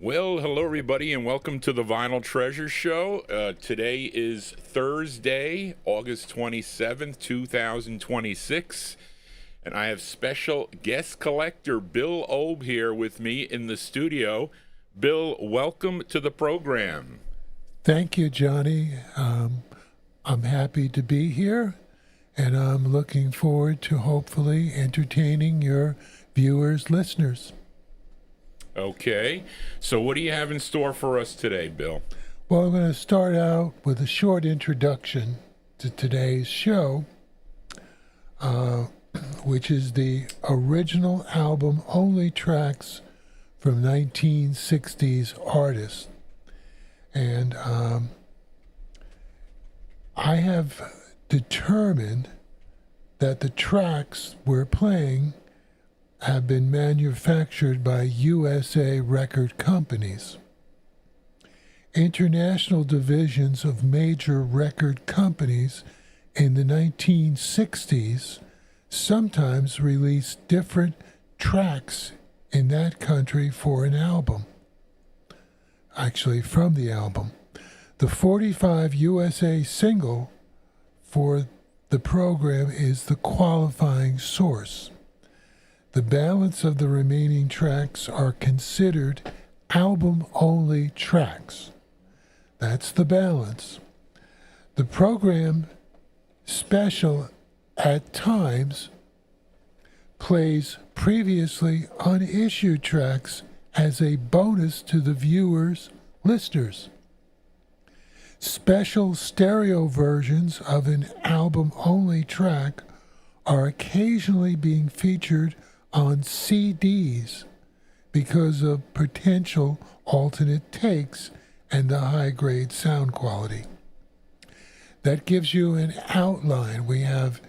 Well, hello everybody, and welcome to the Vinyltreasure Show. Today is Thursday, August 27th, 2026, and I have special guest collector Bill Olb here with me in the studio. Bill, welcome to the program. Thank you, Johnny. I'm happy to be here, and I'm looking forward to hopefully entertaining your viewers, listeners. Okay, so what do you have in store for us today, Bill? Well, I'm going to start out with a short introduction to today's show, which is the original album-only tracks from 1960s artists. And I have determined that the tracks we're playing have been manufactured by USA record companies. International divisions of major record companies in the 1960s sometimes released different tracks in that country for an album. Actually, from the album. The 45 USA single for the program is the qualifying source. The balance of the remaining tracks are considered album-only tracks. That's the balance. The program special at times plays previously unissued tracks as a bonus to the viewers, listeners. Special stereo versions of an album-only track are occasionally being featured on CDs because of potential alternate takes and the high-grade sound quality. That gives you an outline. We have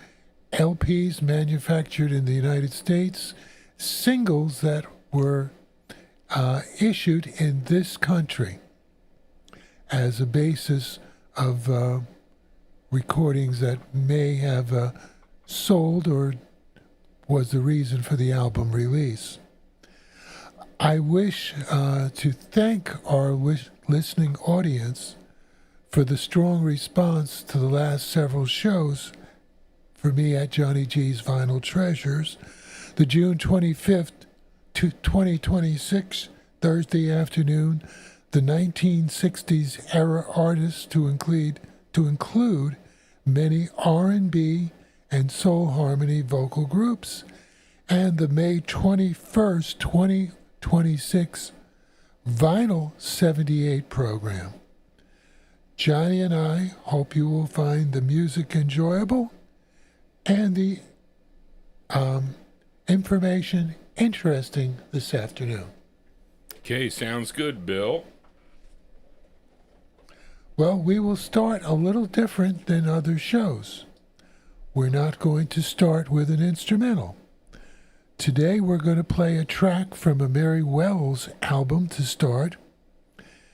LPs manufactured in the United States, singles that were issued in this country as a basis of recordings that may have sold or was the reason for the album release. I wish to thank our listening audience for the strong response to the last several shows for me at JohnnyG's Vinyltreasures. The June 25th, 2026, Thursday afternoon, the 1960s era artists to include many R&B and soul harmony vocal groups, and the May 21st, 2026 Vinyl 78 program. Johnny and I hope you will find the music enjoyable and the information interesting this afternoon. Okay, sounds good, Bill. Well, we will start a little different than other shows. We're not going to start with an instrumental. Today we're going to play a track from a Mary Wells album to start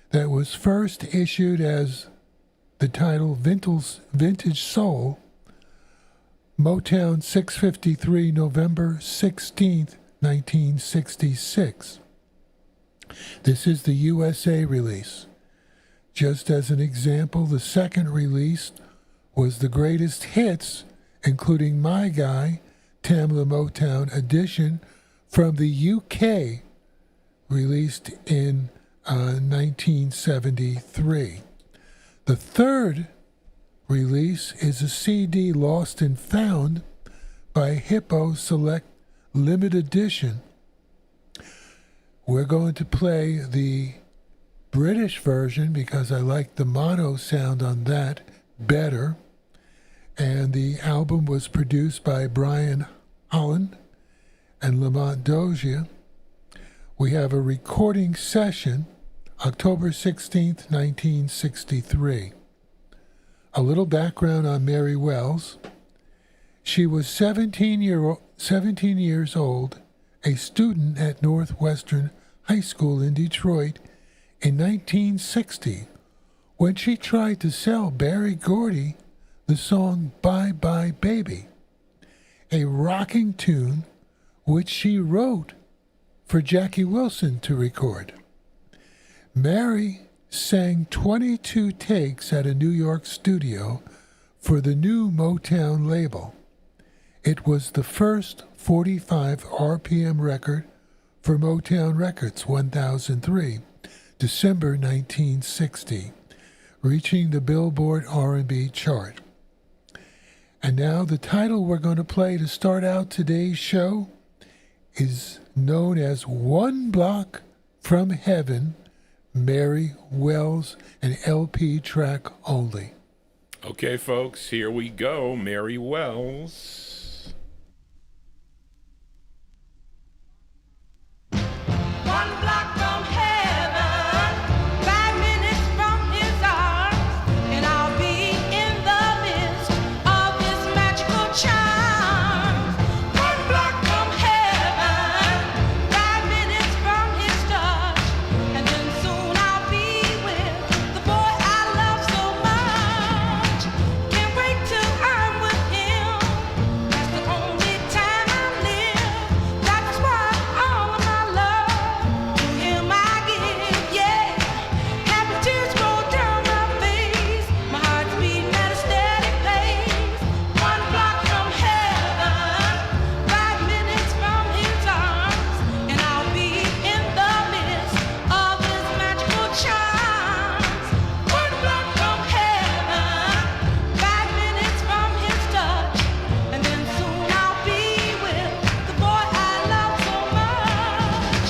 that was first issued as the title Vintage Soul, Motown 653, November 16th, 1966. This is the USA release. Just as an example, the second release was the greatest hits, including My Guy, Tamla Motown edition from the UK, released in 1973. The third release is a CD Lost and Found by Hippo Select Limited Edition. We're going to play the British version because I like the mono sound on that better. And the album was produced by Brian Holland and Lamont Dozier. We have a recording session, October 16th, 1963. A little background on Mary Wells. She was 17 years old, a student at Northwestern High School in Detroit in 1960, when she tried to sell Barry Gordy the song Bye Bye Baby, a rocking tune which she wrote for Jackie Wilson to record. Mary sang 22 takes at a New York studio for the new Motown label. It was the first 45 RPM record for Motown Records, 1003, December 1960, reaching the Billboard R&B chart. And now the title we're going to play to start out today's show is known as One Block from Heaven, Mary Wells, an LP track only. Okay, folks, here we go. Mary Wells. One block from heaven, 5 minutes from his arms, and I'll be in the midst of his magical charms. One block from heaven, 5 minutes from his touch, and then soon I'll be with the boy I love so much. Can't wait till I'm with him. That's the only time I live. That's why all of my love to him I give, yeah. Happy tears roll down my face. My heart's beating at a steady pace. One block from heaven, 5 minutes from his arms, and I'll be in the midst of his magical charms. One block from heaven, 5 minutes from his touch, and then soon I'll be with the boy I love so much.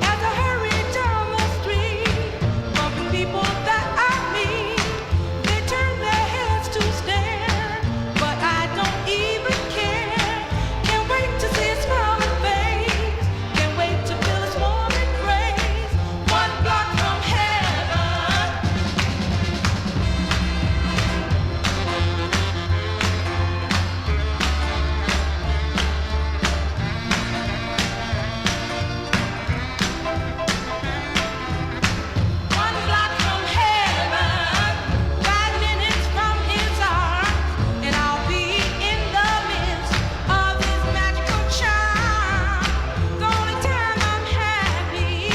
As I hurry down the street, bumping people that I meet, they turn their heads to stare, but I don't even care. Can't wait to see his smiling face. Can't wait to feel his warm embrace. One block from heaven. One block from heaven, 5 minutes from his arms, and I'll be in the midst of his magical charm. The only time I'm happy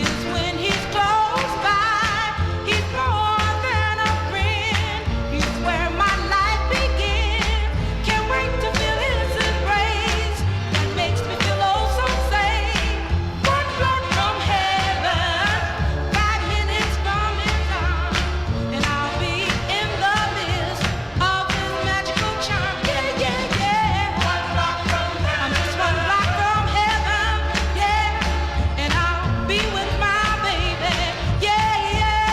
is when he's close by. He's more than a friend. He's where my life begins. Can't wait to feel his embrace. That makes me feel oh so safe. One block from heaven, 5 minutes from his arms, and I'll be in the midst of his magical charm. Yeah, yeah, yeah. One block from heaven. I'm just one block from heaven. Yeah, and I'll be with my baby. Yeah, yeah,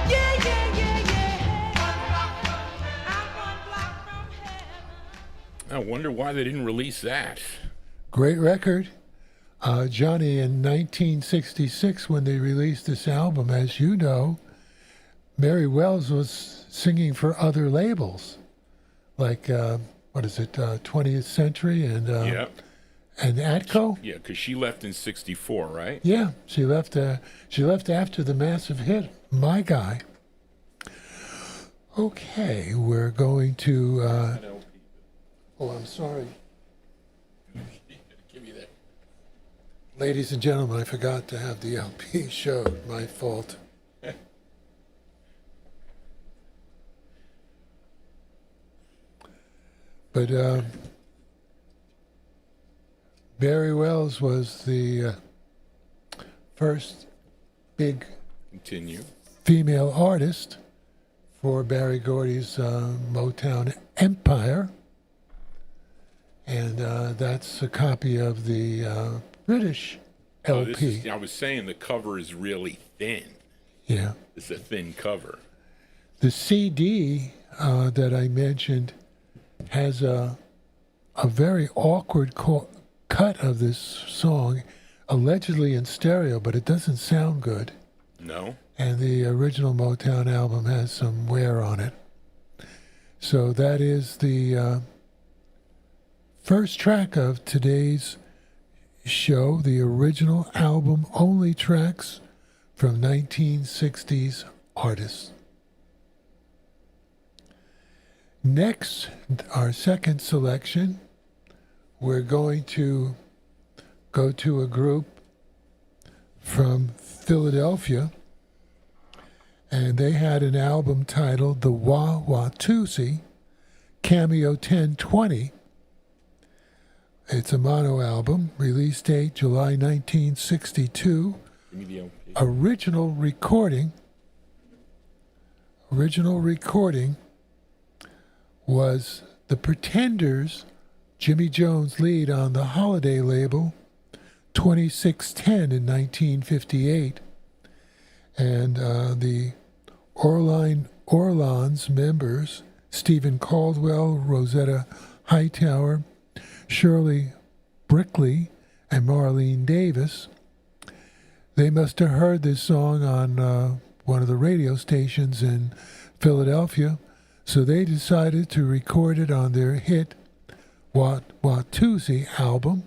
yeah, yeah, yeah, yeah. One block from heaven. I'm one block from heaven. I wonder why they didn't release that. Great record. Johnny, in 1966, when they released this album, as you know, Mary Wells was singing for other labels, like, 20th Century and Yep. and Atco. Yeah, because she left in 64, right? Yeah, she left after the massive hit, My Guy. Okay, we're going to... oh, I'm sorry. Give me that. Ladies and gentlemen, I forgot to have the LP showed. My fault. But Mary Wells was the first big Continue. female artist for Barry Gordy's Motown Empire. And that's a copy of the British Oh, LP. I was saying the cover is really thin. Yeah. It's a thin cover. The CD that I mentioned has a very awkward cut of this song, allegedly in stereo, but it doesn't sound good. No? And the original Motown album has some wear on it. So that is the first track of today's show, the original album only tracks from 1960s artists. Next, our second selection, we're going to go to a group from Philadelphia, and they had an album titled The Wah-Wah-Toosie, Cameo 1020. It's a mono album, release date July 1962. Give me the LP. Original recording was The Pretenders, Jimmy Jones' lead on the Holiday label, 2610 in 1958. And the Orleans members, Stephen Caldwell, Rosetta Hightower, Shirley Brickley, and Marlene Davis, they must have heard this song on one of the radio stations in Philadelphia, so they decided to record it on their hit Wah-Wah-Toosie album.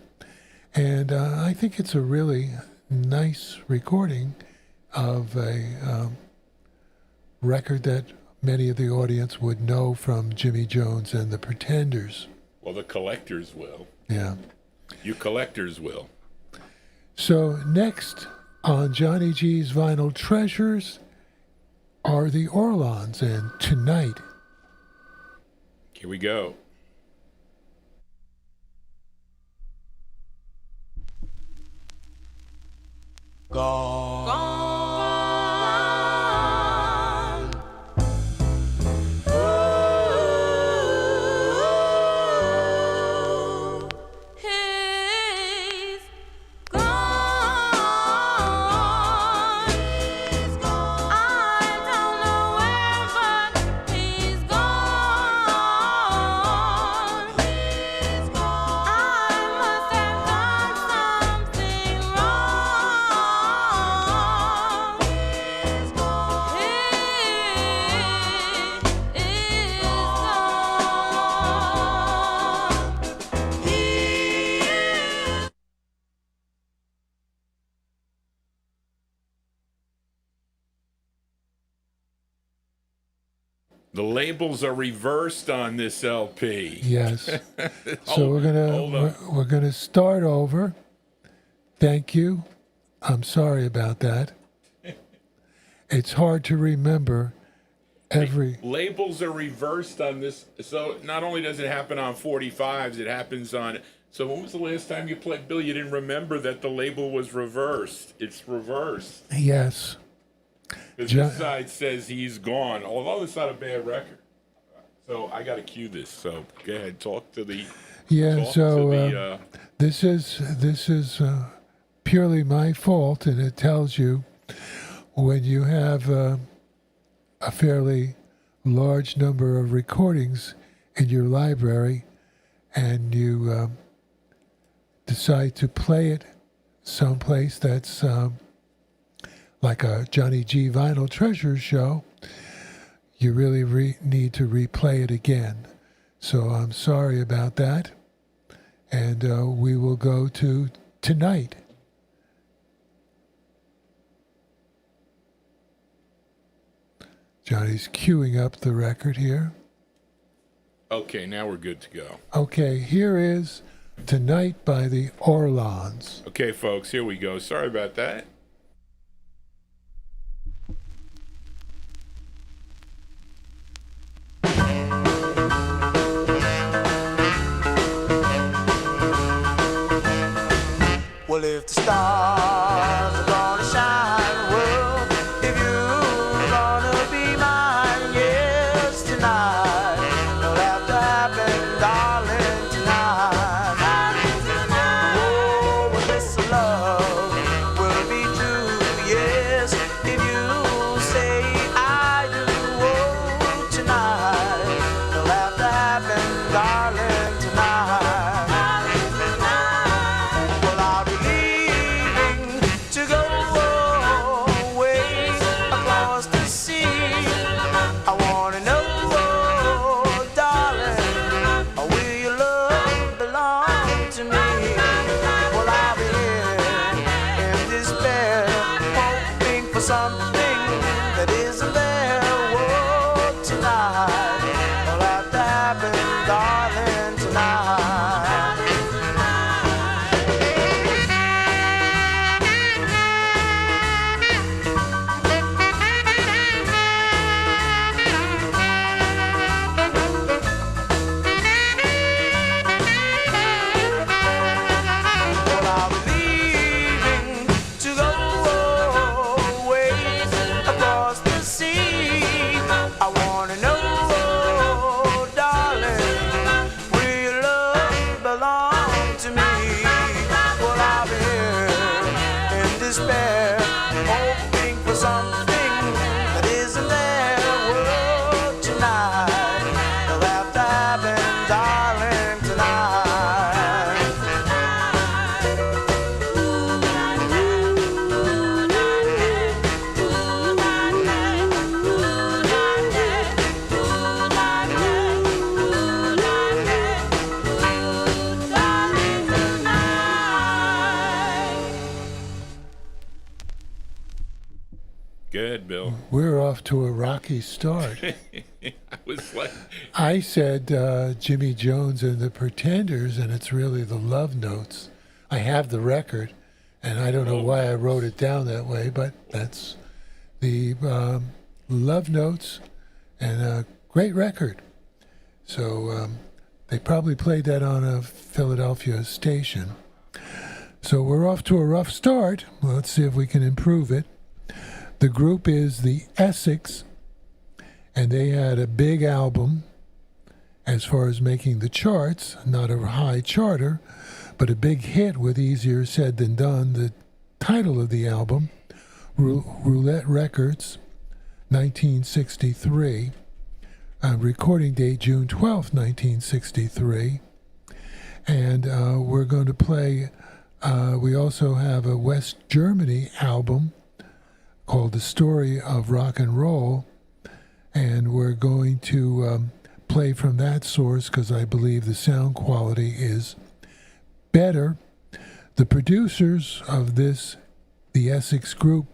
And I think it's a really nice recording of a record that many of the audience would know from Jimmy Jones and the Pretenders. Well, the collectors will. Yeah. You collectors will. So next on Johnny G's Vinyl Treasures are the Orleans and Tonight. Here we go. Gone. Ooh, he's gone. I don't know where, but he's gone. I must have done something wrong. He is gone. He is. The labels are reversed on this LP. Yes. So Hold on. we're gonna start over. Thank you. I'm sorry about that. It's hard to remember every. Labels are reversed on this. So not only does it happen on 45s, it happens on. So when was the last time you played, Bill? You didn't remember that the label was reversed. It's reversed. Yes. Because Jo- this side says he's gone, although it's not a bad record. So I got to cue this. So go ahead, talk to the. Yeah. Talk So to the, this is purely my fault, and it tells you when you have a fairly large number of recordings in your library, and you decide to play it someplace that's like a Johnny G Vinyl Treasure show, you really need to replay it again. So I'm sorry about that. And we will go to Tonight. Johnny's queuing up the record here. okay, now we're good to go. Okay, here is Tonight by the Orleans. Okay, folks, here we go. Sorry about that. Well, if the stars are gonna shine, well, if you're gonna be mine, yes, tonight, it'll have to happen, darling, tonight. Oh, well, this love will be Good, Bill. We're off to a rocky start. I was like, I said Jimmy Jones and the Pretenders, and it's really the Love Notes. I have the record, and I don't know why I wrote it down that way, but that's the Love Notes, and a great record. So they probably played that on a Philadelphia station. So we're off to a rough start. Well, let's see if we can improve it. The group is the Essex, and they had a big album as far as making the charts, not a high charter, but a big hit with Easier Said Than Done. The title of the album, Roulette Records, 1963. Recording date June 12th, 1963. And we're going to play, we also have a West Germany album called The Story of Rock and Roll. And we're going to play from that source because I believe the sound quality is better. The producers of this, the Essex group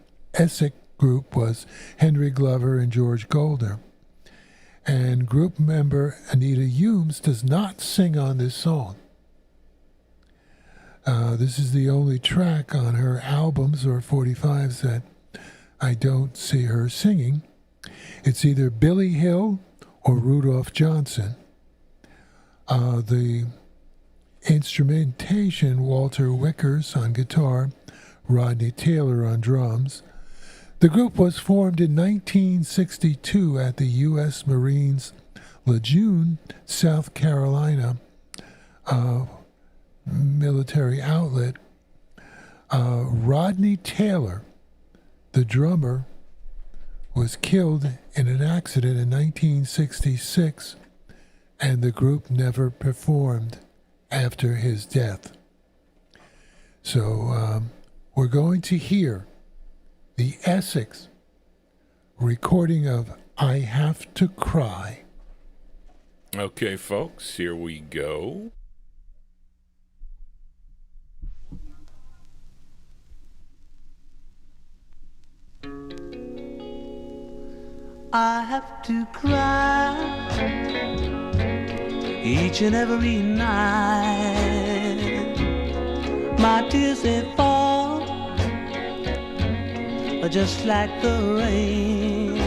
was Henry Glover and George Golder. And group member Anita Humes does not sing on this song. This is the only track on her albums or 45s that I don't see her singing. It's either Billy Hill or Rudolph Johnson. The instrumentation, Walter Wickers on guitar, Rodney Taylor on drums. The group was formed in 1962 at the U.S. Marines Lejeune, South Carolina military outlet. Rodney Taylor, the drummer, was killed in an accident in 1966, and the group never performed after his death. So we're going to hear the Essex recording of I Have to Cry. okay, folks, here we go. I have to cry each and every night. My tears they fall just like the rain.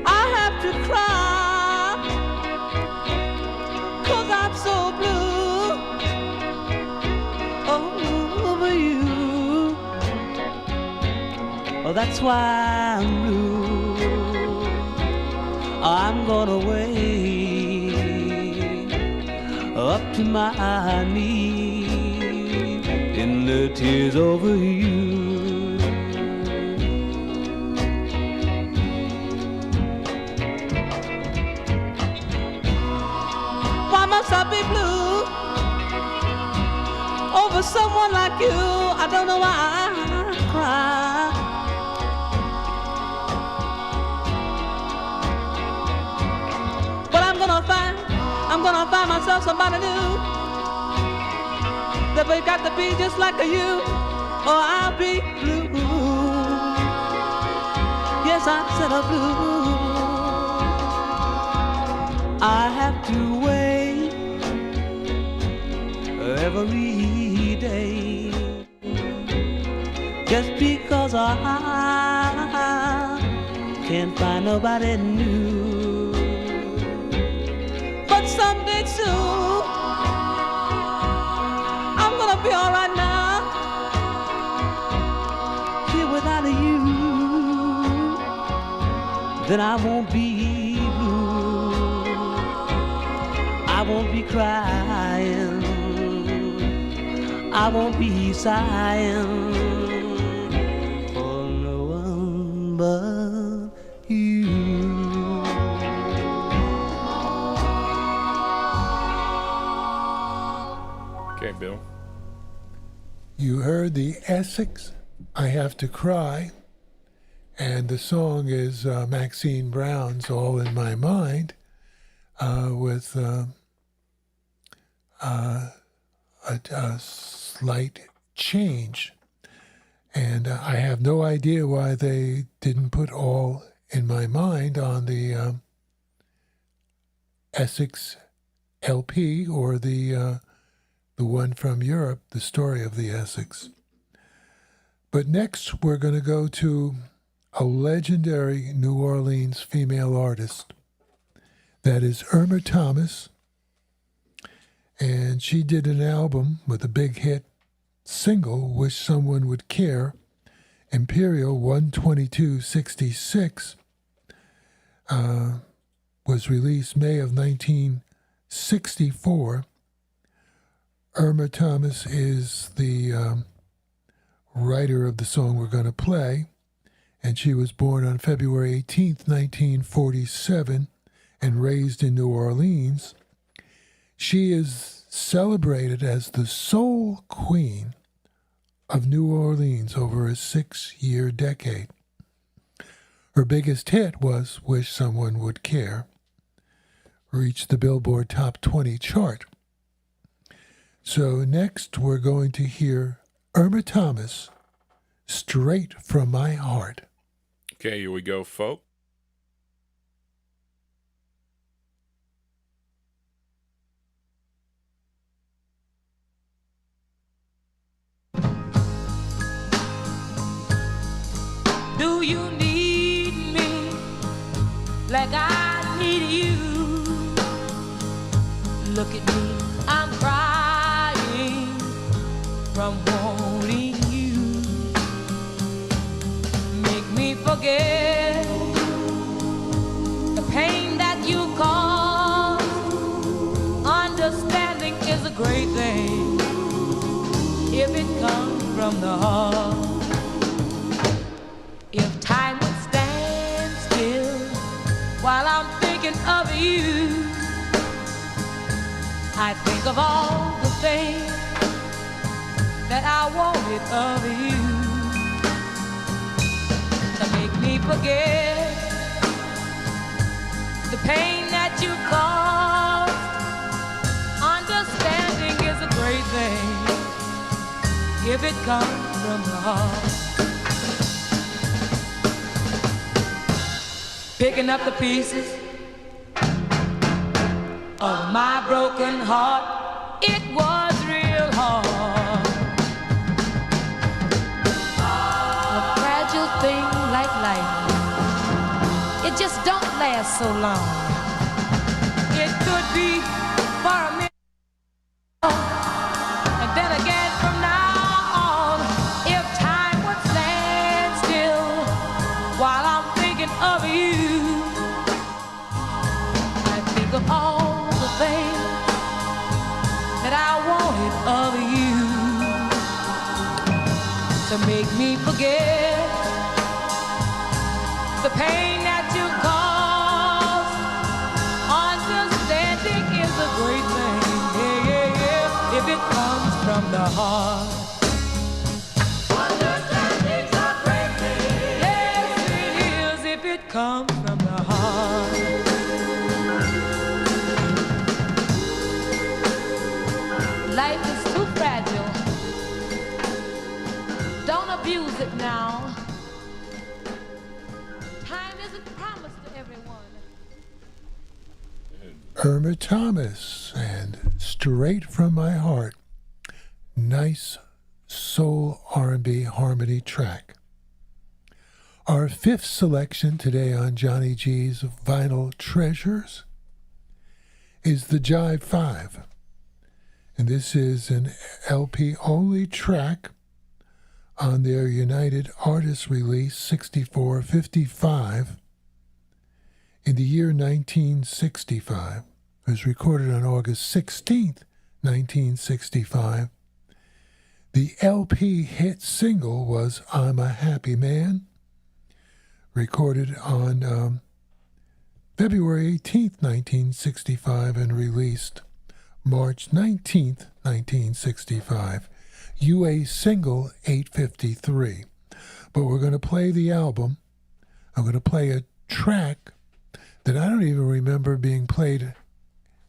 I have to cry 'cause I'm so blue over you. Oh, that's why I'm blue. I'm gonna wade up to my knees in the tears over you. Why must I be blue over someone like you? I don't know why I cry. I'm gonna find myself somebody new that we got to be just like you, or I'll be blue. Yes, I said a blue. I have to wait every day just because I can't find nobody new. Someday soon, I'm gonna be all right now, here without you. Then I won't be blue, I won't be crying, I won't be sighing for no one but you. Okay, Bill. You heard the Essex, I Have to Cry, and the song is Maxine Brown's All in My Mind, with a slight change. And I have no idea why they didn't put All in My Mind on the Essex LP or the one from Europe, The Story of the Essex. But next we're going to go to a legendary New Orleans female artist. That is Irma Thomas. And she did an album with a big hit single, Wish Someone Would Care, Imperial 12266, was released May of 1964. Irma Thomas is the writer of the song we're going to play, and she was born on February 18th, 1947, and raised in New Orleans. She is celebrated as the soul queen of New Orleans over a 6-year decade. Her biggest hit was Wish Someone Would Care, reached the Billboard Top 20 chart. So next we're going to hear Irma Thomas, Straight From My Heart. Okay, here we go, folks. Do you need me like I need you? Look at me, I'm crying from wanting you. Make me forget the pain that you caused. Understanding is a great thing if it comes from the heart. If time would stand still while I'm thinking of you, I think of all the things that I wanted of you to make me forget the pain that you caused. Understanding is a great thing if it comes from the heart. Picking up the pieces of my broken heart, it was real hard. A fragile thing like life, it just don't last so long. It could be for a minute, and then again from now on, if time would stand still while I'm thinking of you, I think of all the things that I wanted of you to make me forget the pain that you caused. Understanding is a great thing, yeah, yeah, yeah, if it comes from the heart. Understanding's a great thing, yes it is, if it comes from the heart. Life is too fragile. Don't abuse it now. Time isn't promised to everyone. Irma Thomas and Straight From My Heart. Nice soul R&B harmony track. Our fifth selection today on Johnny G's Vinyl Treasures is the Jive 5. And this is an LP-only track on their United Artists release 6455 in the year 1965. It was recorded on August 16th, 1965. The LP hit single was I'm a Happy Man, recorded on February 18th, 1965, and released March 19th, 1965. UA single 853. But we're going to play the album. I'm going to play a track that I don't even remember being played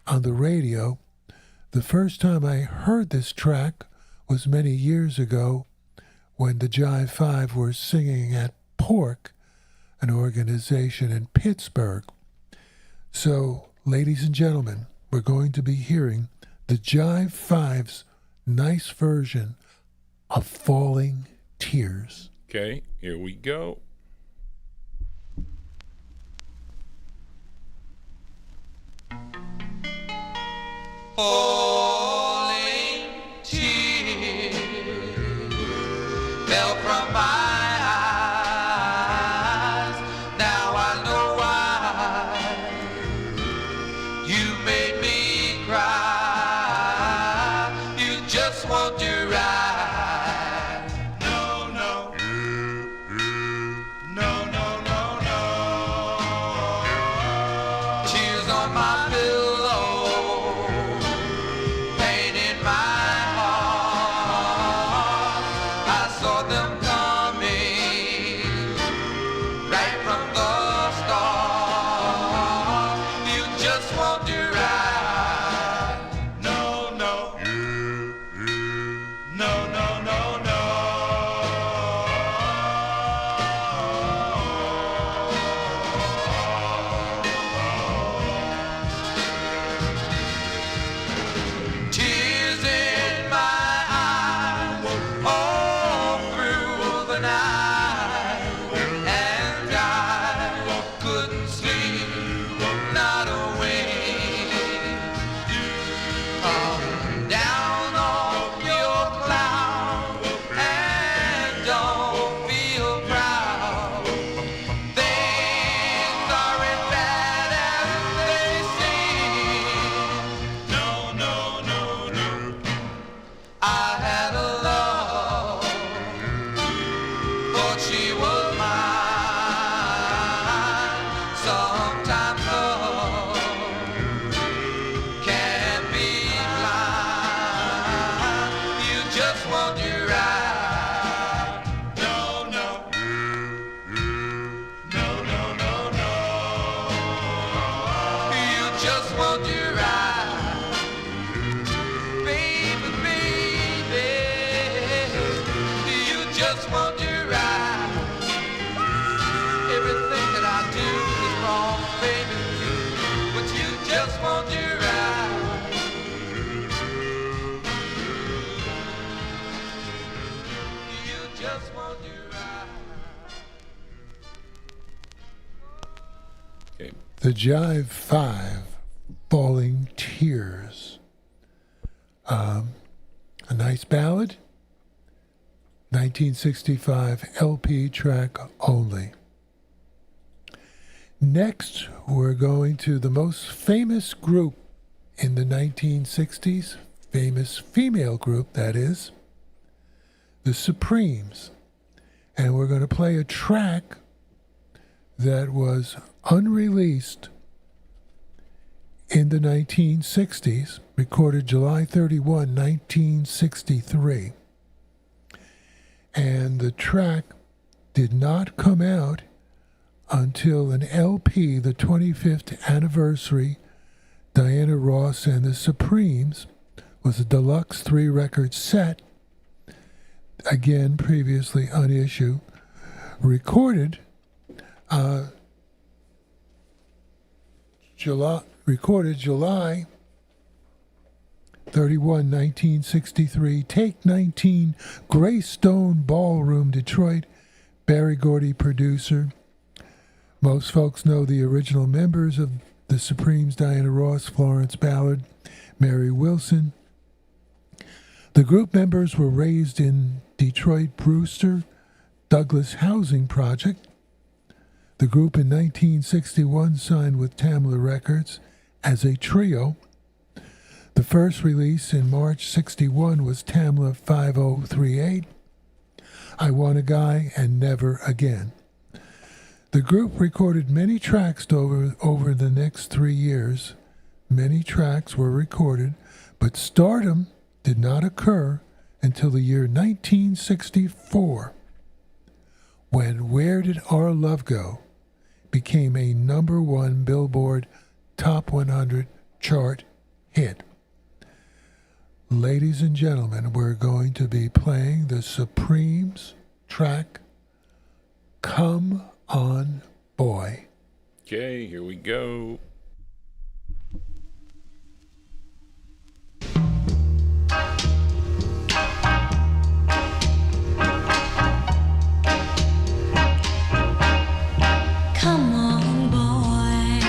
on the radio. The first time I heard this track was many years ago when the Jive Five were singing at Pork, an organization in Pittsburgh. So, ladies and gentlemen, we're going to be hearing the Jive Five's nice version of Falling Tears. Okay, here we go. Falling tears fell from my eyes. Now I know why you made me cry. You just won't do right. No, no. No, no, no, no. Tears on my pillow, pain in my heart. I saw them coming right from the start. You just won't do right. No, no. No, no, no, no. Tears in my eyes all through the night, and I couldn't sleep, not a wink. Come down off your cloud and don't feel proud. Things aren't bad as they seem. No, no, no, no. I had a love, thought she was mine. Sometimes love can be blind. You just won't do right. No, no. No, no, no, no. You just won't do right. Baby, baby, you just won't do right. Everything that I do is wrong, baby, but you just won't do right. You just won't do right. Okay. The Jive Five, Falling Tears. A nice ballad, 1965 LP track only. Next, we're going to the most famous group in the 1960s, famous female group, that is, the Supremes. And we're going to play a track that was unreleased in the 1960s, recorded July 31, 1963. And the track did not come out until an LP, the 25th anniversary, Diana Ross and the Supremes, was a deluxe 3-record set, again previously unissued, recorded July 31, 1963, Take 19, Greystone Ballroom, Detroit. Barry Gordy, producer. Most folks know the original members of the Supremes: Diana Ross, Florence Ballard, Mary Wilson. The group members were raised in Detroit Brewster Douglas Housing Project. The group in 1961 signed with Tamla Records as a trio. The first release in March 61 was Tamla 5038, I Want a Guy and Never Again. The group recorded many tracks over the next 3 years. Many tracks were recorded, but stardom did not occur until the year 1964, when Where Did Our Love Go became a #1 Billboard Top 100 chart hit. Ladies and gentlemen, we're going to be playing the Supremes track, Come On Boy. Okay, here we go. Come on, boy.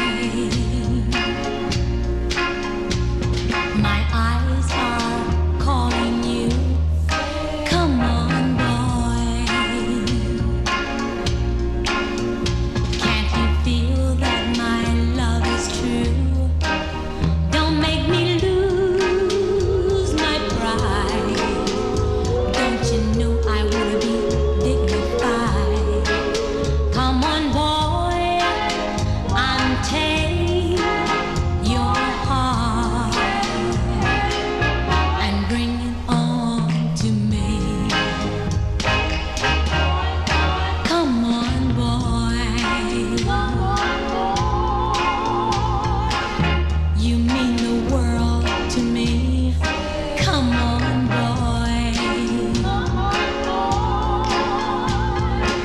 My eyes are calling you. Come on, boy. Can't you feel that my love is true? Don't make me lose my pride. Don't you know I wanna be dignified? Come on, boy. Take your heart and bring it on to me. Come on, boy. You mean the world to me. Come on, boy.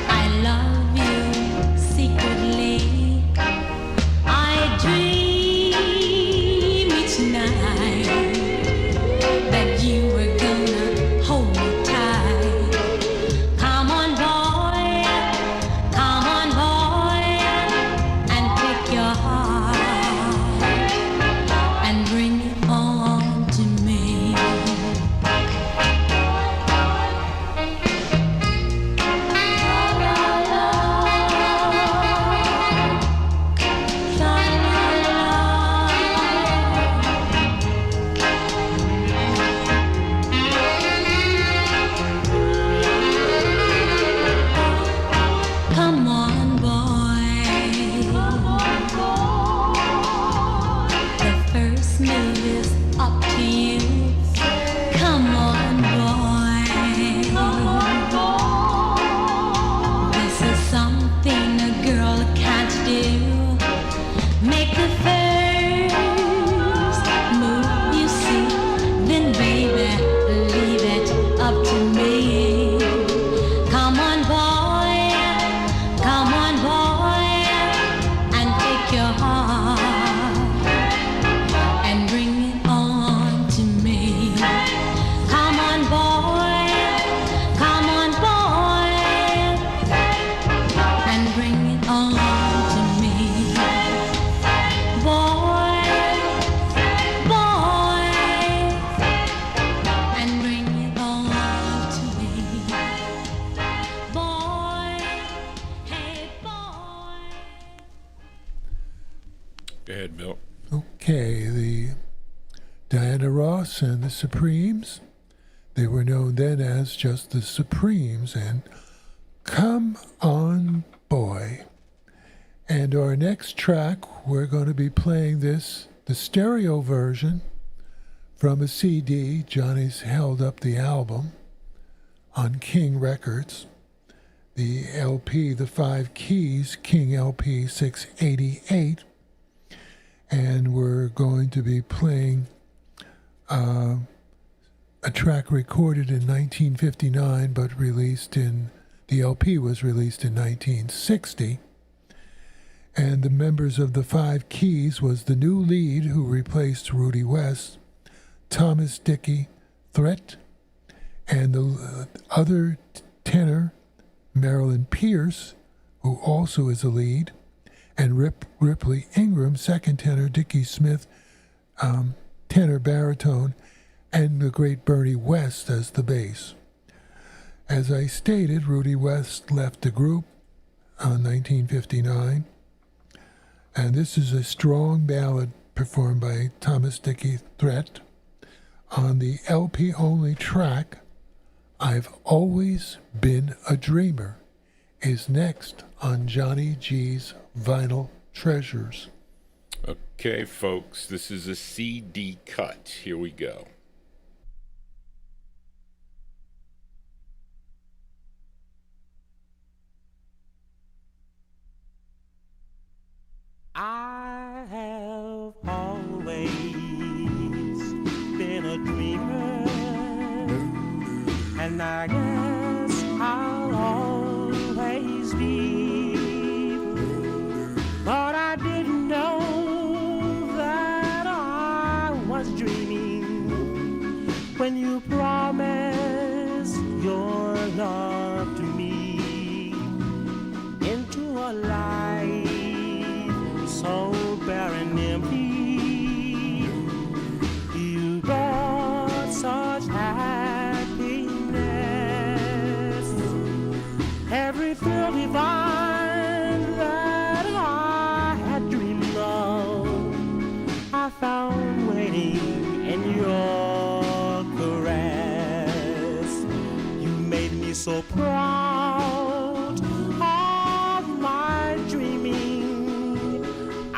I love you secretly. I dream each night that you were gonna hold me tight. Come on, boy, and take your heart and bring it on to me. Come on, boy. The first move is up to you. Come on, boy. This is something a girl can't do. Make the first move you see, then baby, leave it up to me. Come on, boy, and take your heart and bring it on to me. Come on, boy, and bring it on to me. Boy, and bring it on to me. Boy, hey boy. Go ahead, Bill. Okay, the Diana Ross and the Supremes. They were known then as just the Supremes, and Come On Boy. And our next track, we're going to be playing the stereo version from a CD. Johnny's held up the album on King Records. The LP, the 5 Keys, King LP 688. And we're going to be playing a track recorded in 1959, but the LP was released in 1960. And the members of the 5 Keys was the new lead who replaced Rudy West, Thomas Dickey Threat, and the other tenor, Marilyn Pierce, who also is a lead, and Ripley Ingram, second tenor, Dickie Smith, tenor baritone, and the great Bernie West as the bass. As I stated, Rudy West left the group in 1959, and this is a strong ballad performed by Thomas Dickey Threat on the LP-only track, I've Always Been a Dreamer, is next on Johnny G's Vinyl Treasures. Okay, folks, this is a CD cut. Here we go. I have always been a dreamer.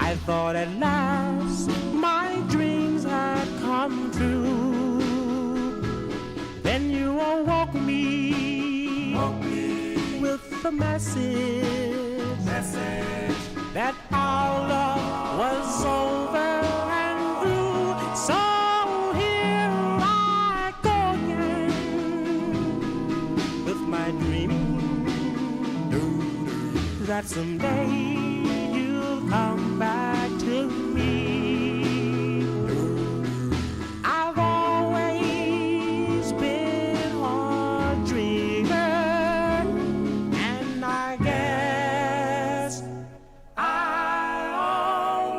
I thought at last my dreams had come true. Then you awoke me with the message that our love was over and through. So here I go again with my dreaming that someday you'll come back to me. I've always been a dreamer, and I guess I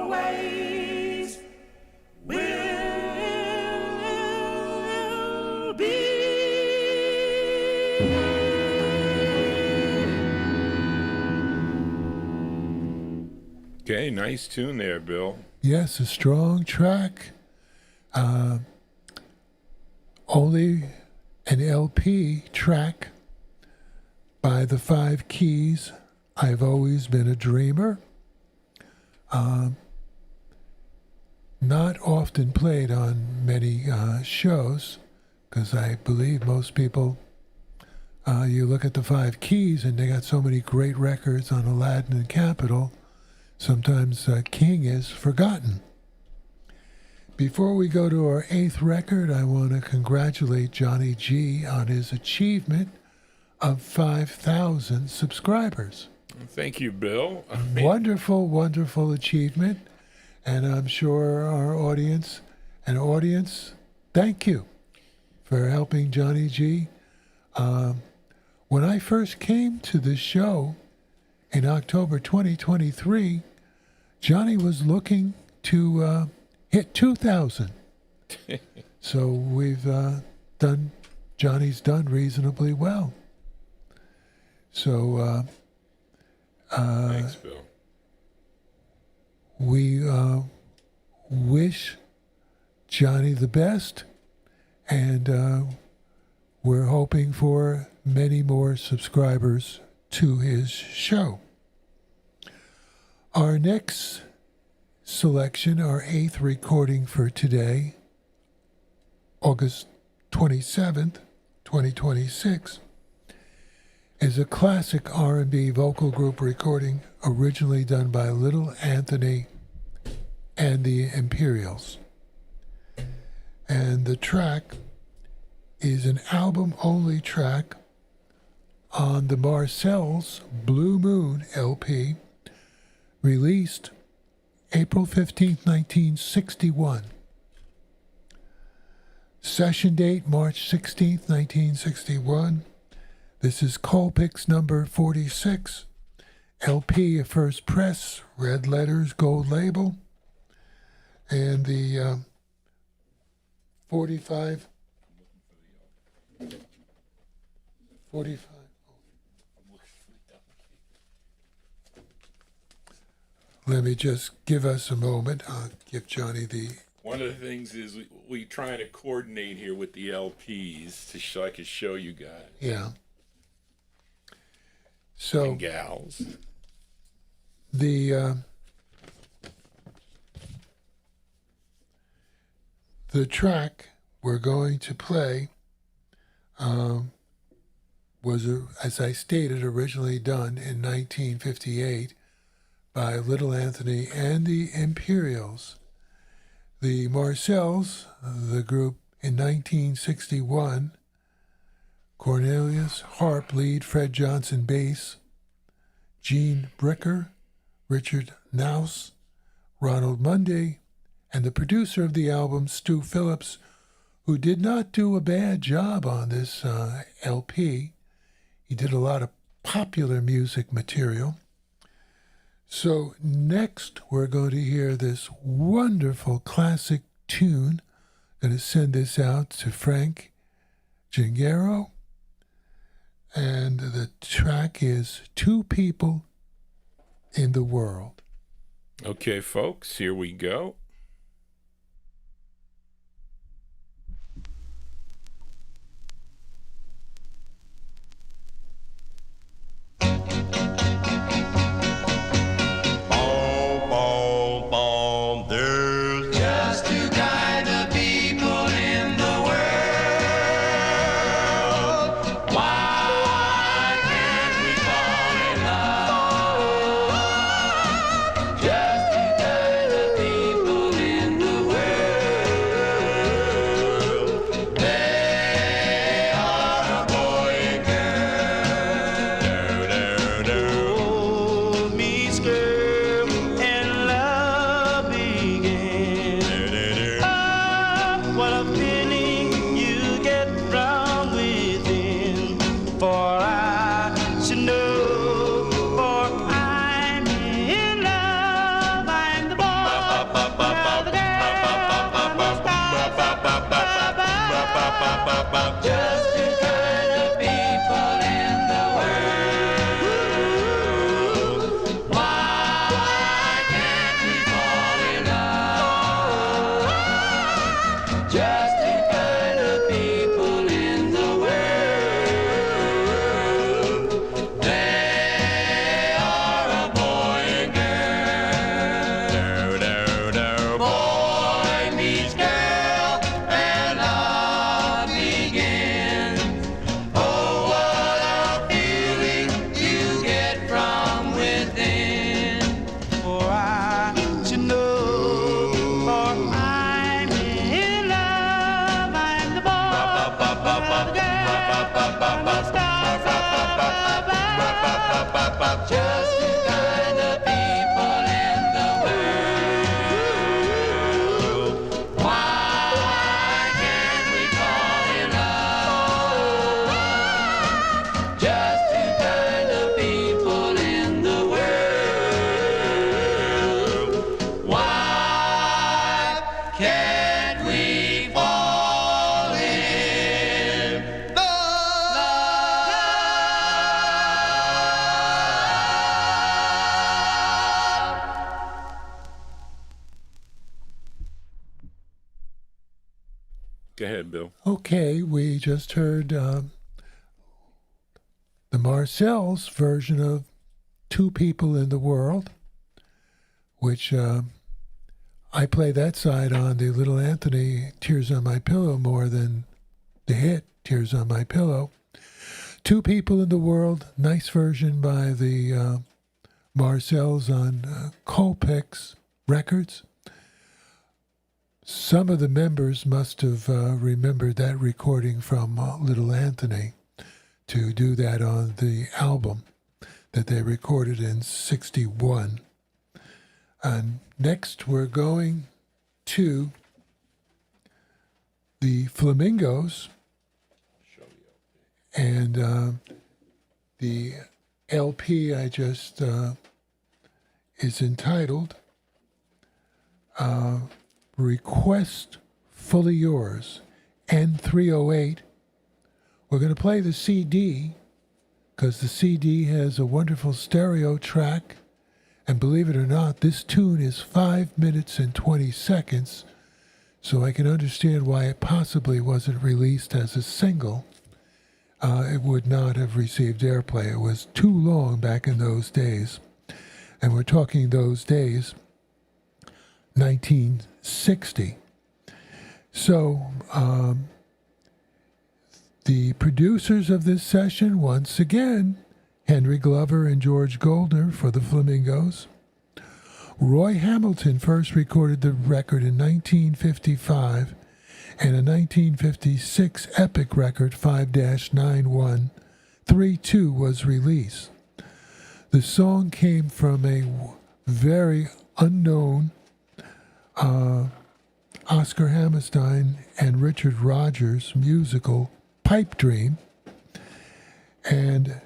always will be. Okay, nice tune there, Bill. Yes, a strong track. Only an LP track by the Five Keys. I've always been a dreamer. Not often played on many shows, because I believe most people, you look at the Five Keys and they got so many great records on Aladdin and Capitol. Sometimes King is forgotten. Before we go to our 8th record, I want to congratulate Johnny G on his achievement of 5,000 subscribers. Thank you, Bill. Wonderful, wonderful achievement. And I'm sure our audience, thank you for helping Johnny G. When I first came to this show in October 2023, Johnny was looking to hit 2,000. So we've Johnny's done reasonably well. So Thanks, Bill. we wish Johnny the best, and we're hoping for many more subscribers to his show. Our next selection, our 8th recording for today, August 27th, 2026, is a classic R&B vocal group recording originally done by Little Anthony and the Imperials. And the track is an album-only track on the Marcel's Blue Moon LP, released April 15th, 1961. Session date, March 16th, 1961. This is Colpix number 46. LP, a first press, red letters, gold label. And the 45. Let me just give us a moment. I'll give Johnny the... One of the things is we try to coordinate here with the LPs to so I can show you guys Yeah. So and gals. the track we're going to play was, as I stated, originally done in 1958 by Little Anthony and the Imperials. The Marcells, the group in 1961, Cornelius Harp lead, Fred Johnson bass, Gene Bricker, Richard Naus, Ronald Munday, and the producer of the album, Stu Phillips, who did not do a bad job on this LP. He did a lot of popular music material. So next we're going to hear this wonderful classic tune. I'm going to send this out to Frank Gingero. And the track is Two People in the World. Okay, folks, here we go. Ball, ball, Go ahead, Bill. Okay, we just heard the Marcel's version of Two People in the World, which I play that side on the Little Anthony Tears on My Pillow more than the hit Tears on My Pillow. Two People in the World, nice version by the Marcel's on Colpix Records. Some of the members must have remembered that recording from Little Anthony to do that on the album that they recorded in '61. And next we're going to the Flamingos. And the LP I just is entitled Request Fully Yours, N308. We're going to play the CD because the CD has a wonderful stereo track. And believe it or not, this tune is 5 minutes and 20 seconds, so I can understand why it possibly wasn't released as a single. It would not have received airplay. It was too long back in those days. And we're talking those days, 1960. So the producers of this session, once again, Henry Glover and George Goldner for the Flamingos. Roy Hamilton first recorded the record in 1955, and a 1956 Epic record, 5-9132, was released. The song came from a very unknown Oscar Hammerstein and Richard Rodgers musical, Pipe Dream. And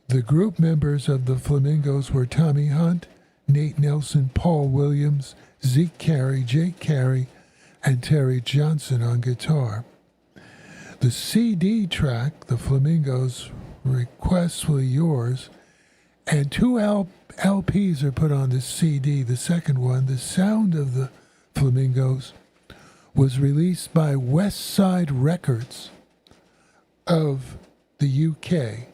the group members of the Flamingos were Tommy Hunt, Nate Nelson, Paul Williams, Zeke Carey, Jake Carey, and Terry Johnson on guitar. The CD track, the Flamingos' Request Fully Yours, and two LPs are put on this CD. The second one, The Sound of the Flamingos, was released by West Side Records of the UK.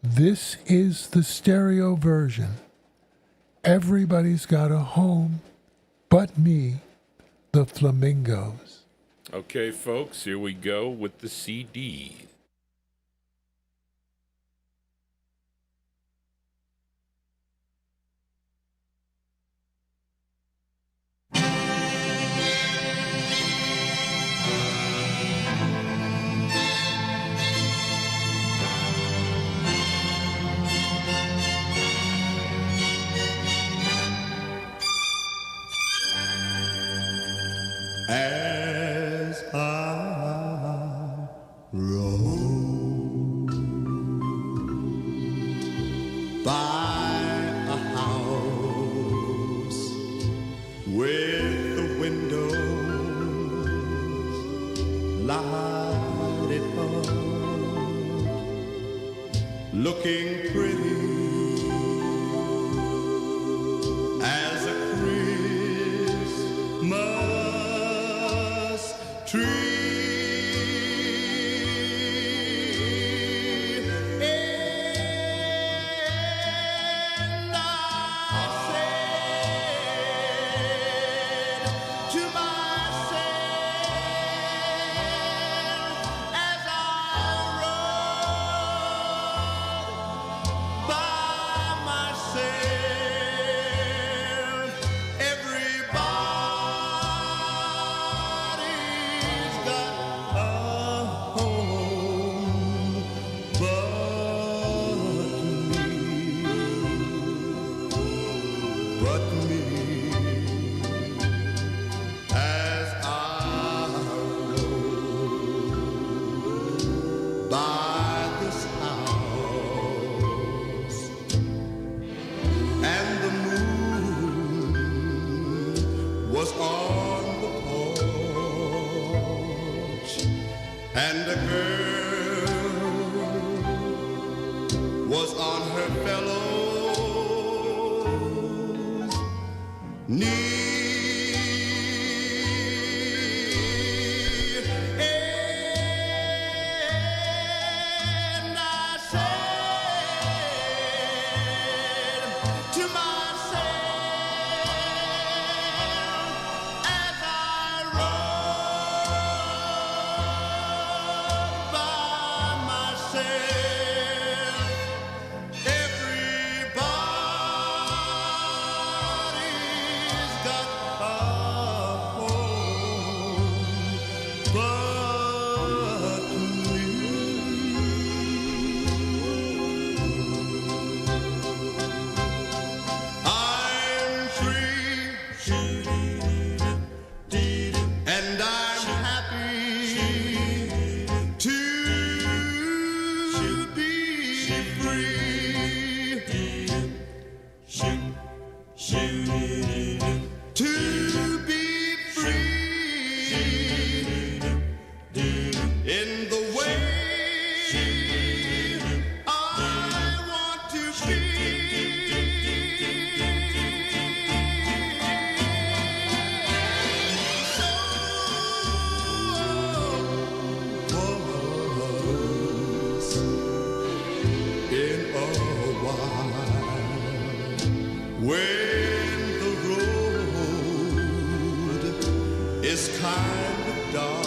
This is the stereo version. Everybody's Got a Home But Me, the Flamingos. Okay, folks, here we go with the CD. As I rode by a house with the windows lighted up, looking pretty as a Christmas tree. And I said to myself as I rode by myself, everybody's got a home but me, as I rode by this house, and the moon was on the porch, and a girl was on her fellow's knee. To be free in the way I want to be. In a while, when the road is kind of dark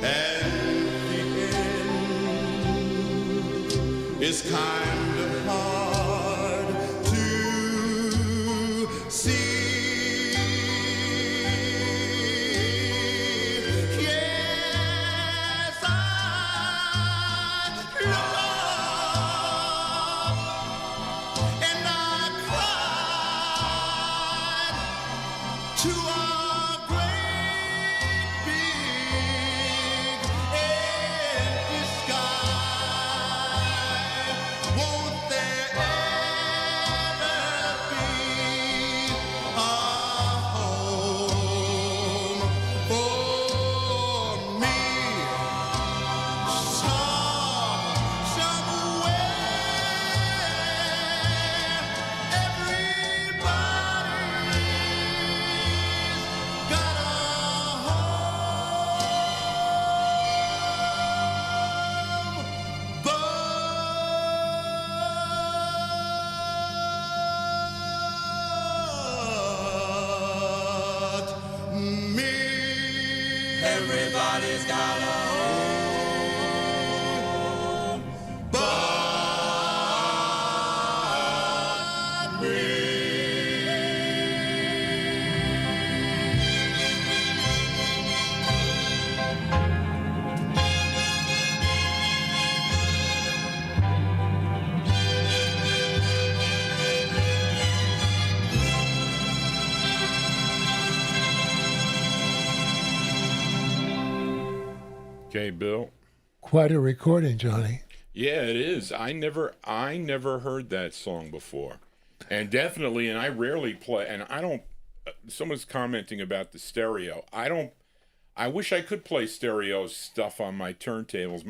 and the end is kind of hard to see. Yes, I love and I cried to our great big empty sky. Won't there ever be a home for me? Somewhere, everybody's got a home, but me. Everybody's got a home, but me. Okay, Bill. Quite a recording, Johnny. Yeah, it is. I never heard that song before, and definitely, and I rarely play. And I don't. Someone's commenting about the stereo. I don't. I wish I could play stereo stuff on my turntables.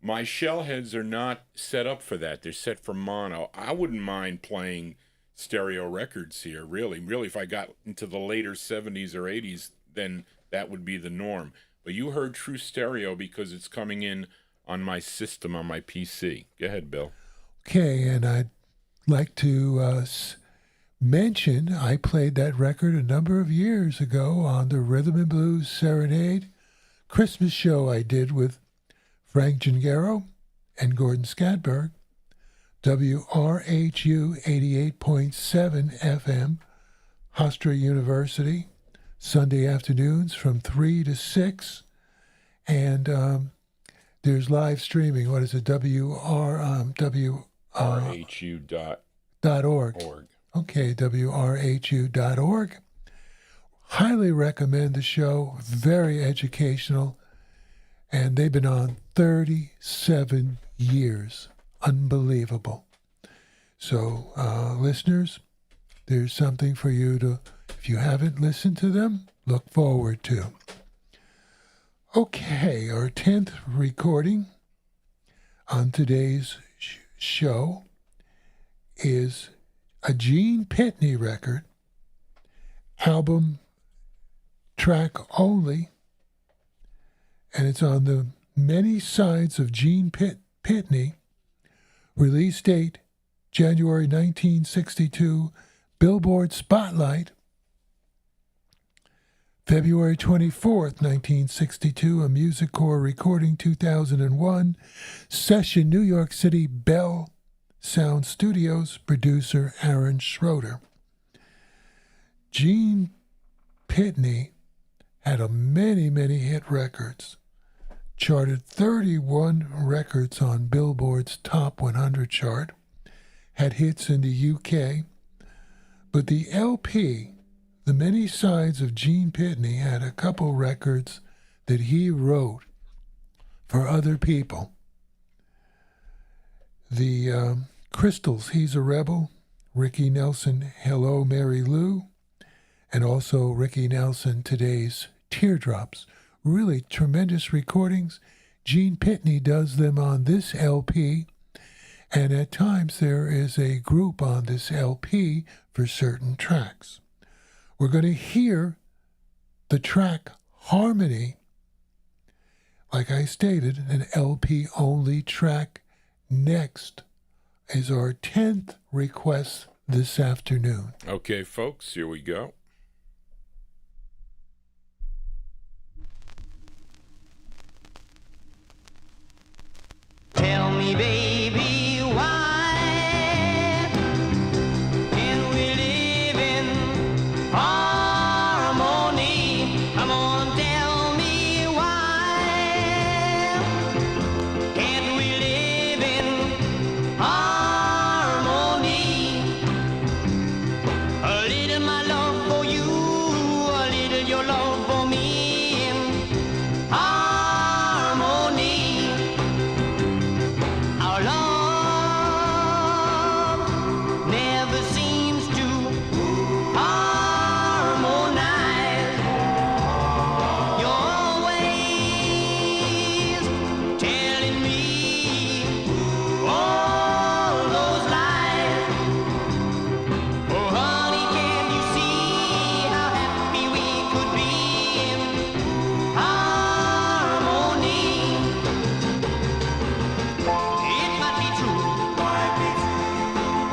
My shell heads are not set up for that. They're set for mono. I wouldn't mind playing stereo records here. Really, if I got into the later 70s or 80s, then that would be the norm. But you heard true stereo because it's coming in on my system, on my PC. Go ahead, Bill. Okay, and I'd like to mention I played that record a number of years ago on the Rhythm and Blues Serenade Christmas show I did with Frank Gingaro and Gordon Skadberg, WRHU 88.7 FM, Hofstra University, Sunday afternoons from 3 to 6. And there's live streaming. What is it? RHU.org. Okay, WRHU.org. Highly recommend the show. Very educational. And they've been on 37 years. Unbelievable. So, listeners, there's something for you to, if you haven't listened to them, look forward to. Okay, our 10th recording on today's show is a Gene Pitney record, album track only, and it's on the Many Sides of Gene Pitney, release date January 1962, Billboard Spotlight, February 24th, 1962, a Music Core recording, 2001, session, New York City, Bell Sound Studios, producer Aaron Schroeder. Gene Pitney had many hit records, charted 31 records on Billboard's Top 100 chart, had hits in the UK, but the LP, The Many Sides of Gene Pitney, had a couple records that he wrote for other people. The Crystals, He's a Rebel, Ricky Nelson, Hello Mary Lou, and also Ricky Nelson, Today's Teardrops. Really tremendous recordings. Gene Pitney does them on this LP, and at times there is a group on this LP for certain tracks. We're going to hear the track Harmony, like I stated, an LP-only track. Next is our 10th request this afternoon. Okay, folks, here we go. Tell me, baby, why can we live in harmony? Come on, tell me why can't we live in harmony? A little my love for you, a little your love for me in harmony. Our love never seems to harmonize. You're always telling me all those lies. Oh, honey, can you see how happy we could be in harmony? It might be true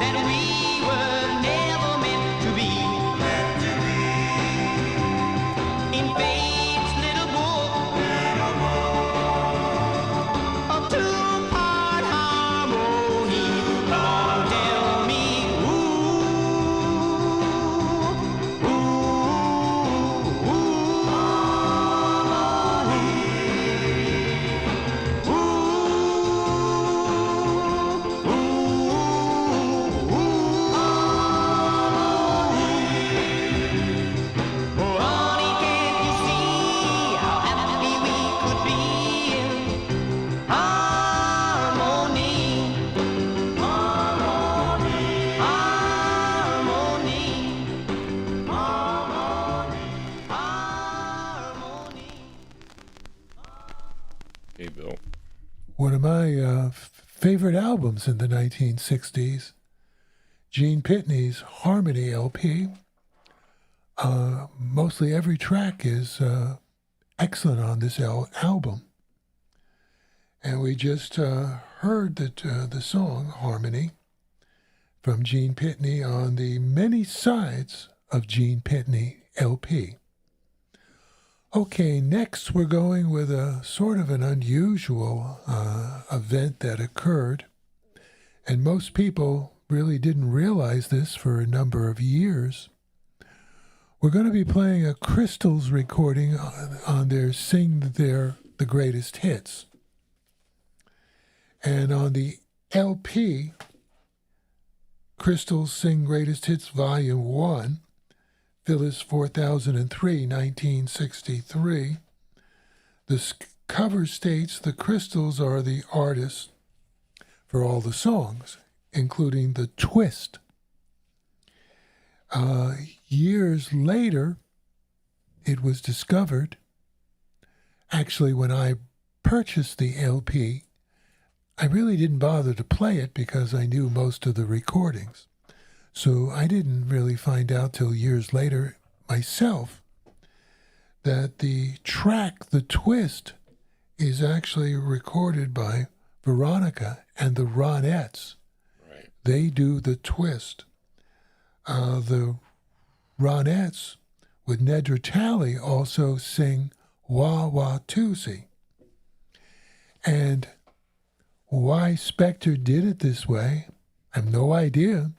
that we were never meant to be. In fate's little book of two-part harmony, come on, tell me oh, honey, can't you see how happy we could be in harmony? Harmony, harmony, harmony. Hey, Bill. One of my favorite albums in the 1960s, Gene Pitney's Harmony LP. Mostly every track is excellent on this album. And we just heard the song Harmony from Gene Pitney on the Many Sides of Gene Pitney LP. Okay, next we're going with a sort of an unusual event that occurred, and most people really didn't realize this for a number of years. We're going to be playing a Crystals recording on their The Greatest Hits. And on the LP, Crystals Sing Greatest Hits Volume 1, Phyllis 4003, 1963, the cover states the Crystals are the artists for all the songs, including the twist. Years later, it was discovered, actually when I purchased the LP, I really didn't bother to play it because I knew most of the recordings. So I didn't really find out till years later myself that the track, The Twist, is actually recorded by Veronica and the Ronettes. Right. They do The Twist. The Ronettes with Nedra Talley also sing Wah Wah Toosie. And why Spector did it this way, I have no idea,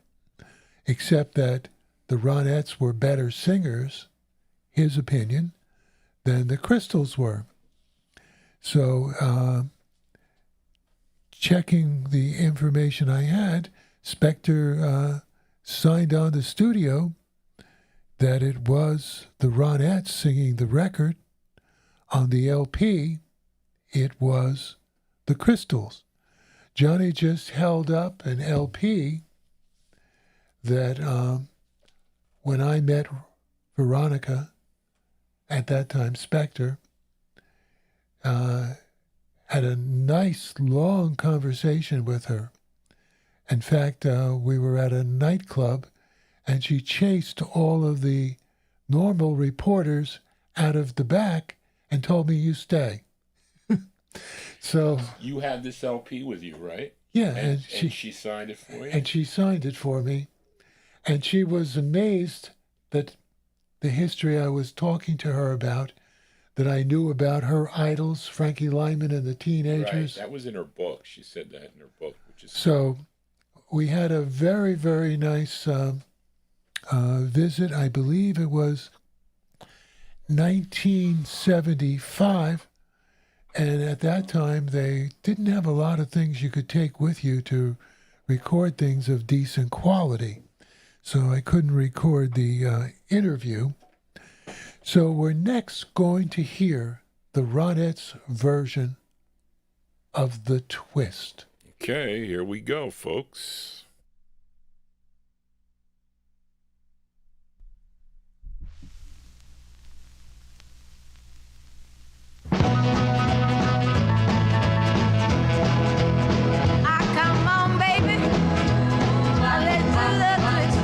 except that the Ronettes were better singers, his opinion, than the Crystals were. So, checking the information I had, Spector signed on the studio that it was the Ronettes singing the record. On the LP, it was the Crystals. Johnny just held up an LP that when I met Veronica, at that time Spector, had a nice long conversation with her. In fact, we were at a nightclub and she chased all of the normal reporters out of the back and told me, "You stay." So You have this LP with you, right? yeah, And she signed it for you? and she signed it for me. And she was amazed that the history I was talking to her about, that I knew about her idols, Frankie Lyman and the Right, Teenagers. that was in her book. She said that in her book, which is So we had a very, very nice visit. I believe it was 1975. And at that time, they didn't have a lot of things you could take with you to record things of decent quality. So I couldn't record the interview. So we're next going to hear the Ronettes version of The Twist. Okay, here we go, folks. Come on, baby. Let's do the twist.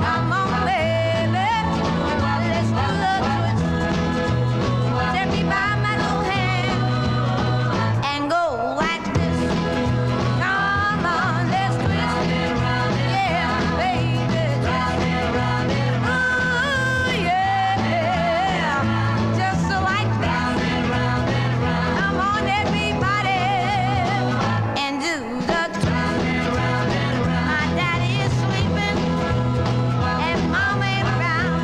Come on, baby. Let's do the twist. Take me by my little hand and go like this. Come on, let's twist. Yeah, baby. Ooh, yeah. Just so like that. Come on, everybody, and do the twist. My daddy is sleeping, and mama ain't around.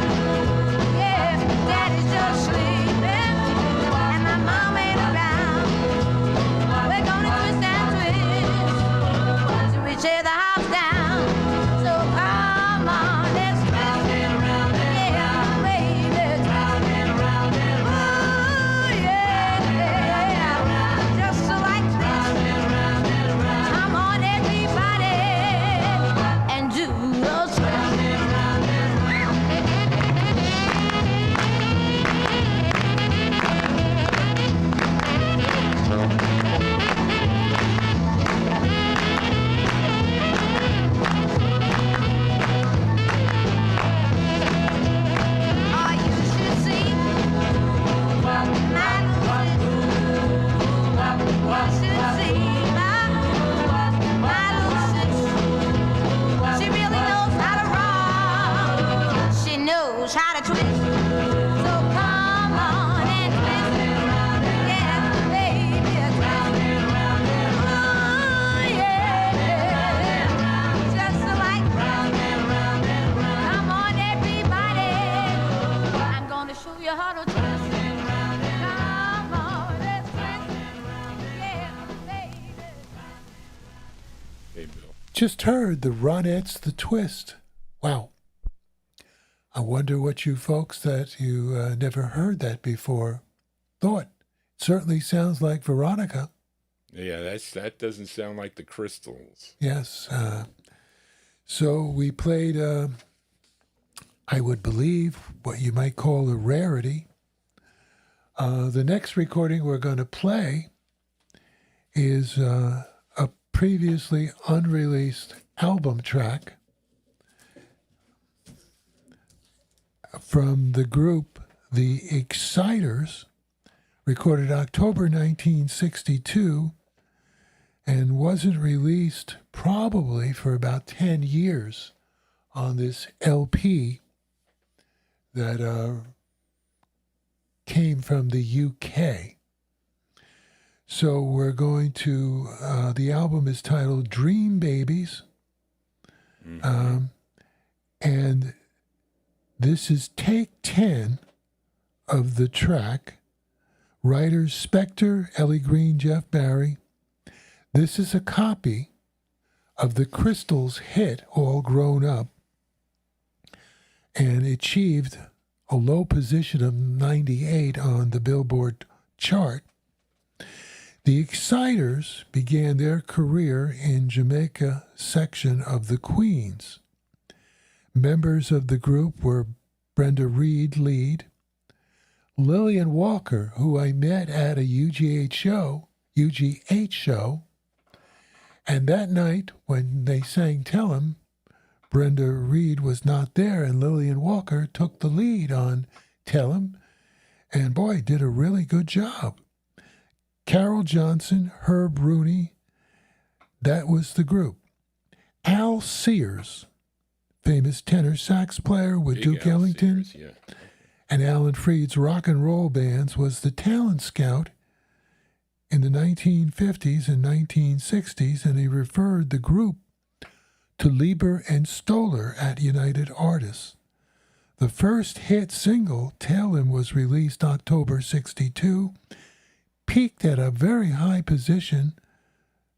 Yeah, daddy's just sleeping, and my mama ain't around. We're gonna twist and twist till we tear the house down. So come on, let's twist. Yeah, baby. Ooh, yeah. Just so like this. Come on, everybody, and do the twist. Oh, you should see my little sis. You should see my little sis. She really knows how to rock. She knows how to twist. So come on and twist. Yeah, baby, twist. Ooh, yeah. Just like that. Come on, everybody. I'm gonna show you how to twist. Come on, let's twist. Yeah, baby. Hey, Bill. Just heard the Ronettes, The Twist. Wow. I wonder what you folks that you never heard that before thought. It certainly sounds like Veronica. Yeah, that doesn't sound like the Crystals. Yes. So we played, I would believe, what you might call a rarity. The next recording we're going to play is a previously unreleased album track from the group The Exciters, recorded October 1962, and wasn't released probably for about 10 years on this LP that came from the UK. So we're going to, the album is titled Dream Babies. And this is take 10 of the track. Writers Spector, Ellie Green, Jeff Barry. This is a copy of the Crystals' hit, All Grown Up, and achieved a low position of 98 on the Billboard chart. The Exciters began their career in Jamaica section of the Queens. Members of the group were Brenda Reed lead, Lillian Walker, who I met at a UGH show, and that night when they sang Tell 'Em, Brenda Reed was not there, and Lillian Walker took the lead on Tell 'Em, and boy, did a really good job. Carol Johnson, Herb Rooney, that was the group. Al Sears, famous tenor sax player with Big Duke Al Ellington Sears, yeah. and Alan Freed's rock and roll bands, was the talent scout in the 1950s and 1960s, and he referred the group to Lieber and Stoller at United Artists. The first hit single, Tell 'Em, was released October 62, peaked at a very high position,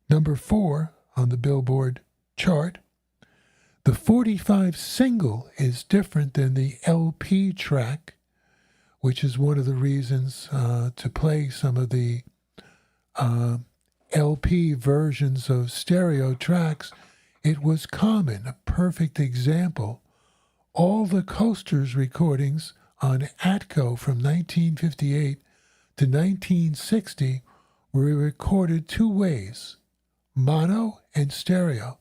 number 4 on the Billboard chart. The 45 single is different than the LP track, which is one of the reasons to play some of the LP versions of stereo tracks. It was common, a perfect example. All the Coasters recordings on Atco from 1958 to 1960 were recorded 2 ways, mono and stereo.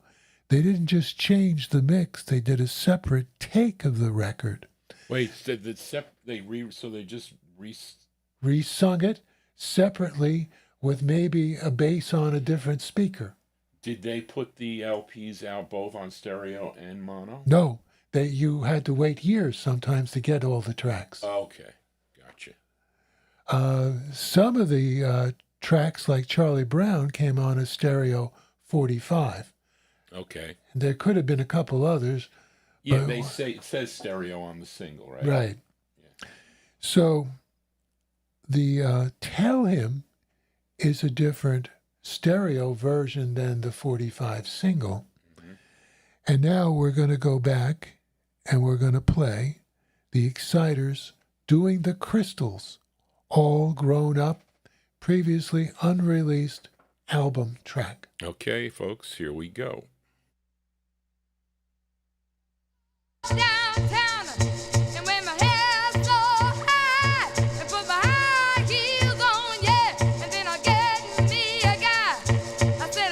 They didn't just change the mix, they did a separate take of the record. Wait, so they just Resung it separately with maybe a bass on a different speaker. did they put the LPs out both on stereo and mono? No, you had to wait years sometimes to get all the tracks. Okay, gotcha. Some of the tracks, like Charlie Brown, came on a stereo 45. Okay. There could have been a couple others. Yeah, but- they say it says stereo on the single, right? Right. Yeah. So the Tell Him is a different stereo version than the 45 single. Mhm. And now we're going to go back and we're going to play the Exciters doing the Crystals, all grown up, previously unreleased album track. Okay, folks, here we go. Downtown, and when my hair's so high, and put my high heels on, yeah, and then I get me a guy. I said,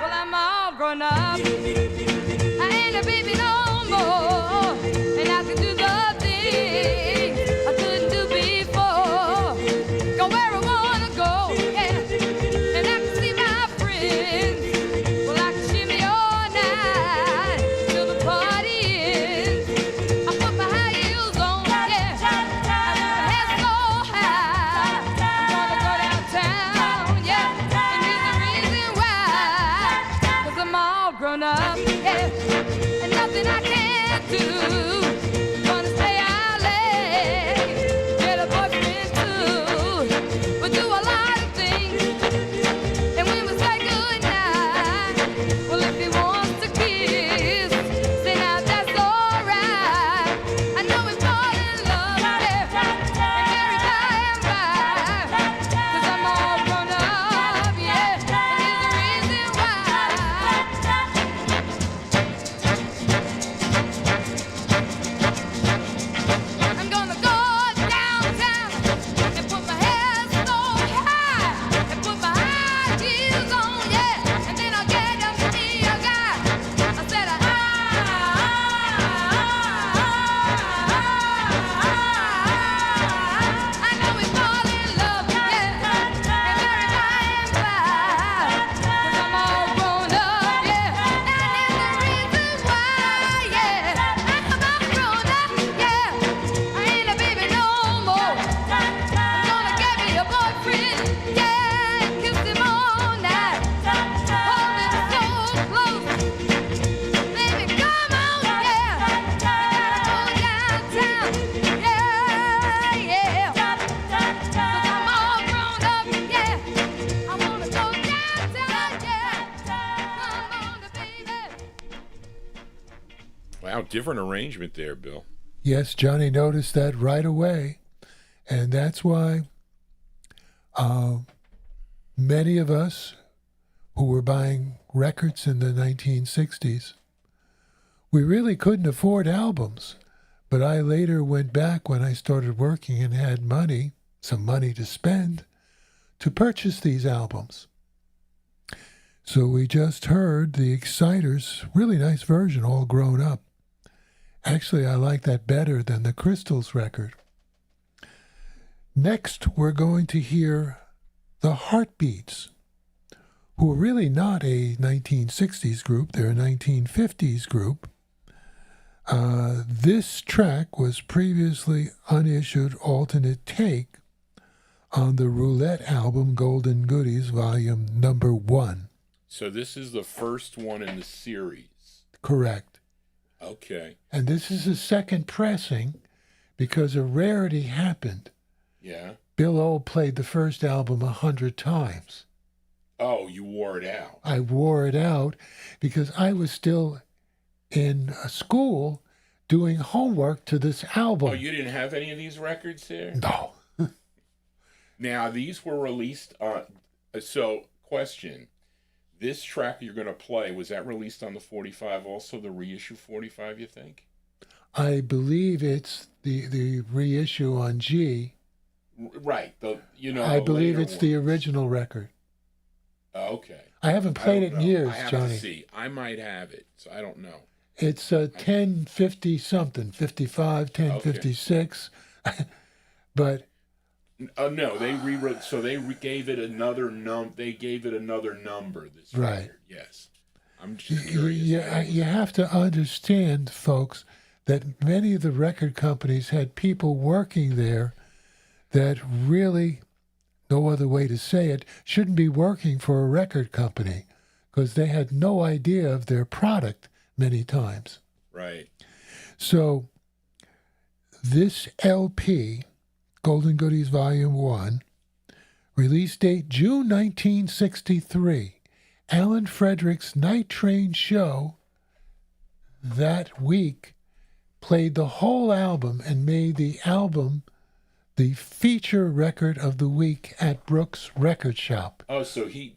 well, I'm all grown up. I ain't a baby no more, and I can do the things I couldn't do before. Go where I wanna go, yeah, and I can see my friends. Well, I can shimmy all night till the party ends. I put my high heels on, yeah, I put my head so high. I'm gonna go downtown, yeah, and there's a reason why. 'Cause I'm all grown up, yeah, and nothing I can't do. Gonna stay out late, get a boyfriend too. We'll do a lot of things, and when we say goodnight, well, if he wants to kiss, say now that's alright. I know we fall in love, yeah, and married by and by. 'Cause I'm all grown up, yeah, and there's a reason why. I'm gonna go downtown and put my head so high and put my high heels on, yeah, and then I'll get up to me a guy. I said, I know we fall in love, yeah, and married by and by. 'Cause I'm all grown up, yeah, and there's a reason why, yeah. I'm all grown up, yeah. I ain't a baby no more. I'm gonna get me a boyfriend, yeah, and kiss him all night. Hold him so close, baby, come on, yeah. We gotta go downtown, yeah, yeah. 'Cause I'm all grown up, yeah. I wanna go downtown, yeah. Come on, baby. Wow, different arrangement there, Bill. Yes, Johnny noticed that right away. And that's why many of us who were buying records in the 1960s, we really couldn't afford albums. But I later went back when I started working and had money, some money to spend, to purchase these albums. So we just heard the Exciters, really nice version, all grown up. Actually, I like that better than the Crystals record. Next, we're going to hear the Heartbeats, who are really not a 1960s group, they're a 1950s group. This track was previously unissued alternate take on the Roulette album Golden Goodies, volume number 1. So this is the first one in the series. Correct. Okay. And this is a second pressing because a rarity happened. Yeah. Bill Olb played the first album 100 times. Oh, you wore it out. I wore it out because I was still in a school doing homework to this album. Oh, you didn't have any of these records there? No. Now, these were released on... So, question. This track you're going to play, was that released on the 45 also, the reissue 45, you think? I believe it's the reissue on G. Right. I believe it's the ones. original record. Okay. I haven't I played don't it in know. years, I have Johnny. to see. I might have it, so I don't know. It's 1050 something, 55, 1056. But No, they rewrote. So they gave it another They gave it another number. This Right. record. Yes. I'm just curious. you have to understand, folks, that many of the record companies had people working there that really, no other way to say it, shouldn't be working for a record company because they had no idea of their product many times. Right. So this LP, Golden Goodies Volume 1, release date June 1963. Alan Frederick's Night Train show that week played the whole album and made the album the feature record of the week at Brooks Record Shop. Oh, so he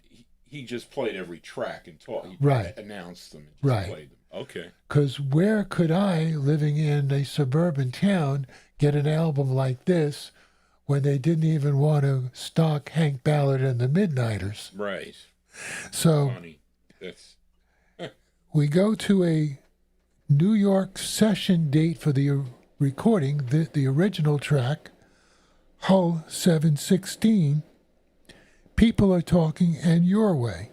just played every track and he Right. announced them and just Right. played them. Okay. Because where could I, living in a suburban town, get an album like this when they didn't even want to stock Hank Ballard and the Midnighters? Right. So Funny. That's we go to a New York session date for the recording, the original track, Hull 716, People Are Talking and Your Way.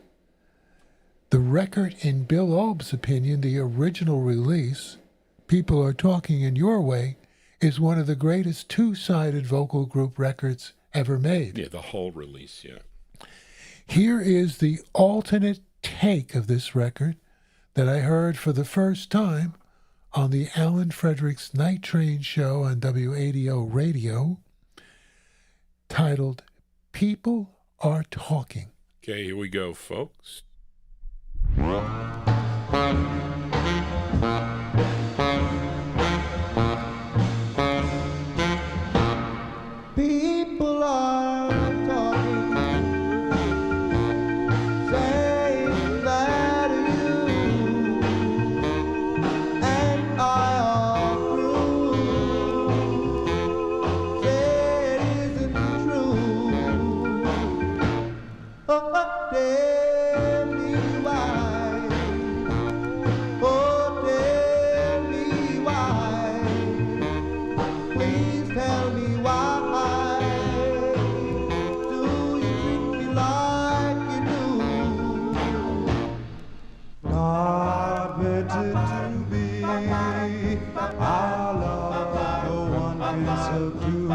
The record, in Bill Olb's opinion, the original release, People Are Talking in Your Way, is one of the greatest two-sided vocal group records ever made. yeah, the whole release. Yeah. Here is the alternate take of this record that I heard for the first time on the Alan Fredericks Night Train show on WADO Radio, titled People Are Talking. Okay, here we go, folks. People are talking, saying that you and I are through. Say it isn't true. Oh, tell me why. Oh, tell me why. Please tell me why. Do you treat me like you do? Not meant it to be. Our love, no one can subdue.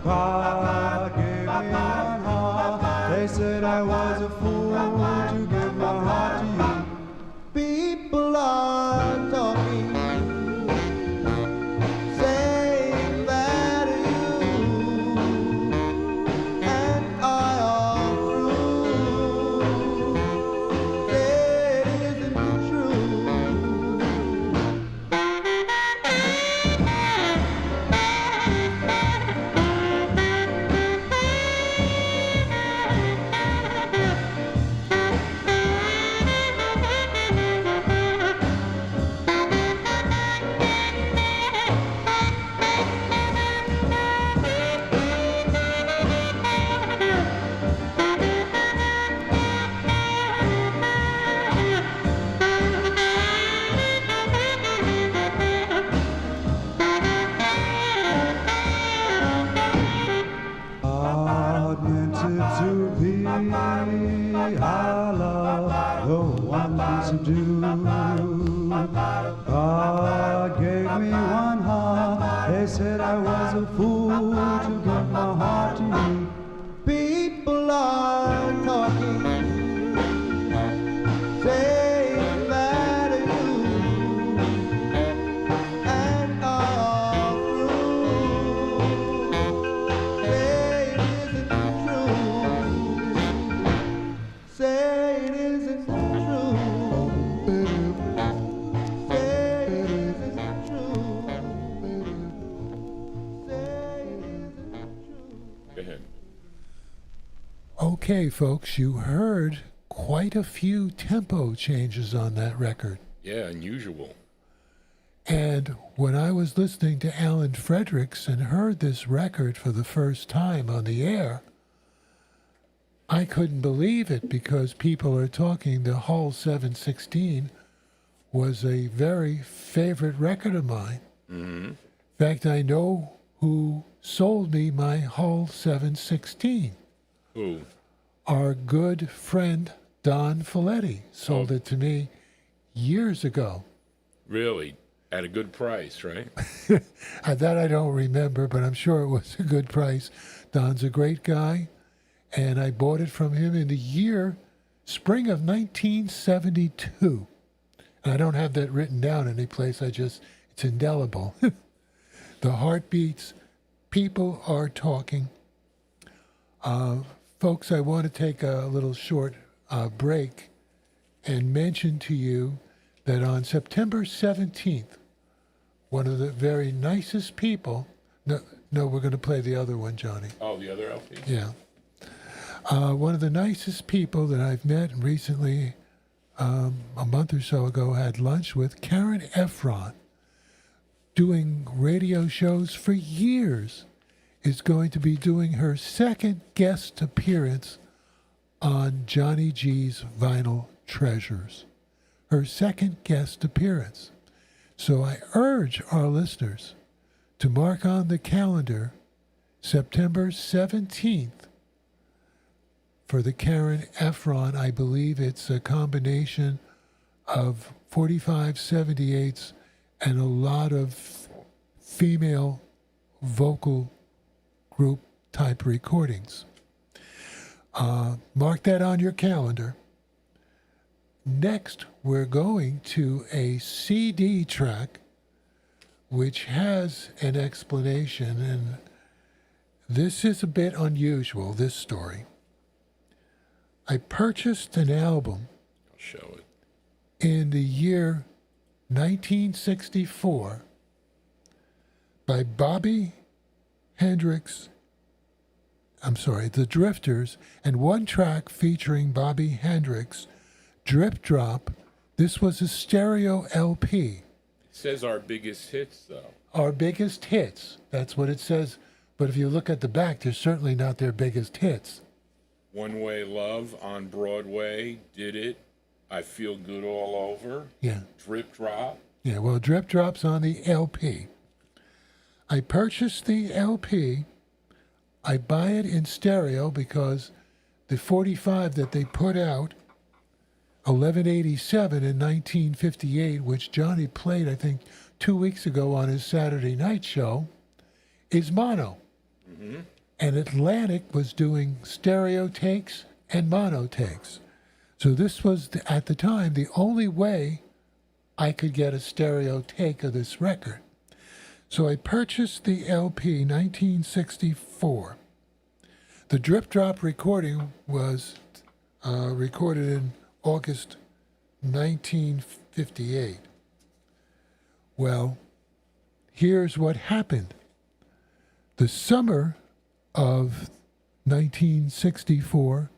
God gave me one heart. They said I was a fool to give my heart to you. People are talking, saying that you and I are through. It isn't true. I love the ones who do. God gave me one heart. They said I was a fool to give my heart to you. People are talking, saying that you and are through. Say it isn't true. Say it isn't true. Say it isn't true. Say it isn't true. Go ahead. Okay, folks, you heard quite a few tempo changes on that record. Yeah, unusual. And when I was listening to Alan Fredericks and heard this record for the first time on the air, I couldn't believe it because people are talking the Hull 716 was a very favorite record of mine. Mm-hmm. In fact, I know who sold me my Hull 716. Who? Our good friend Don Folletti sold it to me years ago. Really? At a good price, right? That I don't remember, but I'm sure it was a good price. Don's a great guy, and I bought it from him in the spring of 1972. And I don't have that written down anyplace. It's indelible. The heartbeats, people are talking. Folks, I want to take a little short break and mention to you that on September 17th, one of the very nicest people, no, we're going to play the other one, Johnny. Oh, the other LP? Yeah. One of the nicest people that I've met recently, a month or so ago, had lunch with Karen Efron, doing radio shows for years, is going to be doing her second guest appearance on JohnnyG's Vinyl Treasures. Her second guest appearance. So I urge our listeners to mark on the calendar September 17th for the Karen Efron. I believe it's a combination of 45/78s and a lot of female vocal group type recordings. Mark that on your calendar. Next, we're going to a CD track which has an explanation, and this is a bit unusual, this story. I purchased an album I'll show it. in the year 1964 by Bobby Hendricks, the Drifters, and one track featuring Bobby Hendricks, Drip Drop. This was a stereo LP. It says our biggest hits, though. Our biggest hits, that's what it says. But if you look at the back, they're certainly not their biggest hits. One Way Love on Broadway, Did It, I Feel Good All Over, Yeah. Drip Drop. Yeah, well, Drip Drop's on the LP. I purchased the LP. I buy it in stereo because the 45 that they put out, 1187 in 1958, which Johnny played, I think, 2 weeks ago on his Saturday night show, is mono. Mm-hmm. And Atlantic was doing stereo takes and mono takes. So this was, at the time, the only way I could get a stereo take of this record. So I purchased the LP 1964. The Drip Drop recording was recorded in August 1958. Well, here's what happened. The summer of 1964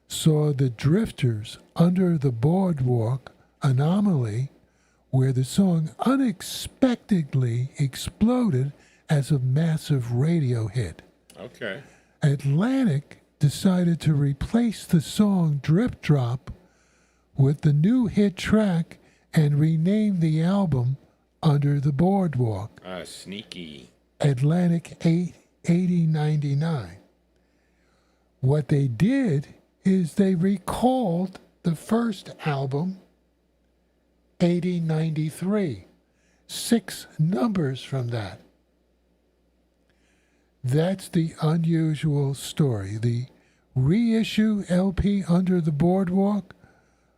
saw the Drifters Under the Boardwalk Anomaly, where the song unexpectedly exploded as a massive radio hit. Okay. Atlantic decided to replace the song Drip Drop with the new hit track and rename the album Under the Boardwalk. Sneaky. Atlantic 8099. What they did is they recalled the first album, 8093. 6 numbers from that. That's the unusual story. The reissue LP Under the Boardwalk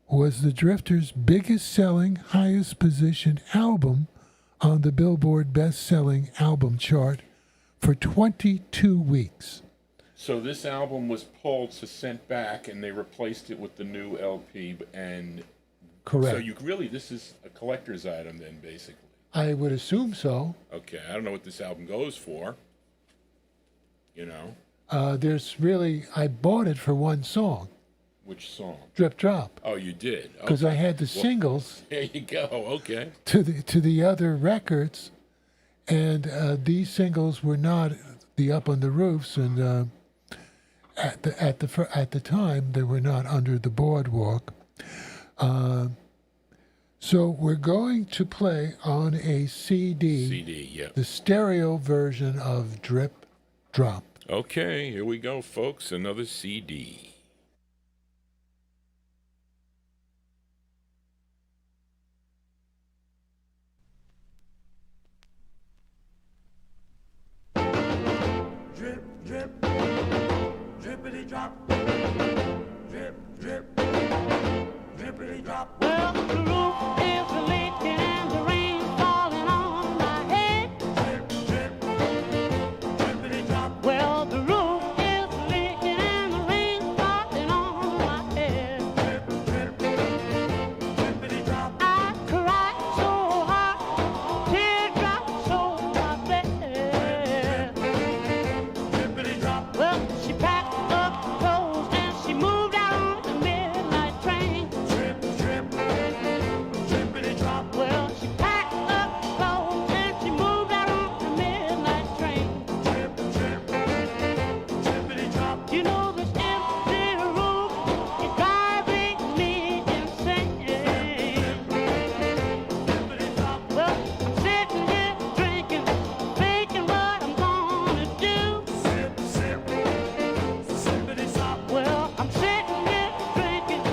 was the Drifters' biggest selling, highest position album on the Billboard best-selling album chart for 22 weeks. So this album was pulled, sent back, and they replaced it with the new LP. And Correct. so this is a collector's item then, basically. I would assume so. Okay, I don't know what this album goes for. You know, I bought it for one song, which song? Drip Drop, Oh, you did. because Okay. I had the singles There you go. Okay. to the other records, and these singles were not the Up on the Roofs, and at the time they were not Under the Boardwalk. So we're going to play on a CD, Yeah. the stereo version of Drip Drop. Okay, here we go, folks. Another CD. Drip, drip, drippity drop. Drip, drip, drippity drop. Well, the roof is leaking and the rain's falling on my head. Drip, drip, drippity drop. Well, the roof is leaking and the rain's falling on my head. Drip, drip, drippity drop. I cried so hard, teardrops on my bed. Drippity drop. Well, she packed up her clothes and she moved out on the midnight train. Drip, drip, drippity drop. Well, she packed up her clothes and she moved out on the midnight train. Drip, drip, drippity drop. You know this empty room is driving me insane. Drippity drop. Well, I'm sitting here drinking, thinking what I'm gonna do. Sip, sip, sippity sop. Well, I'm sitting here drinking,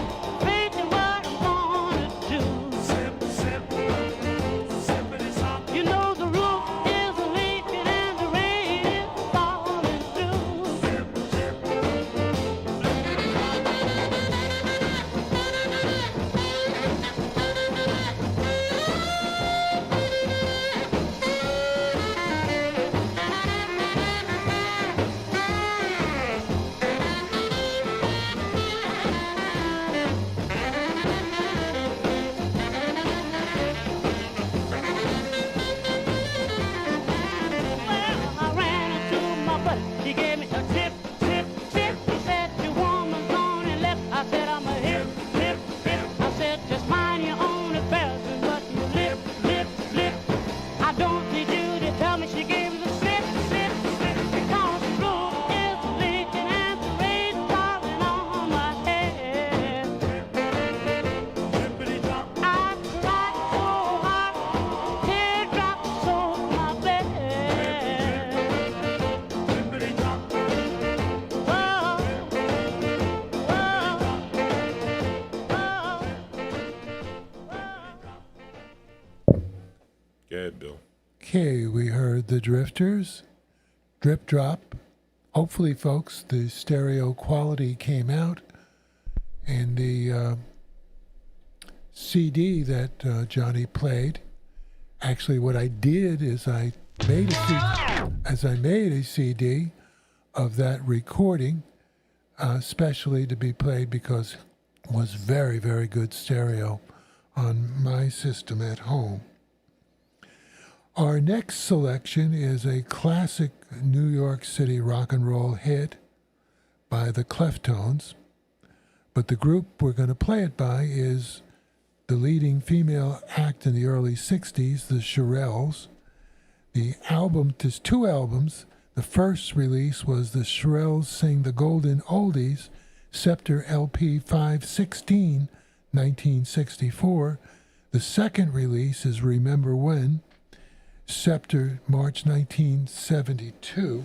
thinking what I'm gonna do. Sip, sip, sippity sop. You know the roof is leaking and the rain is falling through. Sip, sip, Well, I ran into my buddy. He gave me a tip, tip, tip. He said, your woman's gone and left. I said, I'm a hip, hip, hip. I said, just mind your own affairs and what you lip, lip, lip. I don't need you to tell me she gave me the slip, slip, slip. Because the roof is leaking and the rain's falling on my head. drippity drop. I cried so hard, teardrops on my bed. Drippity drop. Whoa, Go ahead, Bill. Okay, we heard the Drifters, Drip Drop. Hopefully, folks, the stereo quality came out, and the CD that Johnny played. Actually, what I did is I made a CD of that recording, especially to be played because it was very, very good stereo on my system at home. Our next selection is a classic New York City rock and roll hit by the Cleftones, but the group we're going to play it by is the leading female act in the early 60s, the Shirelles. The album, there's 2 albums. The first release was the Shirelles Sing the Golden Oldies, Scepter LP 516, 1964. The second release is Remember When, Scepter, March 1972.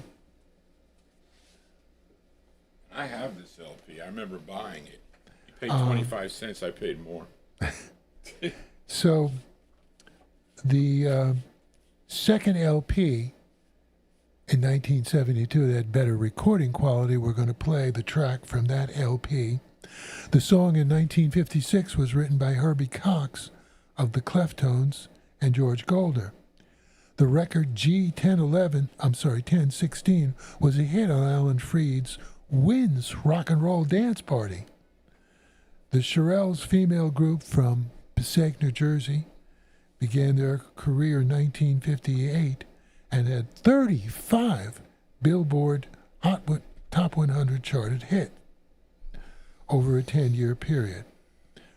I have this LP. I remember buying it. You paid 25 cents. I paid more. So the second LP in 1972 that had better recording quality, we're going to play the track from that LP. The song in 1956 was written by Herbie Cox of the Cleftones and George Golder. The record G1016 was a hit on Alan Freed's Wynn's Rock and Roll Dance Party. The Shirelles female group from Passaic, New Jersey, began their career in 1958 and had 35 Billboard Top 100 charted hits over a 10-year period.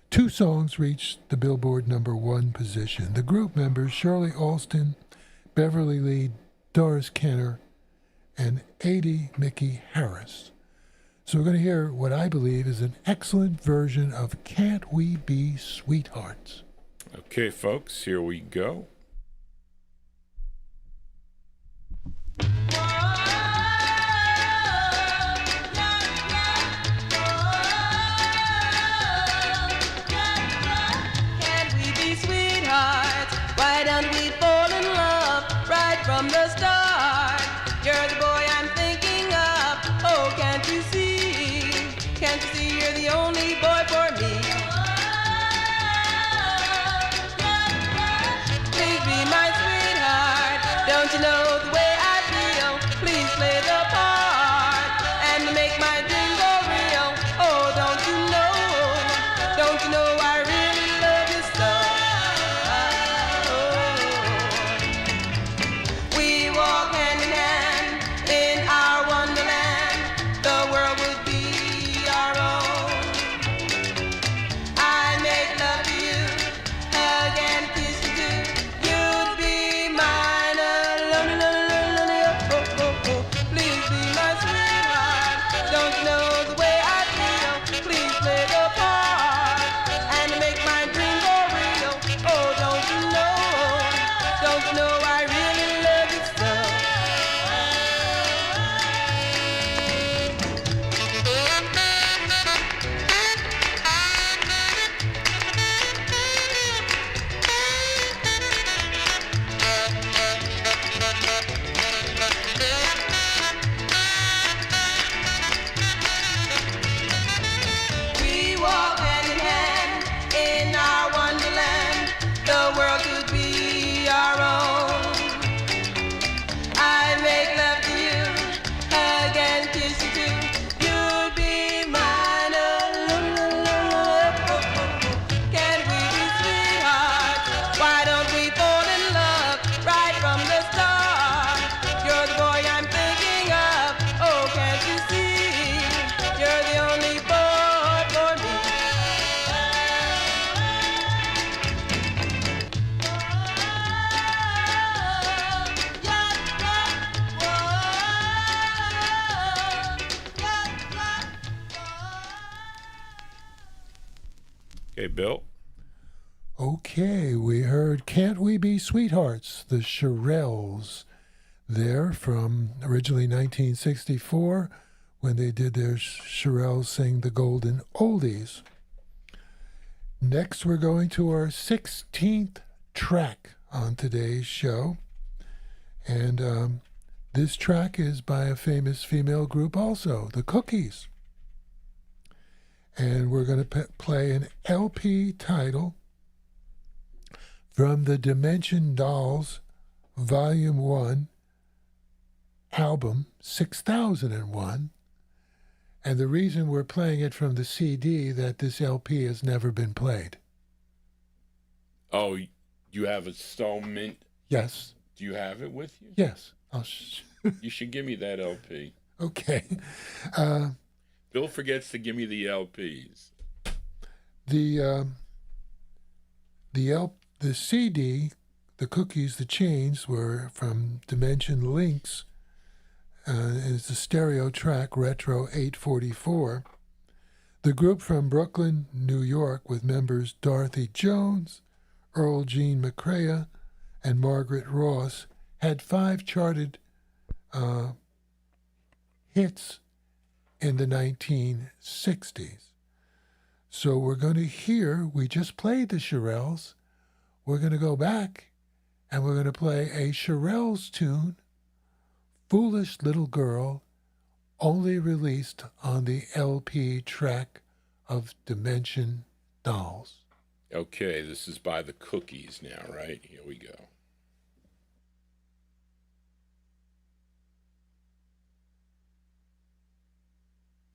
2 songs reached the Billboard #1 position. The group members, Shirley Alston, Beverly Lee, Doris Kenner, and Adie Mickey Harris. So we're going to hear what I believe is an excellent version of Can't We Be Sweethearts? Okay, folks, here we go. Can't we be sweethearts? Why don't we fall in love right from the start? You're the boy I'm thinking of. Oh, can't you see? Can't you see you're the only boy for me? Please be my sweetheart. Don't you know the way I feel? Please play the part and make my dream go real. Oh, don't you know? Don't you know I really love you so? We walk hand in hand in our wonderland. The world would be our own. I make love to you, hug and kiss you too. You'd be mine alone, alone, alone, alone. Oh, oh, oh. Please be my sweetheart. Don't you know the way I feel? Please play the part and make my dream go real. Oh, don't you know? Don't you know I really love you so? We walk hand in hand in our wonderland. The world could be our own. I make love to you, hug and kiss you too. You'd be mine alone, alone, alone. Oh, oh, oh. Can't we be sweethearts? Why don't we fall in love right from the start? You're the boy I'm thinking of. Oh, can't you see? You're the only boy for me. Okay, Bill. Okay, we heard Can't We Be Sweethearts, the Shirelles, there from originally 1964 when they did their Shirelles Sing the Golden Oldies. Next, we're going to our 16th track on today's show. And this track is by a famous female group also, the Cookies. And we're going to play an LP title from the Dimension Dolls Volume 1 album 6001. And the reason we're playing it from the CD that this LP has never been played. Oh, you have a Stone Mint? Yes. Do you have it with you? Yes. You should give me that LP. Okay. Bill forgets to give me the LPs. The CD, the Cookies, the Chains were from Dimension Links. It's a stereo track, Retro 844. The group from Brooklyn, New York, with members Dorothy Jones, Earl Jean McCrea, and Margaret Ross, had 5 charted hits in the 1960s. So we're going to hear, we just played the Shirelles. We're going to go back and we're going to play a Shirelles tune, Foolish Little Girl, only released on the LP track of Dimension Dolls. Okay, this is by the Cookies now, right? Here we go.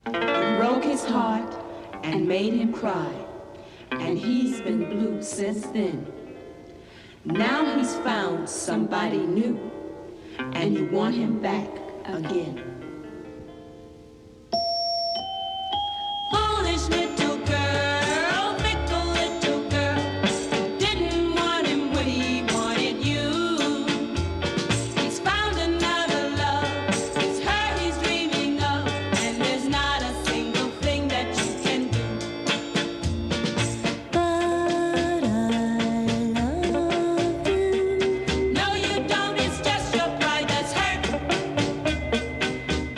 Broke his heart and made him cry, and he's been blue since then. Now he's found somebody new, and you want him back again. Foolish little girl, fickle little girl, didn't want him when he wanted you. He's found another love, it's her he's dreaming of, and there's not a single thing that you can do. But I love you. No, you don't, it's just your pride that's hurt.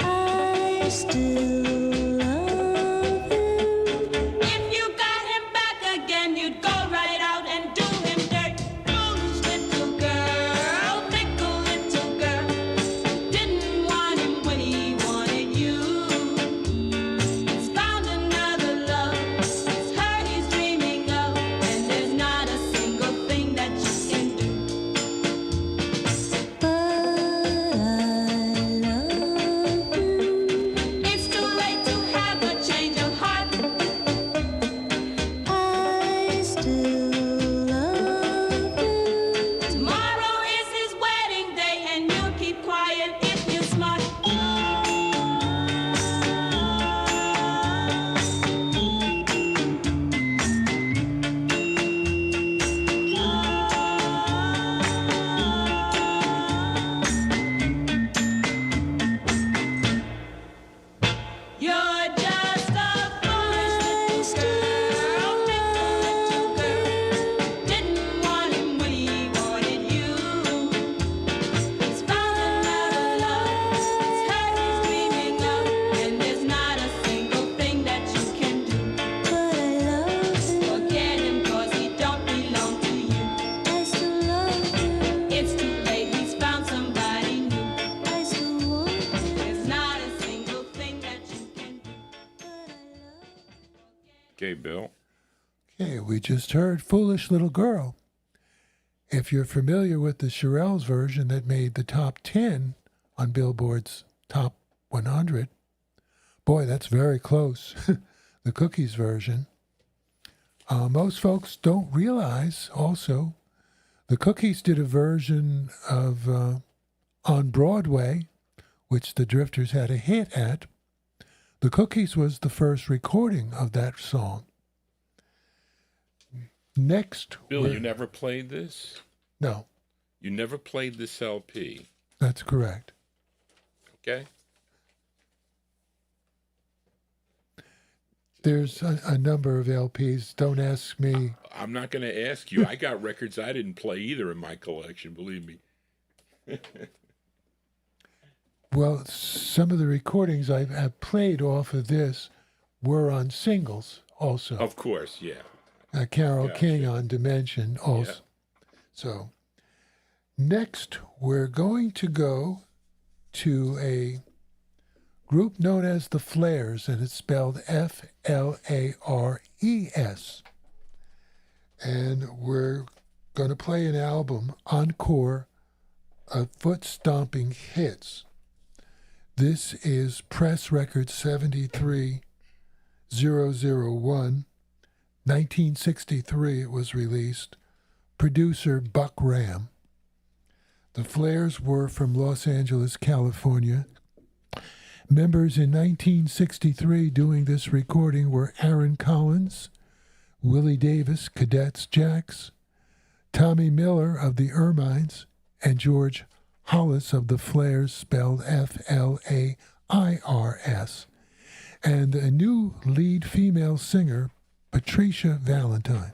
I still love you. If you got him back again, you'd go right out and do him dirt. Foolish little girl, fickle little girl, didn't want him when he wanted you. He's found another love, it's her he's dreaming of, and there's not a single thing that you can do. But I love you. It's too late to have a change of heart. I still love you. Tomorrow is his wedding day, and you'll keep quiet if you're smart. You're just a foolish little girl, fickle little girl, didn't want him when he wanted you. He's found another love, it's her he's dreaming of, and there's not a single thing that you can do. But I love him. Forget him 'cause he don't belong to you. I still love him. It's too late, he's found somebody new. I still want him. There's not a single thing that you can do. But I love him. Okay, Bill. Okay, we just heard Foolish Little Girl. If you're familiar with the Shirelles version that made the top 10 on Billboard's Top 100, boy, that's very close. The Cookies version. Most folks don't realize also the Cookies did a version of On Broadway, which the Drifters had a hit at. The Cookies was the first recording of that song. Next, Bill, we're- you never played this? no, You never played this LP, that's correct. okay? There's a number of LPs. Don't ask me. I'm not going to ask you. I got records I didn't play either in my collection, believe me. Well, some of the recordings I've played off of this were on singles also. Of course, yeah. Carole Gotcha. King on Dimension also. Yeah. So next, we're going to go to a group known as the Flares, and it's spelled F-L-A-R-E-S. And we're going to play an album, Encore, of Foot Stomping Hits. This is Press Record 73001. 1963 it was released. Producer Buck Ram. The Flares were from Los Angeles, California. Members in 1963 doing this recording were Aaron Collins, Willie Davis, Cadets Jacks, Tommy Miller of the Ermines, and George Hollis of the Flares, spelled F-L-A-I-R-S, and a new lead female singer, Patricia Valentine.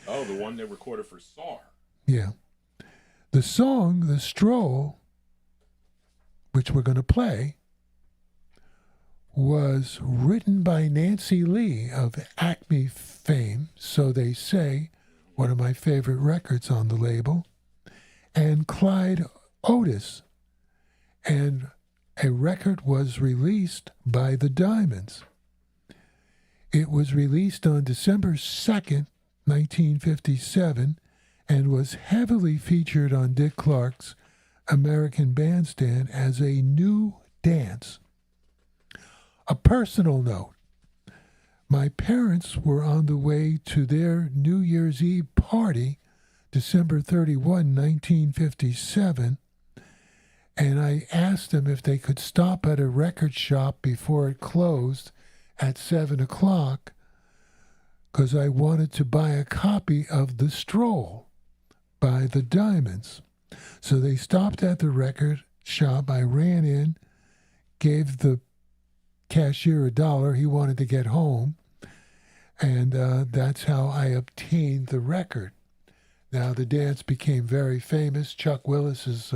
Oh, the one they recorded for SAR. Yeah. The song, The Stroll, which we're going to play, was written by Nancy Lee of Acme fame, So They Say, one of my favorite records on the label, and Clyde Otis. And a record was released by the Diamonds. It was released on December 2nd, 1957, and was heavily featured on Dick Clark's American Bandstand as a new dance. A personal note. My parents were on the way to their New Year's Eve party, December 31, 1957, and I asked them if they could stop at a record shop before it closed at 7 o'clock because I wanted to buy a copy of The Stroll by the Diamonds. So they stopped at the record shop. I ran in, gave the cashier $1. He wanted to get home. And that's how I obtained the record. Now, the dance became very famous. Chuck Willis's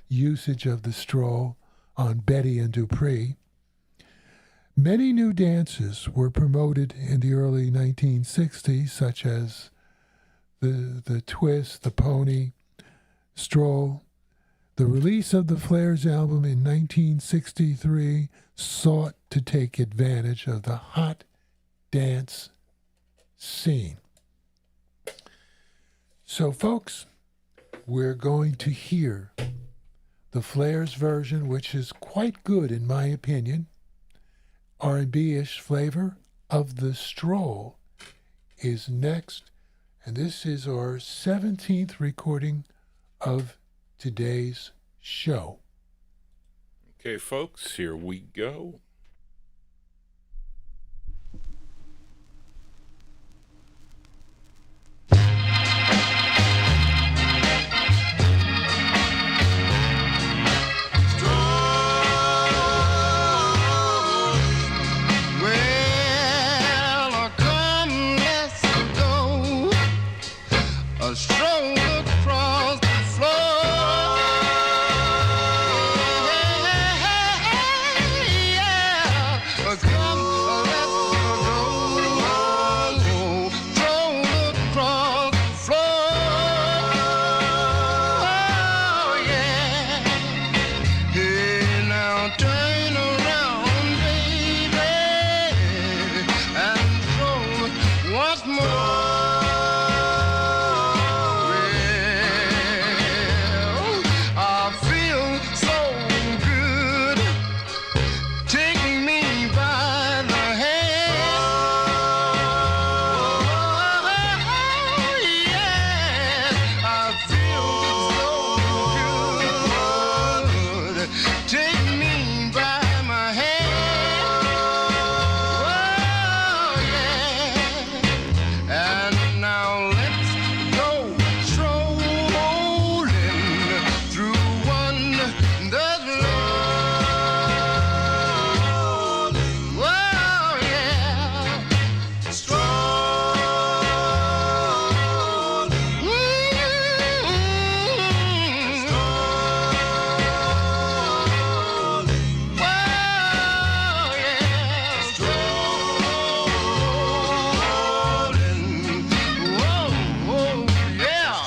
usage of The Stroll on Betty and Dupree. Many new dances were promoted in the early 1960s, such as the twist, the pony, stroll. The release of the Flares album in 1963 sought to take advantage of the hot dance scene. So, folks, we're going to hear the Flares version, which is quite good in my opinion. R&B-ish flavor of The Stroll is next, and this is our 17th recording of today's show. Okay, folks, here we go. Well, come, let's go. A stroll across the floor. Yeah, come, let's go. Stroll across the floor. Yeah. Hey, now turn around, baby, and stroll once more. Well, I feel so good. Take me by the hand. Yes, I feel so good. Take me by my hand. Oh, yeah. And now let's go strolling through wonder's love. Oh, yeah. Strolling. Wow, yeah. Strolling. Whoa, whoa, yeah.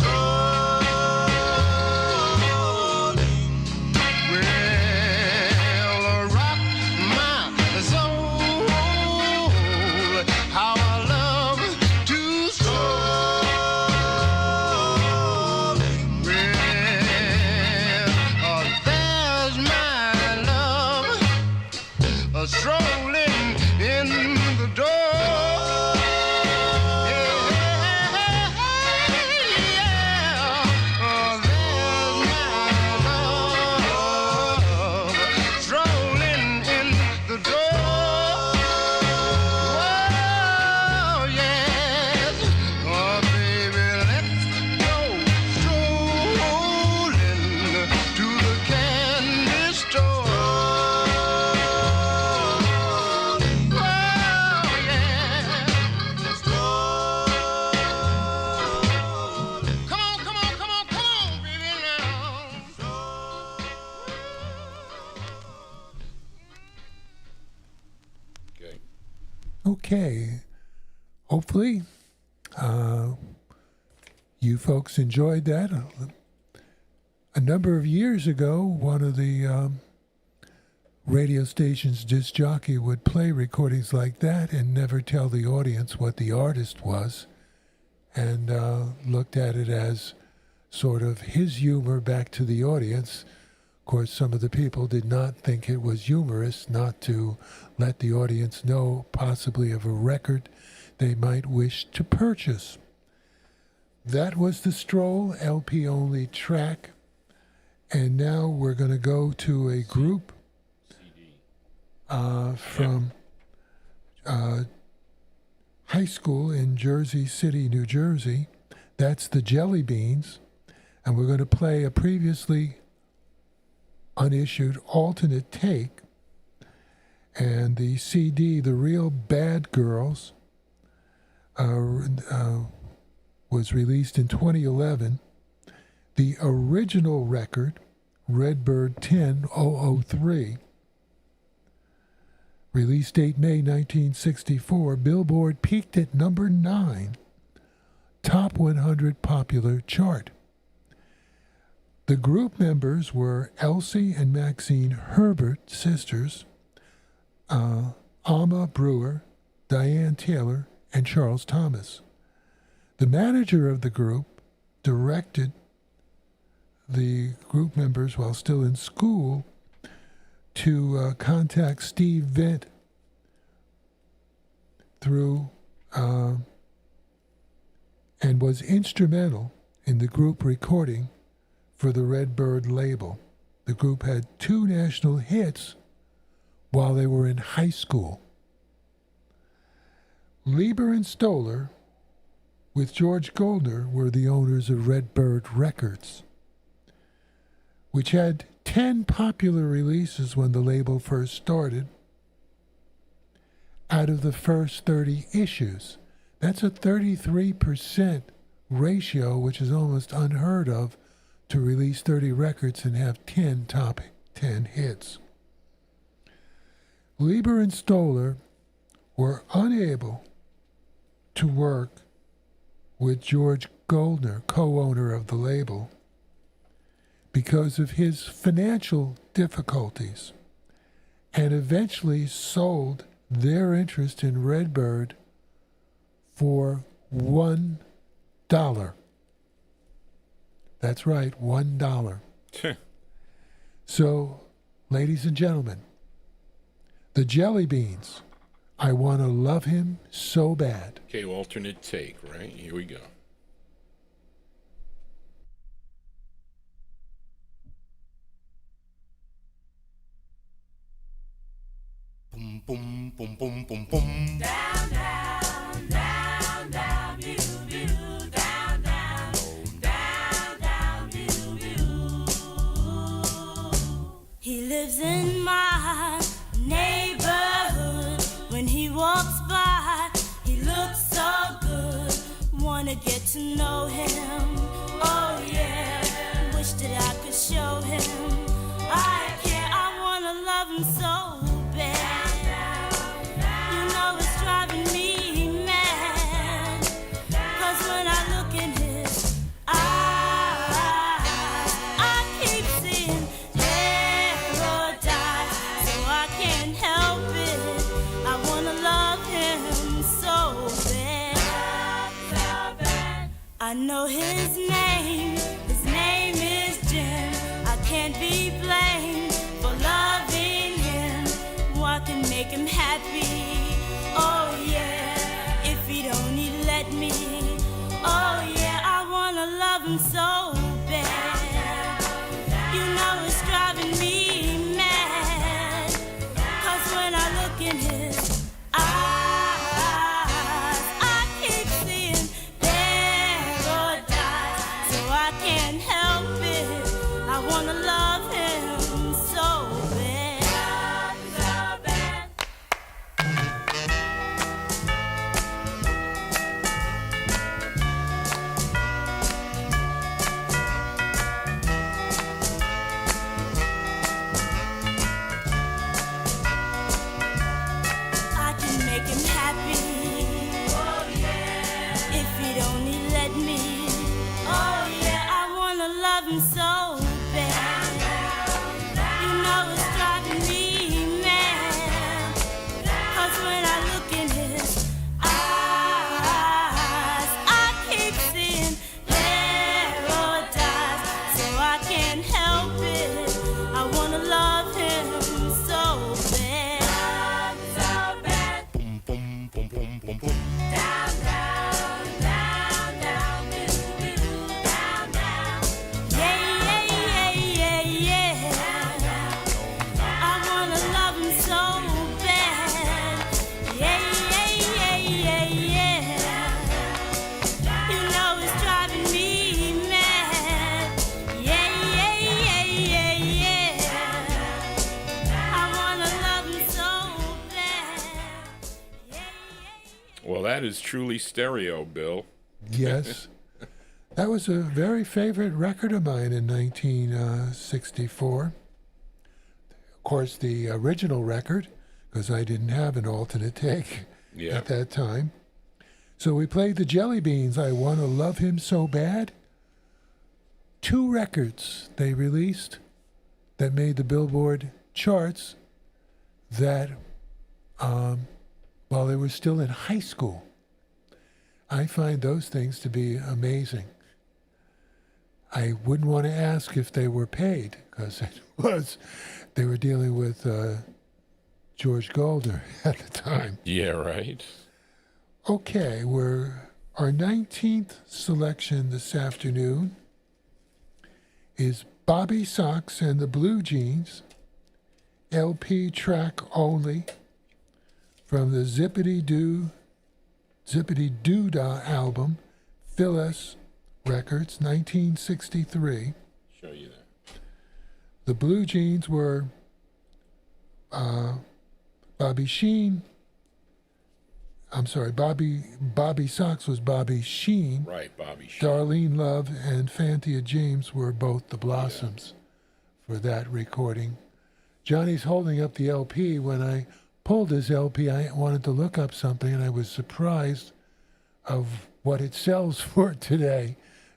Well, rock my soul. How I love to stroll. Well, there's my love strolling in the door. Strolling in the door. Oh, yes. Oh, baby, let's go strolling to the candy store. Oh, yeah. Okay. Hopefully, you folks enjoyed that. A number of years ago, one of the radio station's disc jockey would play recordings like that and never tell the audience what the artist was, and looked at it as sort of his humor back to the audience. Of course, some of the people did not think it was humorous not to let the audience know possibly of a record they might wish to purchase. That was the Stroll LP-only track, and now we're going to go to a group from high school in Jersey City, New Jersey. That's the Jelly Beans, and we're going to play a previously unissued alternate take, and the CD, The Real Bad Girls, was released in 2011. The original record, Redbird 10003, release date May 1964, Billboard peaked at number 9, top 100 popular chart. The group members were Elsie and Maxine Herbert, sisters, Alma Brewer, Diane Taylor, and Charles Thomas. The manager of the group directed the group members while still in school to contact Steve Vint through and was instrumental in the group recording for the Redbird label. The group had 2 national hits while they were in high school. Lieber and Stoller, with George Goldner, were the owners of Redbird Records, which had 10 popular releases when the label first started. Out of the first 30 issues, that's a 33% ratio, which is almost unheard of, to release 30 records and have 10 top 10 hits. Lieber and Stoller were unable to work with George Goldner, co-owner of the label, because of his financial difficulties, and eventually sold their interest in Redbird for $1. That's right, $1. So, ladies and gentlemen, the Jelly Beans, I Want to Love Him So Bad. Okay, alternate take, right? Here we go. Boom, boom, boom, boom, boom, boom. Down, down, down, down, view, view, down, down, down, down, view, view. He lives in my neighborhood. When he walks by, he looks so good. Wanna get to know him. Oh yeah, wish that I could show him. I can't, I wanna love him so bad. You know it's driving me mad. 'Cause when I look in his eyes, I keep seeing paradise. So I can't help it, I wanna love him so bad. I know his name is Jim. I can't be blamed for loving him. What can make him happy? Oh yeah, if he'd only let me. Oh yeah, I wanna love him so bad. You know it's driving me mad. 'Cause when I look in his eyes, I keep seeing paradise. So I can't help it, I wanna love him so bad, so bad. Well, that is truly stereo, Bill. Yes. That was a very favorite record of mine in 1964. Of course, the original record, because I didn't have an alternate take Yeah. at that time. So we played the Jelly Beans, I Want to Love Him So Bad. 2 records they released that made the Billboard charts that while they were still in high school. I find those things to be amazing. I wouldn't want to ask if they were paid, because they were dealing with George Golder at the time. Yeah, right. Okay, our 19th selection this afternoon is Bobby Sox and the Blue Jeans, LP track only, from the Zippity Doodah album, Phyllis Records, 1963. Show you that. The Blue Jeans were Bobby Sox was Bobby Sheen. Right, Bobby Sheen. Darlene Love and Fantia James were both the Blossoms for that recording. Johnny's holding up the LP. When I pulled his LP, I wanted to look up something, and I was surprised of what it sells for today,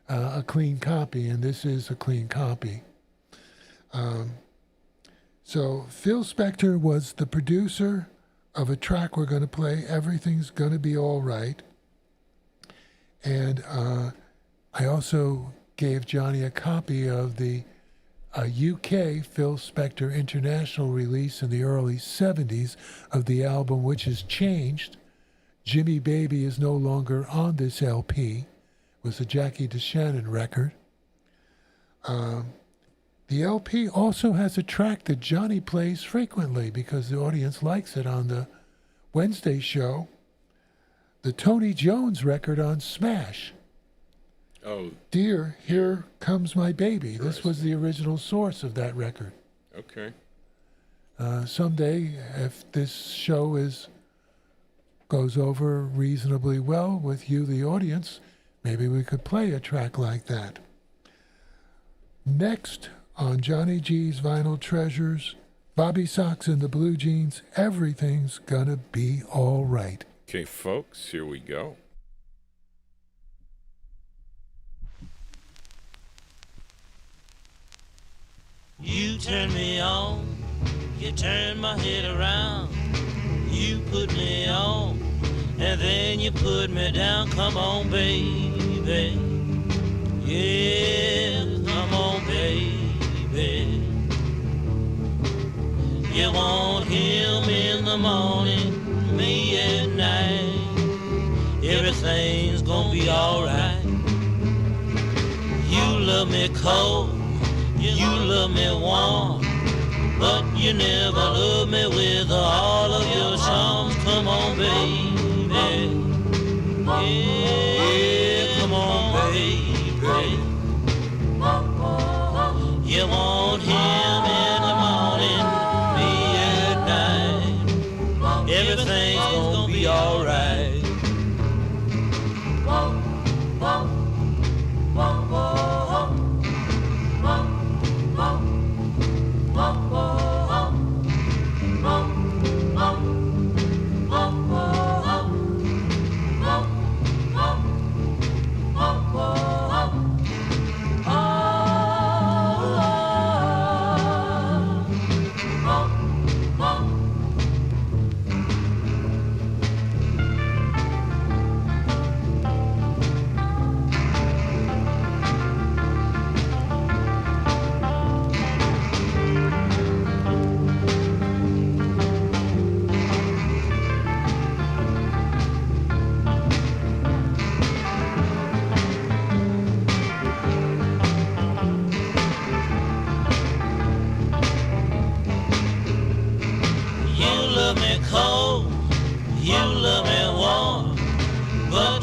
a clean copy, and this is a clean copy. So Phil Spector was the producer of a track we're going to play, Everything's Gonna Be All Right. And I also gave Johnny a copy of the UK Phil Spector international release in the early 70s of the album, which has changed. Jimmy Baby is no longer on this LP. It was a Jackie DeShannon record. The LP also has a track that Johnny plays frequently because the audience likes it on the Wednesday show, the Tony Jones record on Smash. Oh, Dear, Here Comes My Baby. This was the original source of that record. okay. Someday, if this show goes over reasonably well with you, the audience, maybe we could play a track like that. Next on Johnny G's Vinyl Treasures, Bobby Sox and the Blue Jeans, Everything's Gonna Be All Right. Okay, folks, here we go. You turn me on, you turn my head around, you put me on, and then you put me down. Come on, baby, yeah, come on, baby. You want him in the morning, me at night, everything's gonna be alright. You love me cold, you love me warm, but you never love me with all of your charms. Come on, baby, yeah, come on, baby. You want him in the morning, me at night, everything's gonna be alright.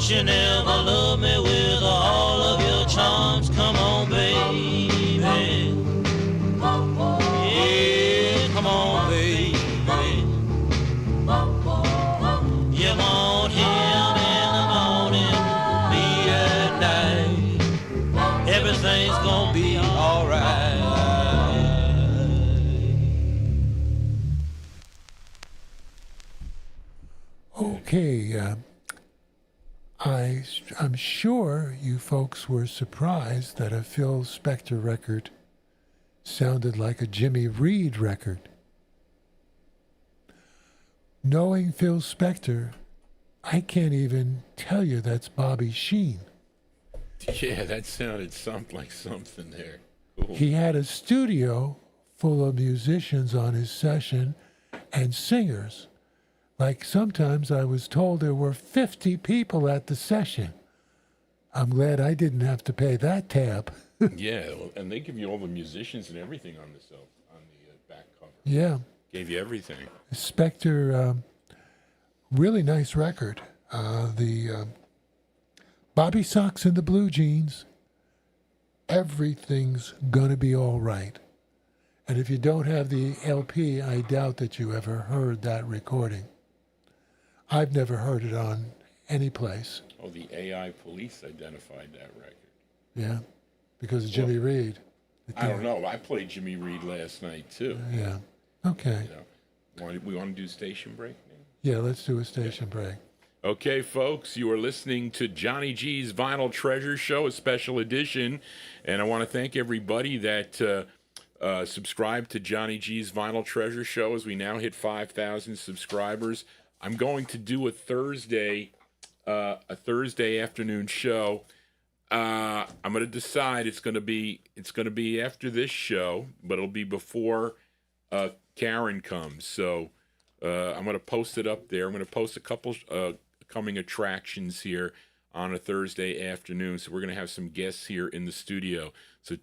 You never love me with all of your charms. Come on, baby, yeah, come on, baby. You want him Okay, I'm sure you folks were surprised that a Phil Spector record sounded like a Jimmy Reed record. Knowing Phil Spector, I can't even tell you that's Bobby Sheen. Yeah, that sounded like something there. Cool. He had a studio full of musicians on his session and singers. Like sometimes I was told there were 50 people at the session. I'm glad I didn't have to pay that tab. Yeah, well, and they give you all the musicians and everything on the back cover. Yeah. Gave you everything. Spector, really nice record. The Bobby Socks and the Blue Jeans, Everything's Gonna Be All Right. And if you don't have the LP, I doubt that you ever heard that recording. I've never heard it on any place. Oh, the AI police identified that record. Yeah, because of Jimmy Reed. I don't know. I played Jimmy Reed last night, too. Yeah. Okay. We want to do station break now? Yeah, let's do a station break. Okay, folks, you are listening to Johnny G's Vinyl Treasure Show, a special edition. And I want to thank everybody that subscribed to Johnny G's Vinyl Treasure Show as we now hit 5,000 subscribers. I'm going to do a Thursday afternoon show. I'm going to decide it's going to be after this show, but it'll be before Karen comes. So I'm going to post it up there. I'm going to post a couple coming attractions here on a Thursday afternoon. So we're going to have some guests here in the studio. So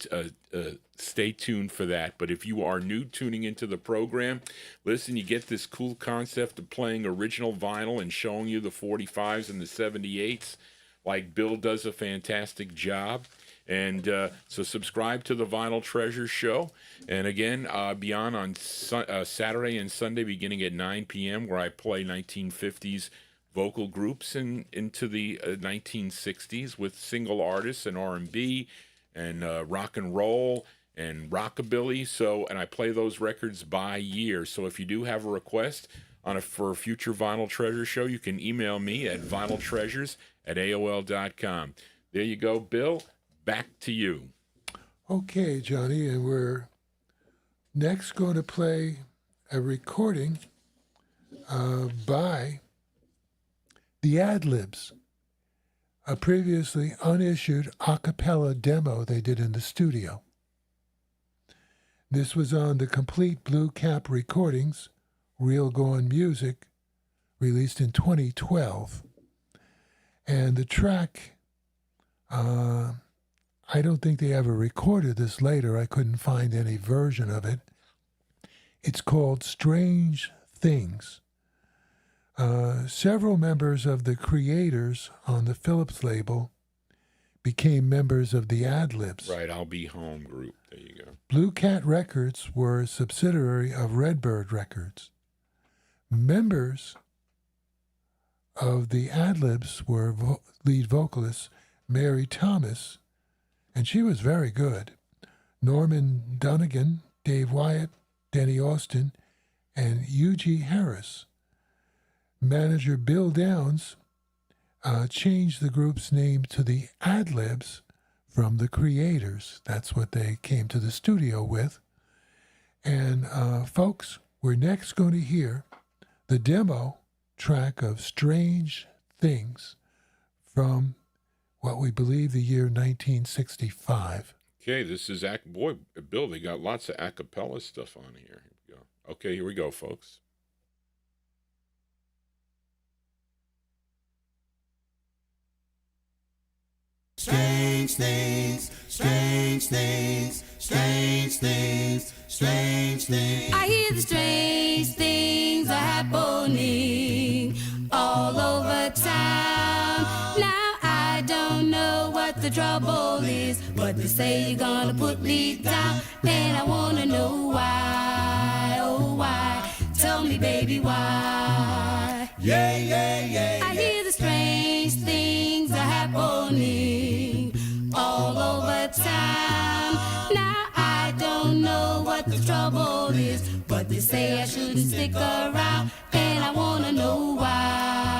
stay tuned for that. But if you are new tuning into the program, listen, you get this cool concept of playing original vinyl and showing you the 45s and the 78s. Like Bill does a fantastic job. And so subscribe to the Vinyl Treasure Show. And again, be on Saturday and Sunday beginning at 9 p.m. where I play 1950s vocal groups into the 1960s with single artists and R&B and rock and roll and rockabilly. So, and I play those records by year. So if you do have a request for a future Vinyl Treasure Show, you can email me at vinyltreasures@aol.com. There you go, Bill. Back to you. Okay, Johnny, and we're next going to play a recording by the Ad-Libs, a previously unissued a cappella demo they did in the studio. This was on the Complete Blue Cap Recordings, Real Gone Music, released in 2012. And the track, I don't think they ever recorded this later. I couldn't find any version of it. It's called Strange Things. Several members of the creators on the Phillips label became members of the Ad-Libs. Right, I'll Be Home group. There you go. Blue Cat Records were a subsidiary of Redbird Records. Members of the Ad-Libs were lead vocalist Mary Thomas, and she was very good, Norman Dunnigan, Dave Wyatt, Denny Austin, and Eugene Harris. Manager Bill Downs changed the group's name to the Ad-Libs from the Creators. That's what they came to the studio with. And folks, we're next going to hear the demo track of Strange Things from what we believe the year 1965. Okay, this is Bill, they got lots of a cappella stuff on here. Here we go. Okay, here we go, folks. Strange things, strange things, strange things, strange things. I hear the strange things are happening all over town. Now I don't know what the trouble is, but they say you're gonna put me down, and I wanna know why, oh why? Tell me, baby, why? Yeah, yeah, yeah. I hear the strange things are happening all over town. Now I don't know what the trouble is, but they say I shouldn't stick around, and I wanna know why.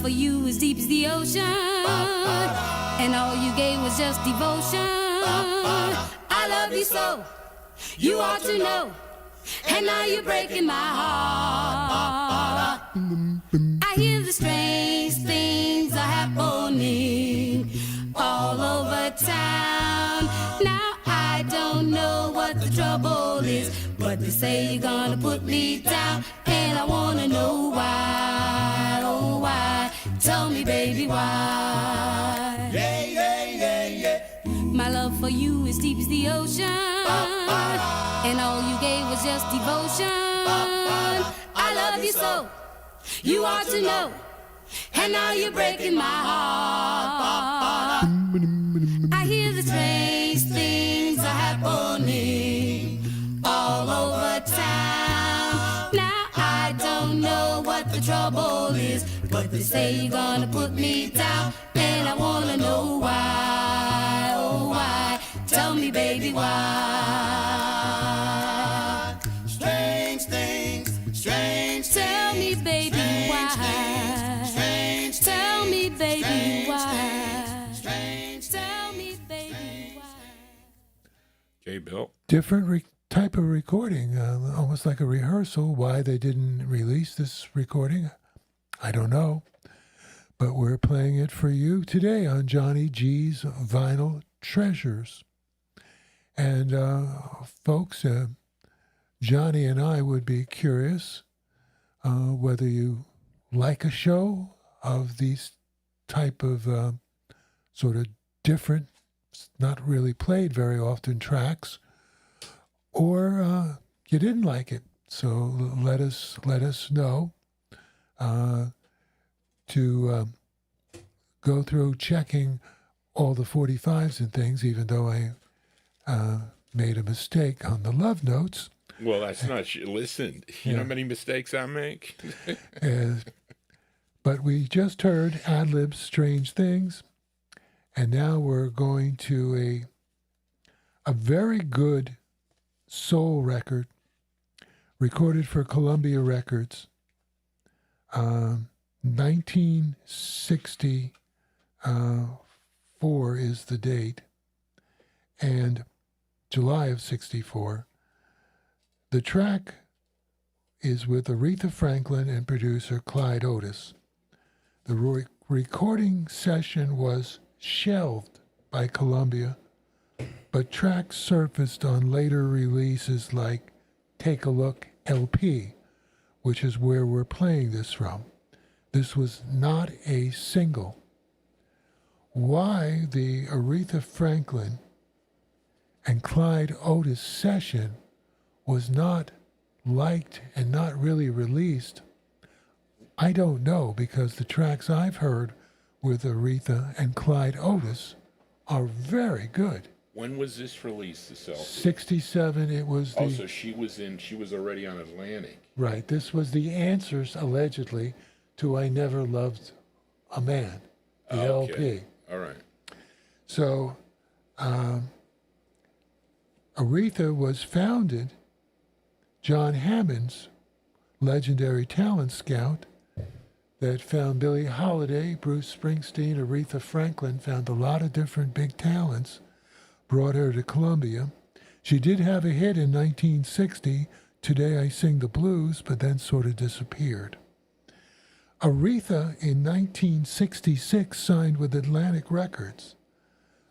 for you is deep as the ocean, and all you gave was just devotion. I love you so, you ought to know, and now you're breaking my heart. I hear the strange things are happening all over town. Now I don't know what the trouble is, but they say you're gonna put me down, and I wanna know why, oh why, tell me baby why. Yeah, yeah, yeah, yeah. My love for you is deep as the ocean, and all you gave was just devotion. I love you so, you ought to know, and now you're breaking my heart. I hear the strange things are happening all over town. Now I don't know what the trouble is, but they say you're gonna put me down, and I wanna know why, oh why, tell me baby why. Strange things, strange things. Tell me baby why. Strange things. Tell me baby Strange why. Strange Tell me baby why. Okay, Bill. Different type of recording, almost like a rehearsal. Why they didn't release this recording, I don't know. But we're playing it for you today on Johnny G's Vinyl Treasures. And folks, Johnny and I would be curious whether you like a show of these type of sort of different, not really played very often tracks, or you didn't like it. So let us know to go through checking all the 45s and things, even though I made a mistake on the love notes. Well, that's not. Listen, you know how many mistakes I make? But we just heard Ad-Lib's Strange Things, and now we're going to a very good soul record recorded for Columbia Records, 1964 is the date, and July of 64. The track is with Aretha Franklin and producer Clyde Otis. The recording session was shelved by Columbia, but tracks surfaced on later releases like Take a Look LP, which is where we're playing this from. This was not a single. Why the Aretha Franklin and Clyde Otis session was not liked and not really released, I don't know, because the tracks I've heard with Aretha and Clyde Otis are very good. When was this released, this LP? 67, it was the... Oh, so she was already on Atlantic. Right, this was the answers, allegedly, to I Never Loved a Man, the LP. Okay. All right. So, Aretha was founded, John Hammond's legendary talent scout that found Billie Holiday, Bruce Springsteen, Aretha Franklin, found a lot of different big talents, brought her to Columbia. She did have a hit in 1960, Today I Sing the Blues, but then sort of disappeared. Aretha in 1966 signed with Atlantic Records.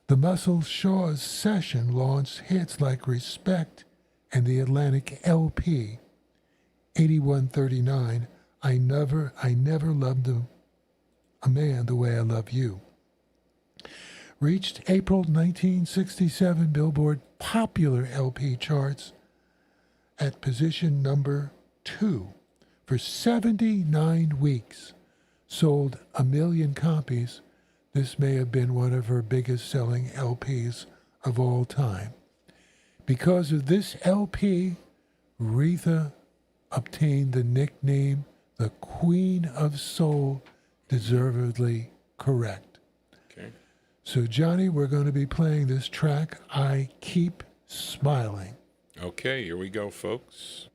The Muscle Shaw's session launched hits like Respect and the Atlantic LP, 8139, I never loved a man the way I love you. Reached April 1967 Billboard Popular LP charts at position number 2 for 79 weeks. Sold 1 million copies. This may have been one of her biggest selling LPs of all time. Because of this LP, Aretha obtained the nickname the Queen of Soul, deservedly correct. Okay. So, Johnny, we're going to be playing this track, I Keep Smiling. Okay, here we go, folks.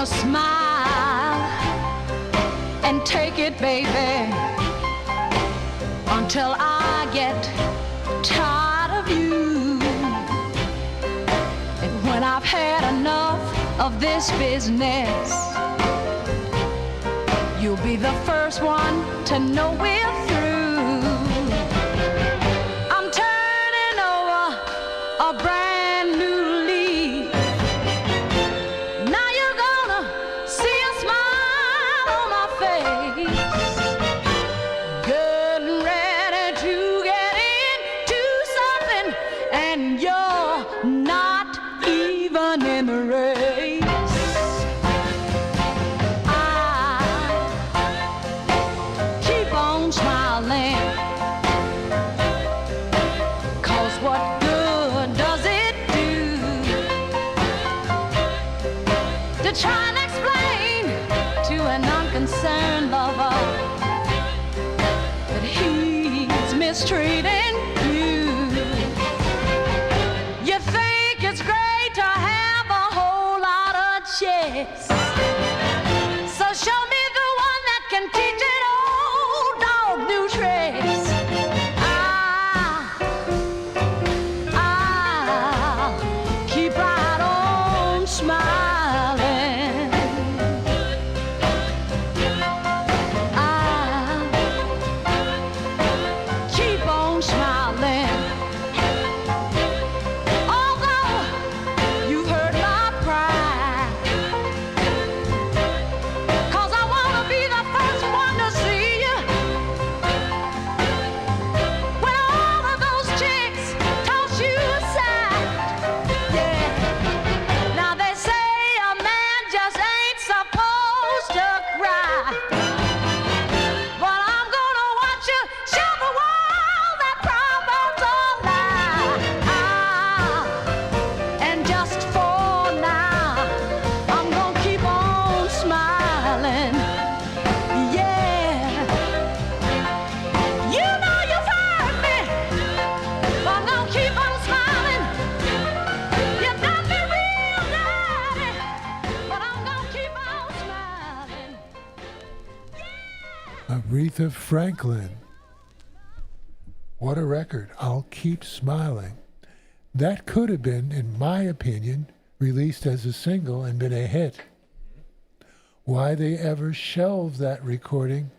gonna smile and take it, baby, until I get tired of you. And when I've had enough of this business, you'll be the first one to know we're through. I'm turning over a brand new leaf. Now you're gonna see a smile on my face. Getting ready to get into something, and you're not even in the race. Keep on smiling, 'cause what good does it do to try and explain to an unconcerned lover that he's mistreating you? You think it's great to have a whole lot of chicks, so show me the one that can teach it old dog new tricks. I'll keep right on smiling. I'll keep on smiling. Although you've heard my cry, 'cause I wanna be the first one to see you when all of those chicks toss you aside. Yeah. Now they say a man just ain't supposed to cry, but I'm gonna watch you show the world that problems are lie. And just for now, I'm gonna keep on smiling. Yeah. You know you've heard me, but I'm gonna keep on smiling. You done me real dirty, but I'm gonna keep on smiling. Aretha Franklin. What a record. I'll Keep Smiling. That could have been, in my opinion, released as a single and been a hit. Why they ever shelved that recording,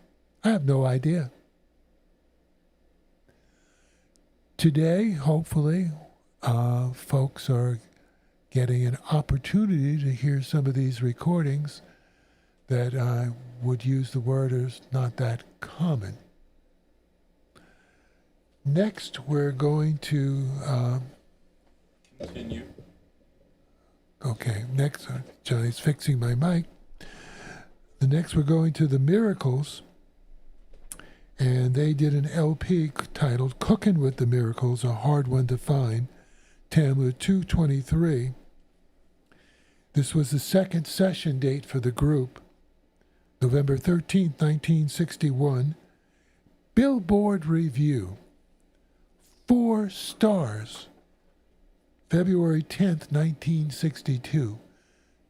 I have no idea. Today, hopefully, folks are getting an opportunity to hear some of these recordings that I would use the word is not that common. Next, we're going to, Continue. okay, next, Johnny's fixing my mic. The next, we're going to the Miracles, and they did an LP titled Cookin' with the Miracles, a hard one to find, Tamla 223. This was the second session date for the group, November 13th, 1961. Billboard Review, 4 stars, February 10th, 1962.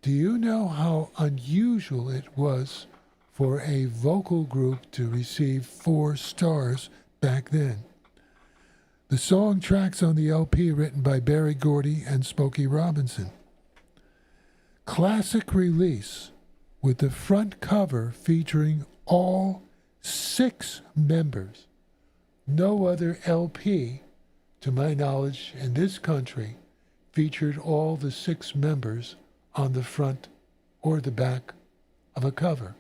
Do you know how unusual it was for a vocal group to receive 4 stars back then? The song tracks on the LP written by Barry Gordy and Smokey Robinson. Classic release with the front cover featuring all 6 members. No other LP, to my knowledge, in this country featured all the 6 members on the front or the back of a cover.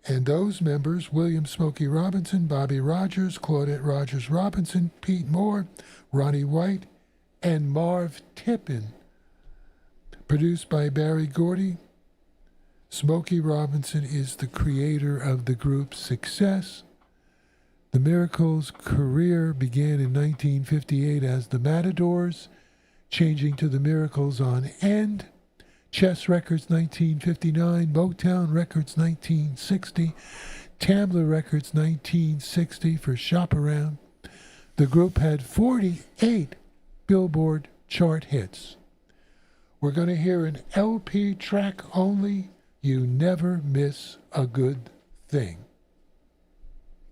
And those members, William Smokey Robinson, Bobby Rogers, Claudette Rogers Robinson, Pete Moore, Ronnie White, and Marv Tippin. Produced by Barry Gordy. Smokey Robinson is the creator of the group's success. The Miracles' career began in 1958 as the Matadors, changing to the Miracles on End. Chess Records 1959, Motown Records 1960, Tamla Records 1960 for Shop Around. The group had 48 Billboard chart hits. We're going to hear an LP track only. You never miss a good thing.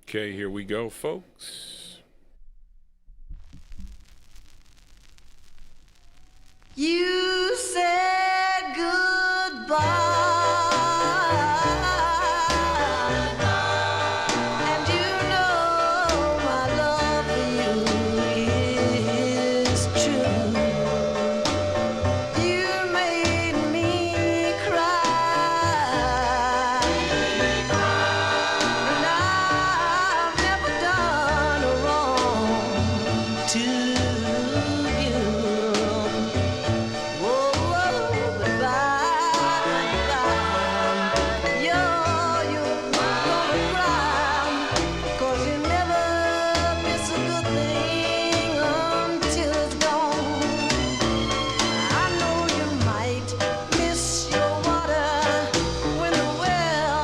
Okay, here we go, folks. You said goodbye. And you know my love for you is true. You made me cry. And I've never done wrong to you. Whoa, whoa, goodbye, goodbye. You're gonna cry, 'cause you never miss a good thing until it's gone. I know you might miss your water when the well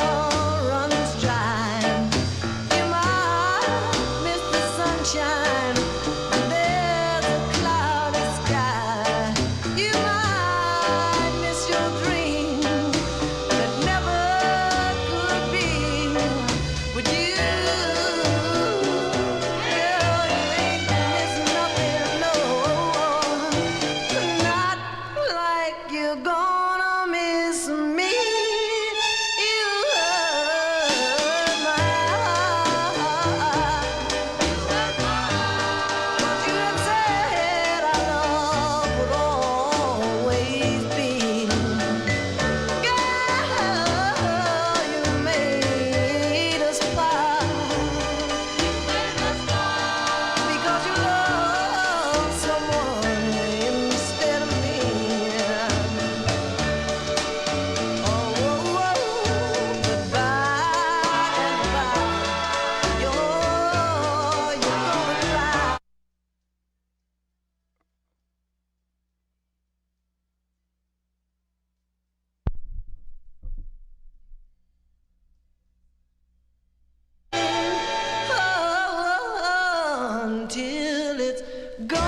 runs dry. You might miss the sunshine when there's a cloudy sky. You might miss your dream that never could be with you. Girl, you ain't missing nothing, no. Not like you're gonna miss me. You hurt my heart. But you had said our love would always be. Girl, you made us part. Because you love someone instead of me. Oh, goodbye, goodbye. You're gonna cry. Until it's gone.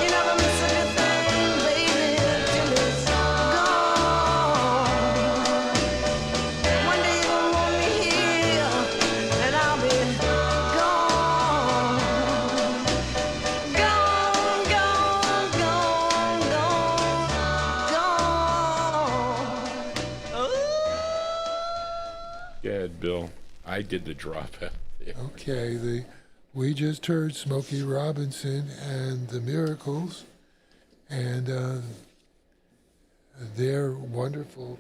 You never miss a good thing, baby, till it's gone. One day you're gonna want me here, and I'll be gone. Gone, gone, gone, gone, gone. Ooh. Go ahead, Bill. I did the drop out there. Okay, we just heard Smokey Robinson and the Miracles, and their wonderful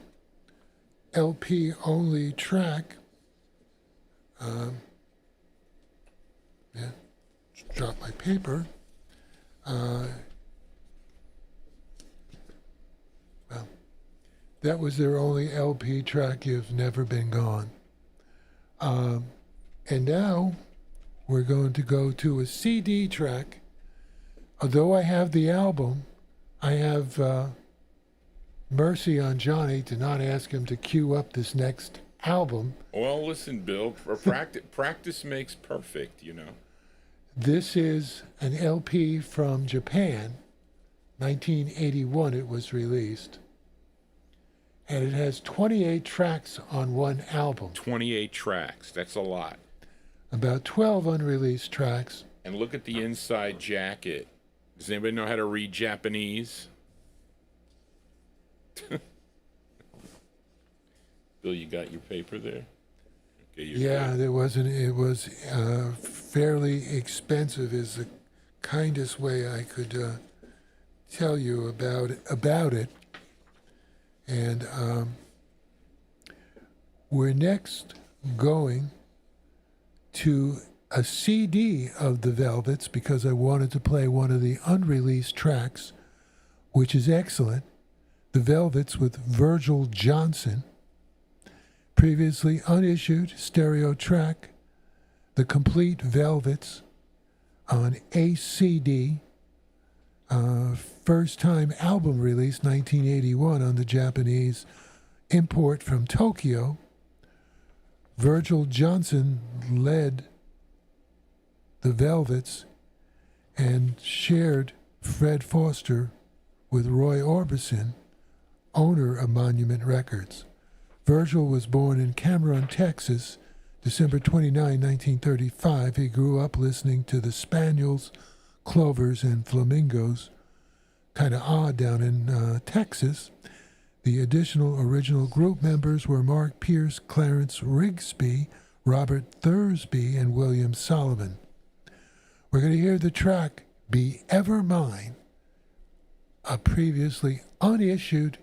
LP only track. Just drop my paper. Well, that was their only LP track, You've Never Been Gone. And now we're going to go to a CD track. Although I have the album, I have mercy on Johnny to not ask him to cue up this next album. Well, listen, Bill, practice makes perfect, you know. This is an LP from Japan, 1981 it was released. And it has 28 tracks on one album. 28 tracks. That's a lot. About 12 unreleased tracks. And look at the inside jacket. Does anybody know how to read Japanese? Bill, you got your paper there? Okay, Yeah, there wasn't. It was fairly expensive. Is the kindest way I could tell you about it. And we're next going to a CD of the Velvets because I wanted to play one of the unreleased tracks, which is excellent. The Velvets with Virgil Johnson. Previously unissued stereo track, The Complete Velvets on ACD. First time album release, 1981, on the Japanese import from Tokyo. Virgil Johnson led the Velvets, and shared Fred Foster with Roy Orbison, owner of Monument Records. Virgil was born in Cameron, Texas, December 29, 1935. He grew up listening to the Spaniels, Clovers, and Flamingos. Kind of odd down in Texas. The additional original group members were Mark Pierce, Clarence Rigsby, Robert Thursby, and William Sullivan. We're going to hear the track Be Ever Mine, a previously unissued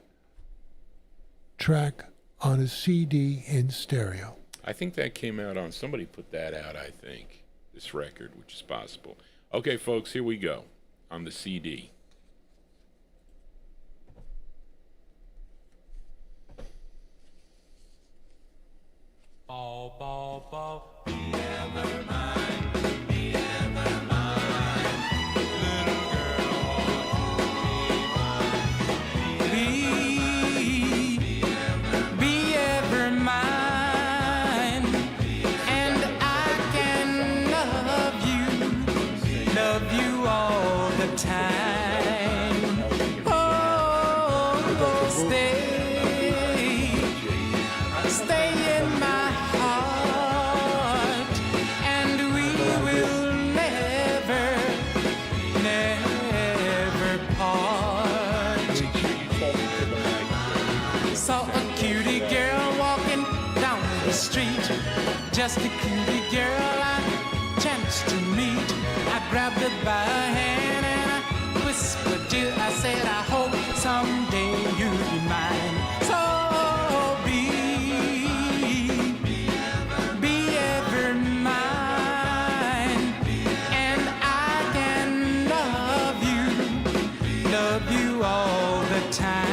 track on a CD in stereo. I think that came out on, somebody put that out, I think, this record, which is possible. Okay, folks, here we go on the CD. Ball, ball, ball, be ever mine, be ever mine. Little girl, won't you be ever mine? And I can love you all the time. Oh, stay in my heart, and we will never part. Saw a cutie girl walking down the street, just a cutie girl I chanced to meet. I grabbed her by her hand and I whispered to her, I said, I hope someday you'll be mine. So be ever mine, and I can love you all the time.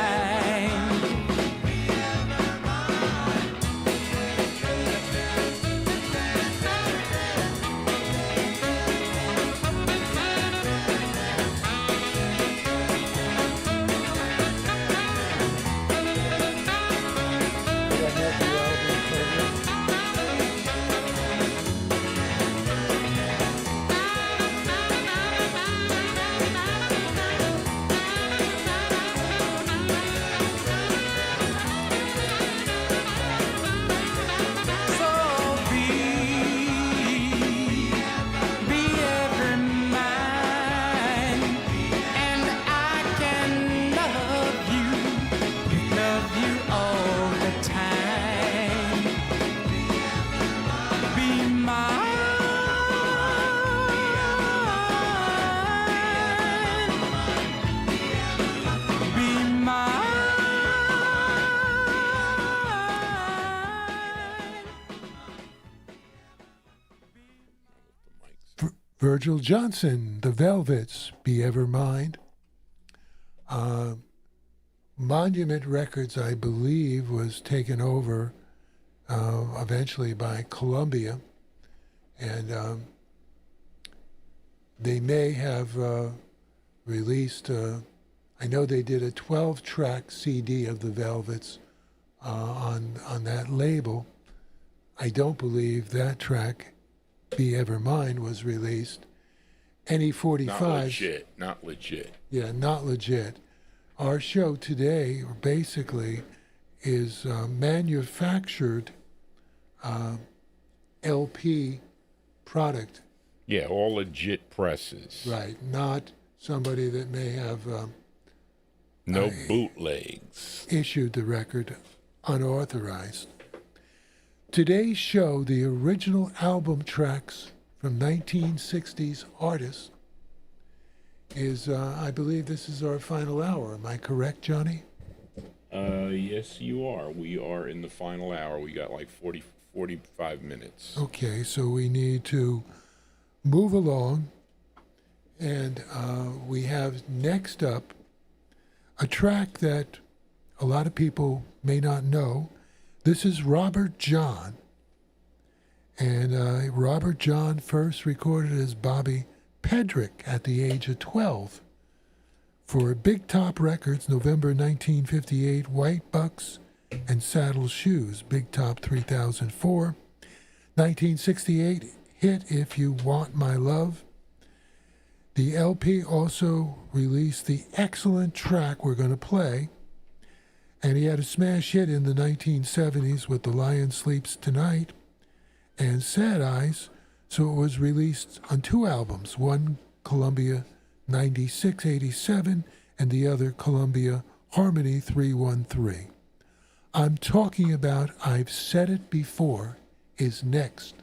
Virgil Johnson, The Velvets, Be Ever Mine. Monument Records, I believe, was taken over eventually by Columbia, and they may have released, I know they did a 12-track CD of The Velvets on that label. I don't believe that track, Be Ever Mine, was released. Any 45s. Not legit. Yeah, not legit. Our show today basically is manufactured LP product. Yeah, all legit presses. Right, not somebody that may have No bootlegs. issued the record unauthorized. Today's show, the original album tracks from 1960s artists, is, I believe this is our final hour. Am I correct, Johnny? Yes, you are. We are in the final hour. We got like 45 minutes. Okay, so we need to move along, and we have next up a track that a lot of people may not know. This is Robert John, and Robert John first recorded as Bobby Pedrick at the age of 12 for Big Top Records, November 1958, White Bucks and Saddle Shoes, Big Top 3004. 1968, hit If You Want My Love. The LP also released the excellent track we're going to play, and he had a smash hit in the 1970s with The Lion Sleeps Tonight and Sad Eyes, so it was released on 2 albums, one Columbia 96-87 and the other Columbia Harmony 313. I'm talking about I've Said It Before is next.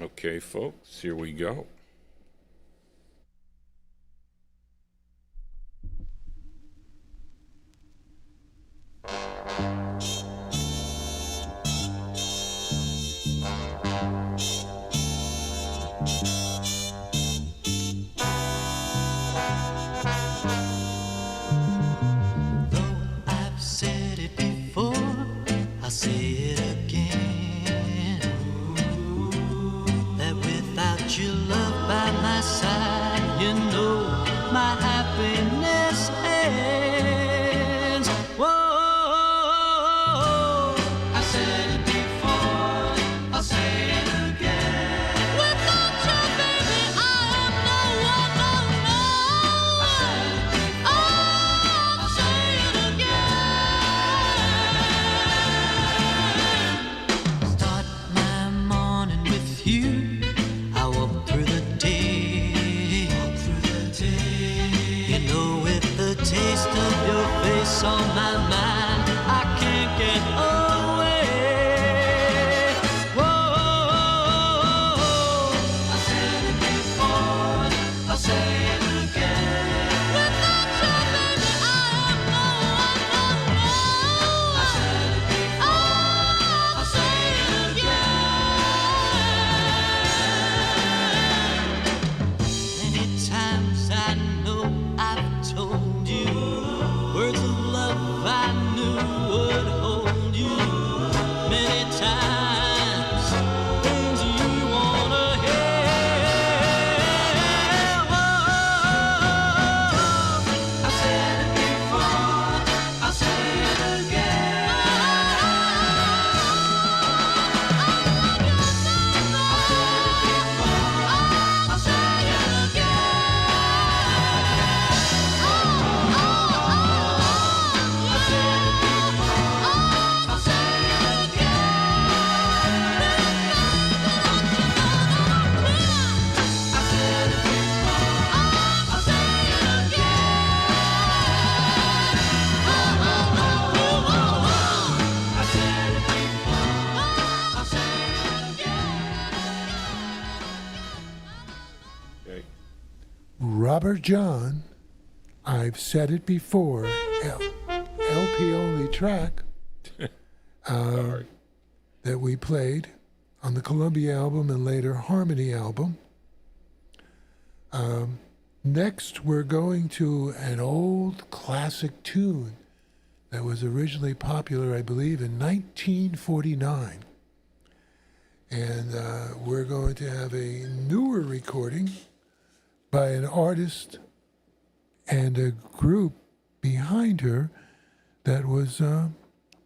Okay, folks, here we go. I've said it before, I'll say it again. That without your love by my side, you know my happiness ends. Whoa, I said it before, I'll say it again. Without you, baby, I am no one, no, no. I said it before, I'll say it again. Start my morning with you. I walk through the day. You know, with the taste of your face on my mind, I can't get away. Whoa, I said it before, I'll say it again. Without you, baby, I am no one, no, no. I said it before, I'll say it again. Many times I know I've told you words of love I knew would hold you. Many times things you wanna hear. Whoa, I said it before, I'll say it again. I said it before, I'll say it Okay. Robert John, I've Said It Before, LP only track Sorry. that we played on the Columbia album and later Harmony album. Next, we're going to an old classic tune that was originally popular, I believe, in 1949. And we're going to have a newer recording by an artist and a group behind her that was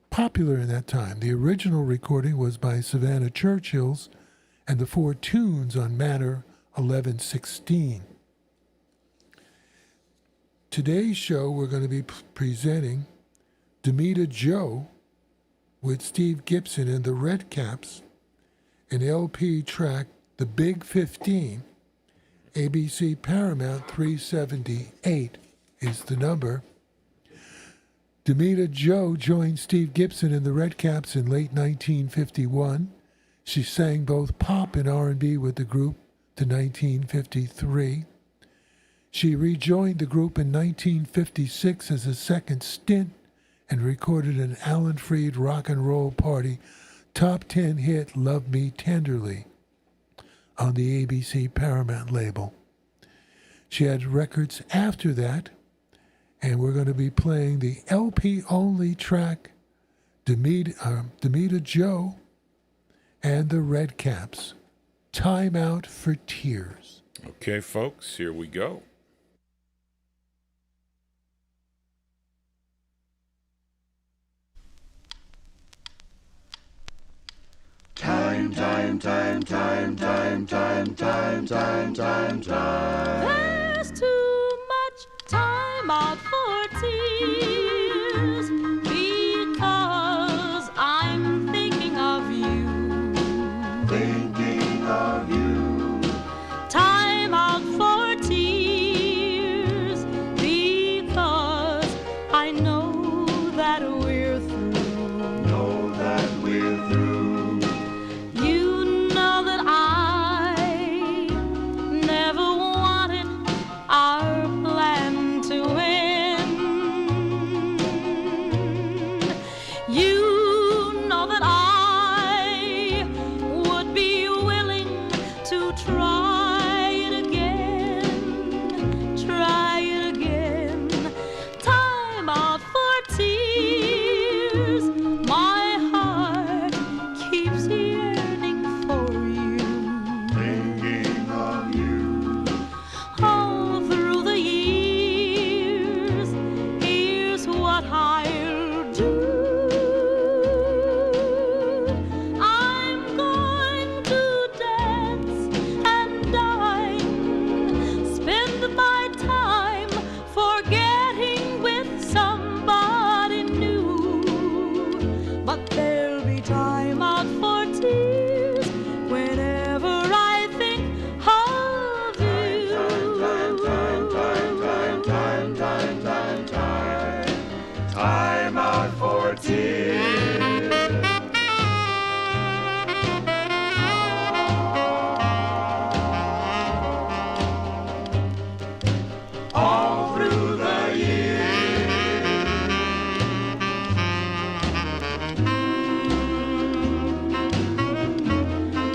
popular in that time. The original recording was by Savannah Churchill's and the 4 tunes on Manor 1116. Today's show, we're going to be presenting Demita Joe with Steve Gibson and the Red Caps, an LP track, The Big 15, ABC Paramount 378 is the number. Demita Joe joined Steve Gibson and the Red Caps in late 1951. She sang both pop and R&B with the group to 1953. She rejoined the group in 1956 as a second stint and recorded an Alan Freed rock and roll party top 10 hit Love Me Tenderly on the ABC Paramount label. She had records after that, and we're going to be playing the LP only track Demita Joe and the Red Caps, Time Out for Tears. Okay, folks, here we go. Time, time, There's too much time out for tears because I'm thinking of you. Thinking of you. Time out for tears because I know that we're through. Know that we're through. You know that I never wanted our plan to end. You know that I would be willing to try it again, try it again. Time out for tears. My heart keeps yearning for you. Thinking of you. All through the years, here's what I'll do. I'm going to dance and dine, spend my time forgetting with somebody new. But there'll be time out for tears whenever I think of you. Time out for tears. All through the years.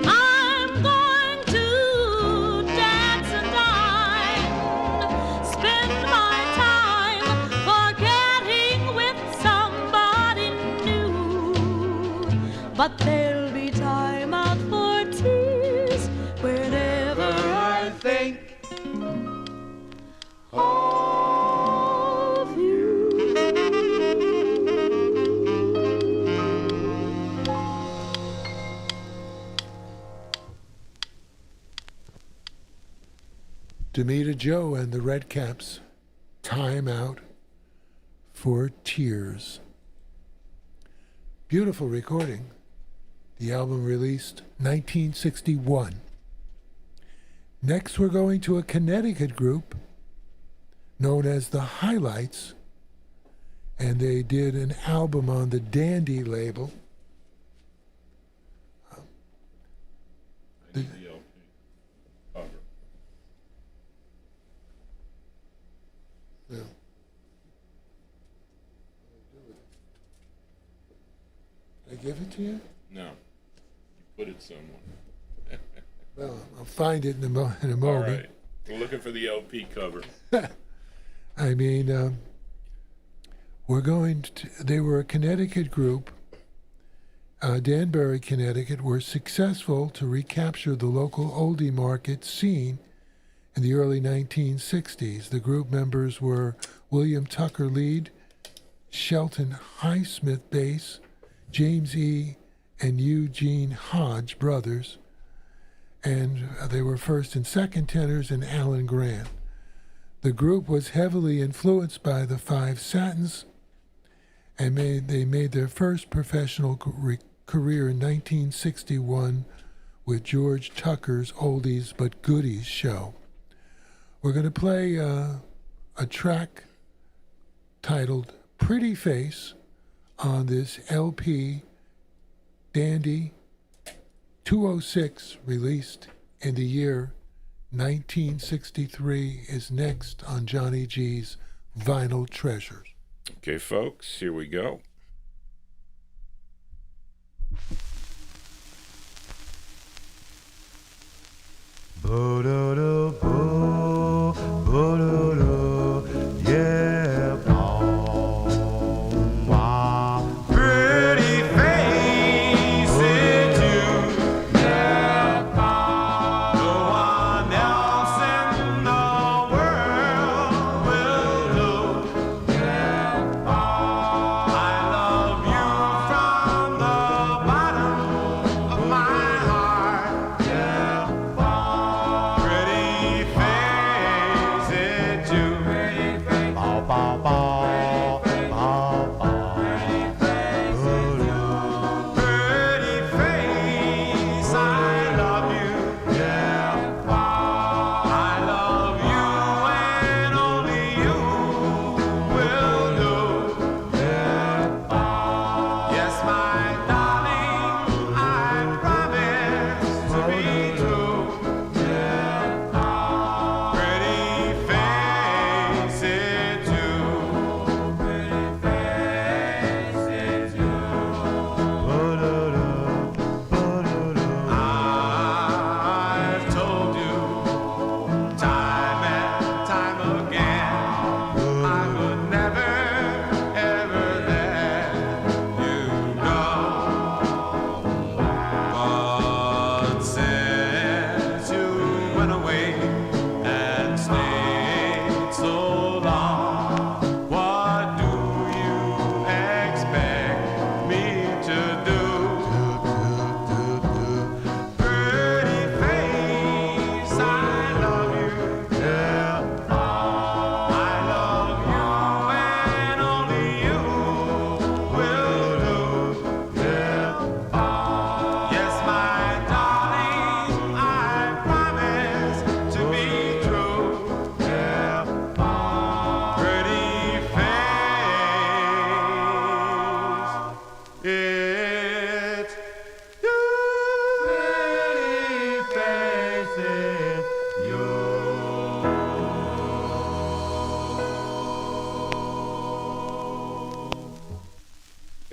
I'm going to dance and dine, spend my time forgetting with somebody new. But there'll be time out for tears whenever I think of you. Demita Joe and the Redcaps, Time Out for Tears. Beautiful recording. The album released 1961. Next, we're going to a Connecticut group known as the Highlights, and they did an album on the Dandy label. The LP cover. Yeah. Did I give it to you? No. You put it somewhere. Well, I'll find it in a All moment. right. We're looking for the LP cover. I mean, they were a Connecticut group, Danbury, Connecticut, were successful to recapture the local oldie market scene in the early 1960s. The group members were William Tucker lead, Shelton Highsmith bass, James E. and Eugene Hodge brothers, and they were first and second tenors, and Alan Grant. The group was heavily influenced by the Five Satins, and they made their first professional career in 1961 with George Tucker's Oldies But Goodies show. We're going to play a track titled Pretty Face on this LP, Dandy 206, released in the year 1963, is next on Johnny G's Vinyl Treasures. Okay, folks, here we go. Bo-do-do-bo, bo-do-do, yeah, boom, wow. Pretty faces you never, no one else in the world will do. I love you from the bottom of my heart.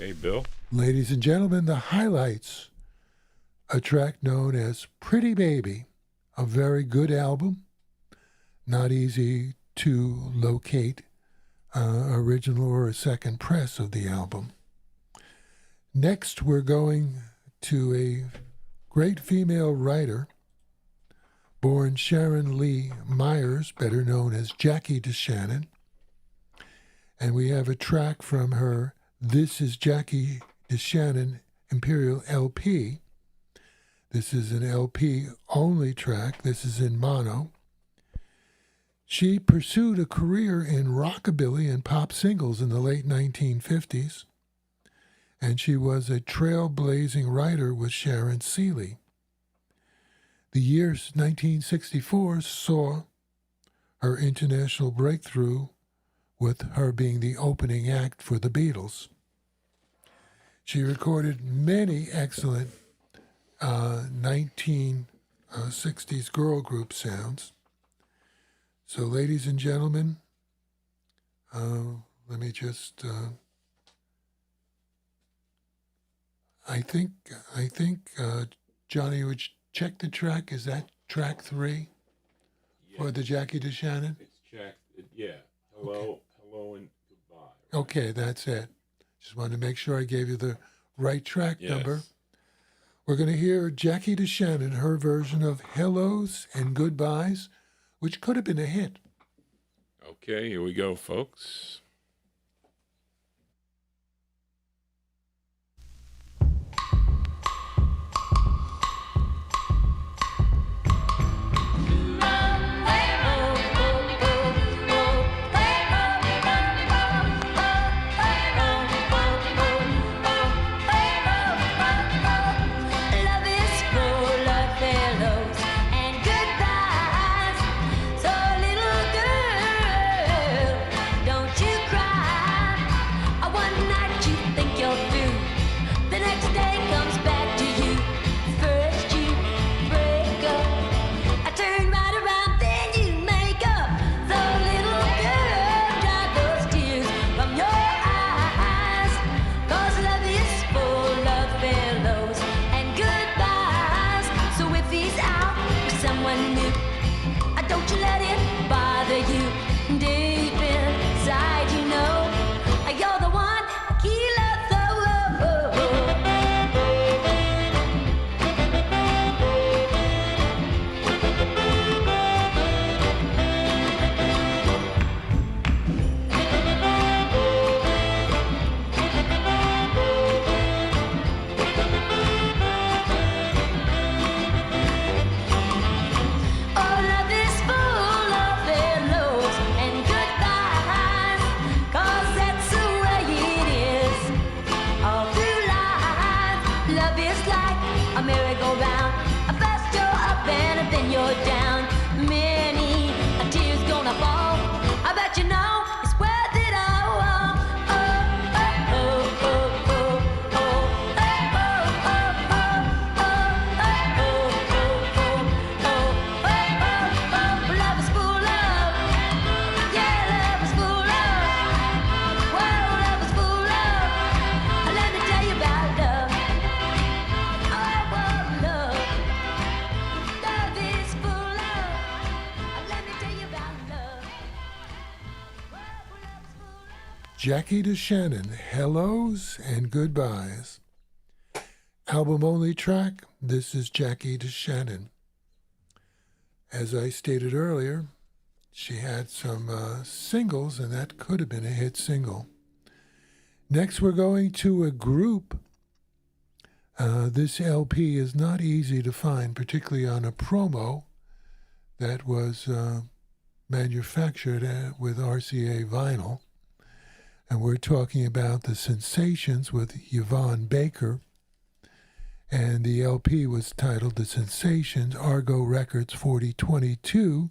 Okay, Bill. Ladies and gentlemen, the highlights. A track known as Pretty Baby, a very good album. Not easy to locate original or a second press of the album. Next, we're going to a great female writer, born Sharon Lee Myers, better known as Jackie DeShannon. And we have a track from her This is Jackie DeShannon Imperial LP. This is an LP only track. This is in mono. She pursued a career in rockabilly and pop singles in the late 1950s, and she was a trailblazing writer with Sharon Seeley. The year 1964 saw her international breakthrough with her being the opening act for the Beatles. She recorded many excellent 1960s girl group sounds. So, ladies and gentlemen, let me just. I think Johnny would check the track. Is that track 3 for the Jackie DeShannon? It's checked. Yeah. Hello, hello, and goodbye. Okay, that's it. Just wanted to make sure I gave you the right track Yes. number. We're going to hear Jackie DeShannon, her version of Hellos and Goodbyes, which could have been a hit. Okay, here we go, folks. Love is full of hellos and goodbyes. So little girl, don't you cry. One night you think you're through, the next day comes back to you. First you break up, I turn right around, then you make up. So little girl, dry those tears from your eyes. 'Cause love is full of hellos and goodbyes. So if he's out with someone new, don't you let it bother you. Deep inside, you know you're the one he loves so. Oh, love is full of hellos and goodbyes. 'Cause that's the way it is all through life. Love is like a merry-go-round. First you're up and then you're down. Many tears gonna fall. I bet you know it's worth it all. Oh, oh, oh, oh, oh, oh, oh, oh, oh, oh, love is full of, yeah, love is full of, well, love is full of. Let me tell you about love. Oh, love is full of. Let me tell you about love. Love is full of. Jackie DeShannon, Hellos and Goodbyes. Album only track, This is Jackie DeShannon. As I stated earlier, she had some singles, and that could have been a hit single. Next, we're going to a group. This LP is not easy to find, particularly on a promo that was manufactured with RCA vinyl. And we're talking about the Sensations with Yvonne Baker. And the LP was titled The Sensations, Argo Records 4022.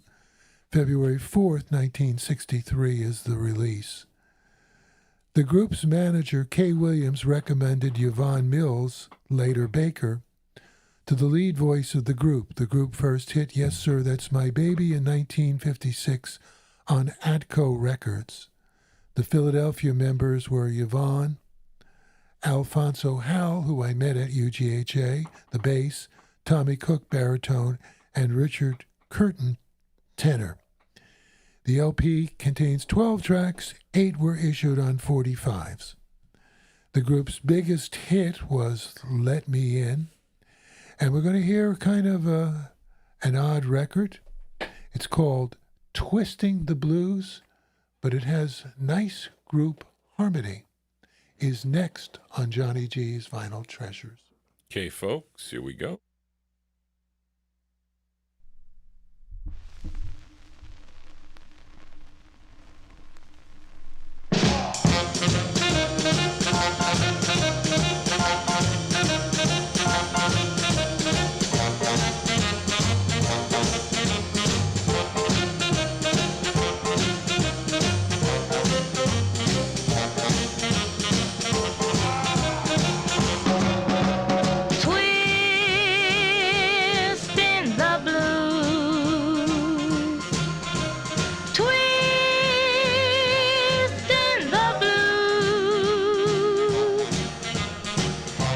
February 4th, 1963 is the release. The group's manager, Kay Williams, recommended Yvonne Mills, later Baker, to the lead voice of the group. The group first hit Yes Sir, That's My Baby in 1956 on Atco Records. The Philadelphia members were Yvonne, Alfonso Howell, who I met at UGHA, the bass, Tommy Cook, baritone, and Richard Curtin, tenor. The LP contains 12 tracks, 8 were issued on 45s. The group's biggest hit was Let Me In, and we're going to hear kind of an odd record. It's called Twisting the Blues, but it has nice group harmony. Is next on Johnny G's Vinyl Treasures. Okay, folks, here we go. Twisting the blues, twisting the blues.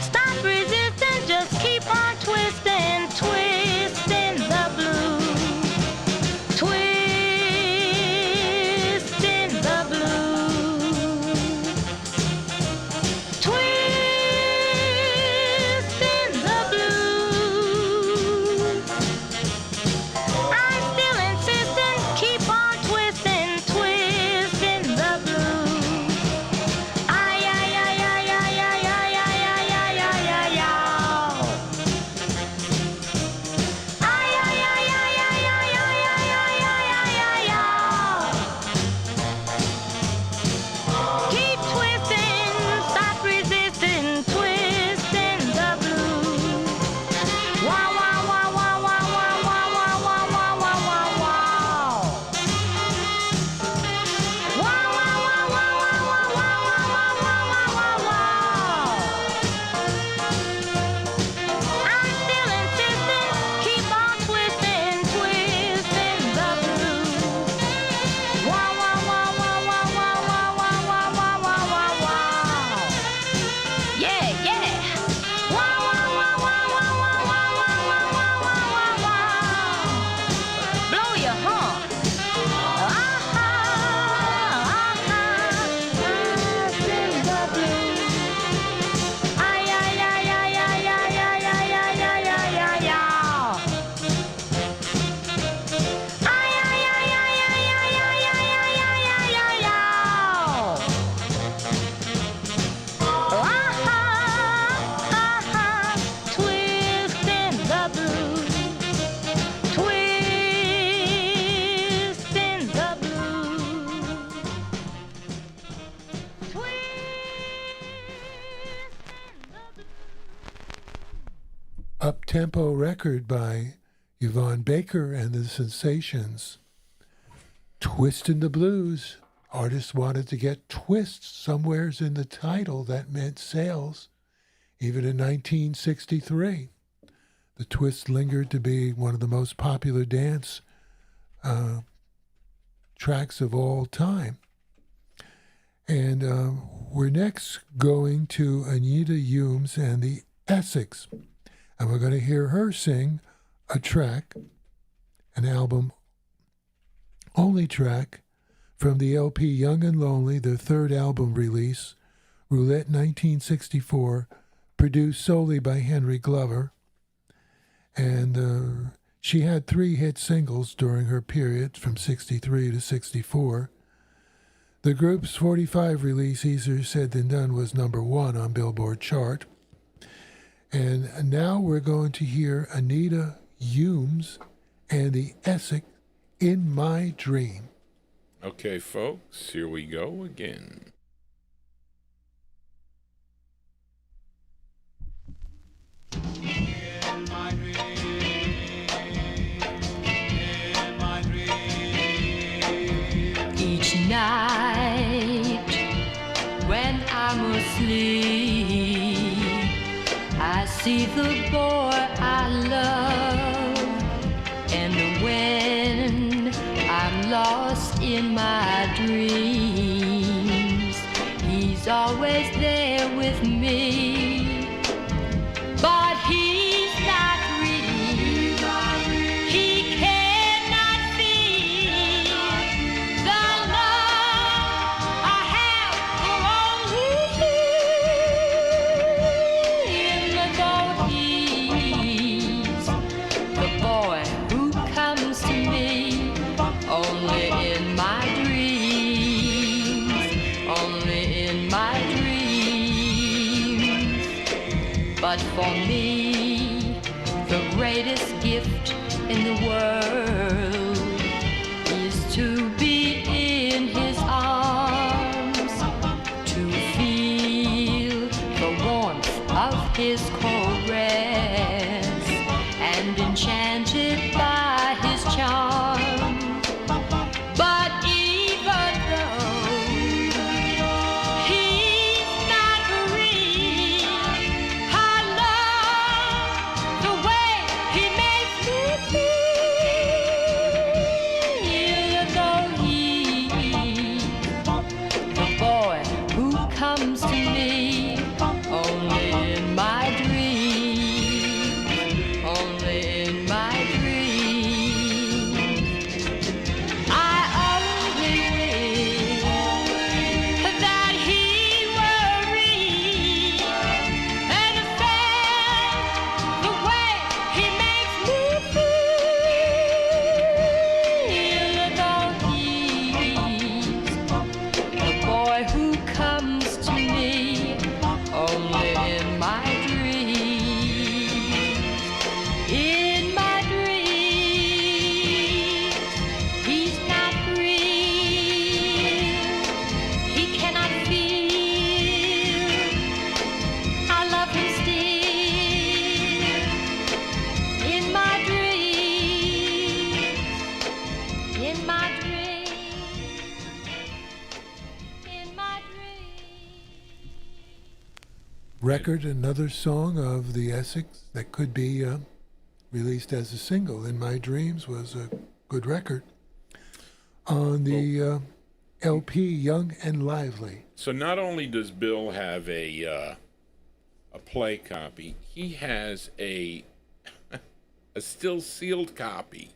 Stop resisting, just keep on twisting, twisting the blues, twisting the blues, twisting the blues. I'm still insisting, keep on twisting, twisting the blues. Ay, ay, ay, ay, ay, ay, ay, ay, ay, ay, ay, ay, ay. Ay, ay, ay, ay, ay, ay, ay, ay, ay, ay, ay, ay. Keep twisting, stop resisting, twisting the blues. Wow, wow, wow, wow, wow, wow, wow, wow, wow, wow, wow, wow, wow. Wow, wow, wow, wow, wow, wow, wow, wow, wow, wow, wow, wow. I'm still insisting, keep on twisting, twisting the blues. Wow, wow, wow, wow, wow, wow, wow, wow, wow, wow, wow, wow, wow. Yeah, yeah. Wow, wow, wow, wow, wow, wow, wow, wow, wow, wow, wow, wow. Blow your horn. Twisting the blues. Ay, ay, ay, ay, ay, ay, ay, ay, ay, ay, ay, ay, ay. Ay, ay, ay, ay, ay, ay, ay, ay, ay, ay, ay, ay, twisting the blues, twisting the blues, Up-tempo record by Yvonne Baker and the Sensations. Twistin' the Blues. Artists wanted to get twists somewheres in the title that meant sales, even in 1963. The twist lingered to be one of the most popular dance tracks of all time. And we're next going to Anita Humes and the Essex. And we're going to hear her sing a track, an album only track from the LP Young and Lonely, their third album release, Roulette 1964, produced solely by Henry Glover. And she had 3 hit singles during her period from 63 to 64. The group's 45 release, Easier Said Than Done, was #1 on Billboard chart. And now we're going to hear Anita Humes and the Essex, In My Dream. Okay, folks, here we go again. In my dream, in my dream. Each night when I'm asleep, I see the boy I love, and when I'm lost in my dreams, he's He's always there with me, but he's not real. He cannot feel the love I have for only him. Though he's the boy who comes to me only in my dreams, only in my dreams. But for me, the greatest gift in the world is to be in his arms, to feel the warmth of his caress, and enchanted by his charm. But even though he's not real, I love the way he makes me feel. Though he's the boy who comes to me only in my dreams, only in my dreams. I only wish that he were real and felt the way he makes me feel. Though he's the boy who comes to me only in my dreams, in my dreams. He's not real, he cannot feel. I love him still in my dreams, in my dreams, in my dreams. Record, another song of the Essex that could be released as a single. In My Dreams was a good record on the LP Young and Lively. So not only does Bill have a play copy, he has a still sealed copy.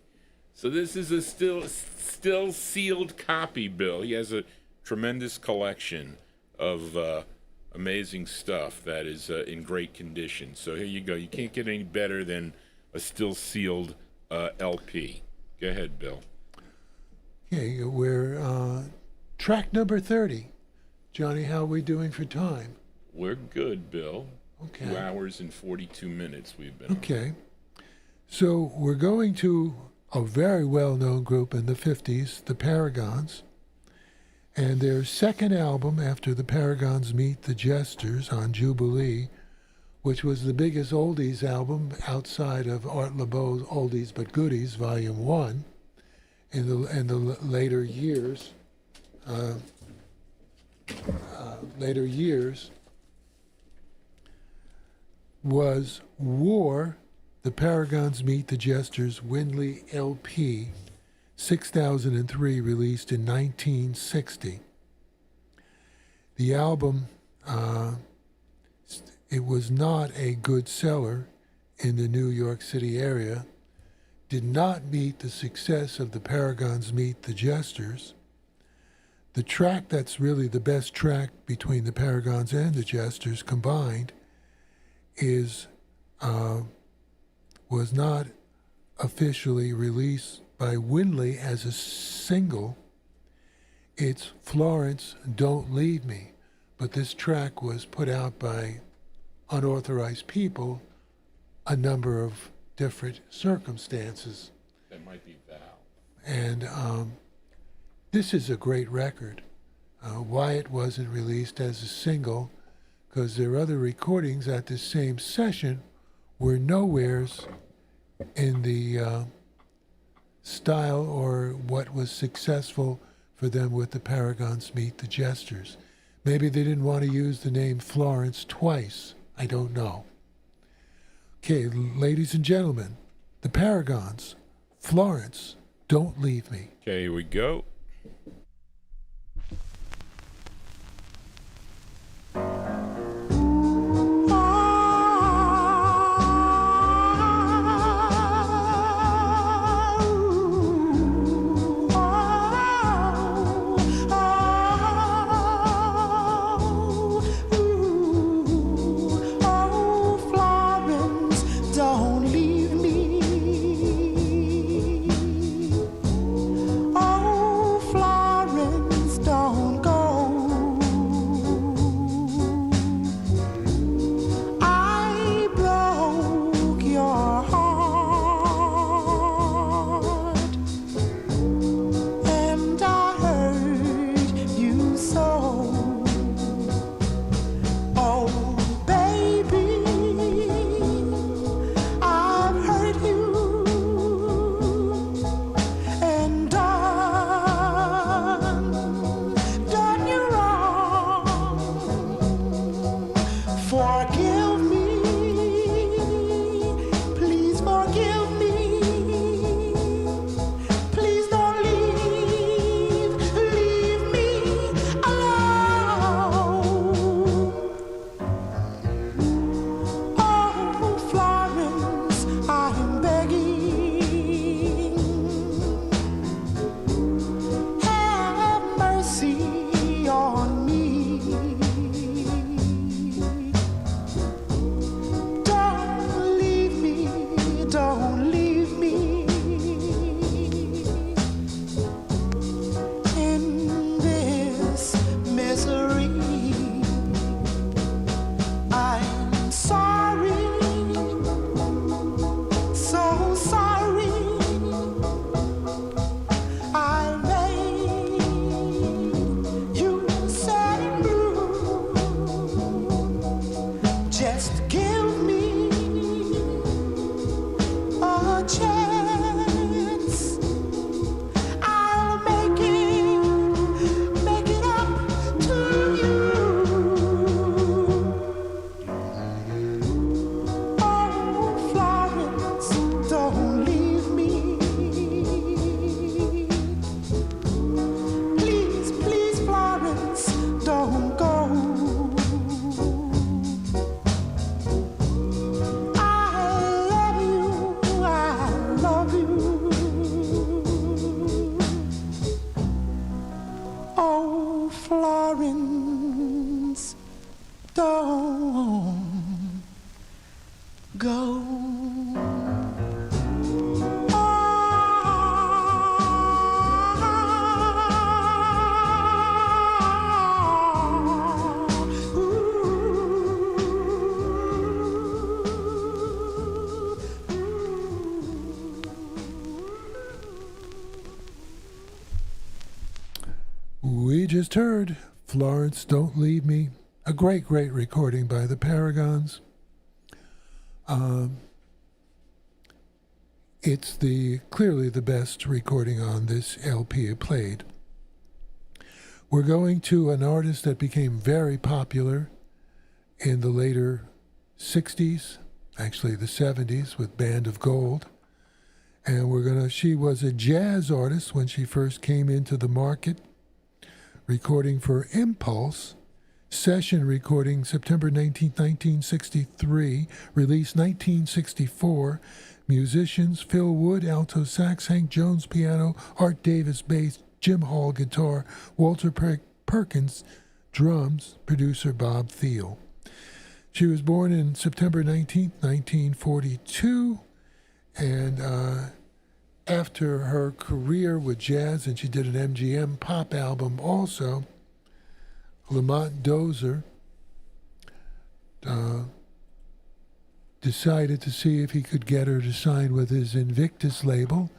So this is a still sealed copy, Bill. He has a tremendous collection of amazing stuff that is in great condition. So here you go. You can't get any better than a still sealed LP. Go ahead, Bill. Okay, we're track number 30. Johnny, how are we doing for time? We're good, Bill. Okay. 2 hours and 42 minutes we've been on. Okay. So we're going to a very well-known group in the 50s, the Paragons, and their second album after the Paragons Meet the Jesters on Jubilee, which was the biggest oldies album outside of Art Laboe's Oldies But Goodies, Volume 1, in the later years. Was War, the Paragons Meet the Jesters Windley LP, 6003, released in 1960. The album, it was not a good seller in the New York City area, did not meet the success of the Paragons Meet the Jesters. The track that's really the best track between the Paragons and the Jesters combined was not officially released by Windley as a single. It's Florence, Don't Leave Me, but this track was put out by unauthorized people, a number of different circumstances. That might be Val. And this is a great record. Why it wasn't released as a single, because their other recordings at this same session were nowheres in the style or what was successful for them with the Paragons Meet the Jesters. Maybe they didn't want to use the name Florence twice. I don't know. Okay, ladies and gentlemen, the Paragons, Florence, Don't Leave Me. Okay, here we go. Florence, don't go. We just heard Florence, Don't Leave Me, a great, great recording by the Paragons. It's clearly the best recording on this LP played. We're going to an artist that became very popular in the later 60s, actually the 70s, with Band of Gold. And she was a jazz artist when she first came into the market, recording for Impulse, session recording September 19, 1963, released 1964, musicians Phil Wood, alto sax, Hank Jones, piano, Art Davis, bass, Jim Hall, guitar, Walter Perkins, drums, producer Bob Thiel. She was born in September 19, 1942, and after her career with jazz, and she did an MGM pop album also, Lamont Dozier decided to see if he could get her to sign with his Invictus label,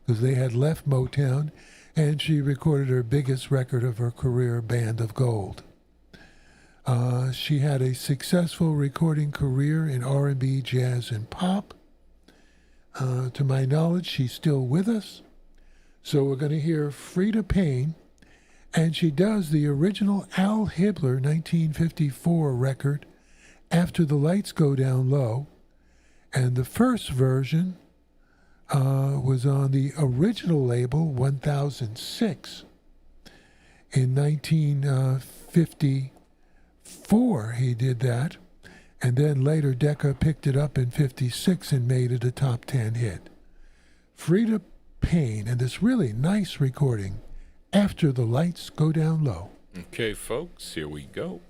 because they had left Motown, and she recorded her biggest record of her career, Band of Gold. She had a successful recording career in R&B, jazz, and pop. To my knowledge, she's still with us. So we're going to hear Frida Payne, and she does the original Al Hibbler 1954 record, After the Lights Go Down Low. And the first version was on the original label, 1006. In 1954, he did that. And then later, Decca picked it up in 56 and made it a top 10 hit. Frida Payne, and this really nice recording, After the Lights Go Down Low. Okay, folks, here we go.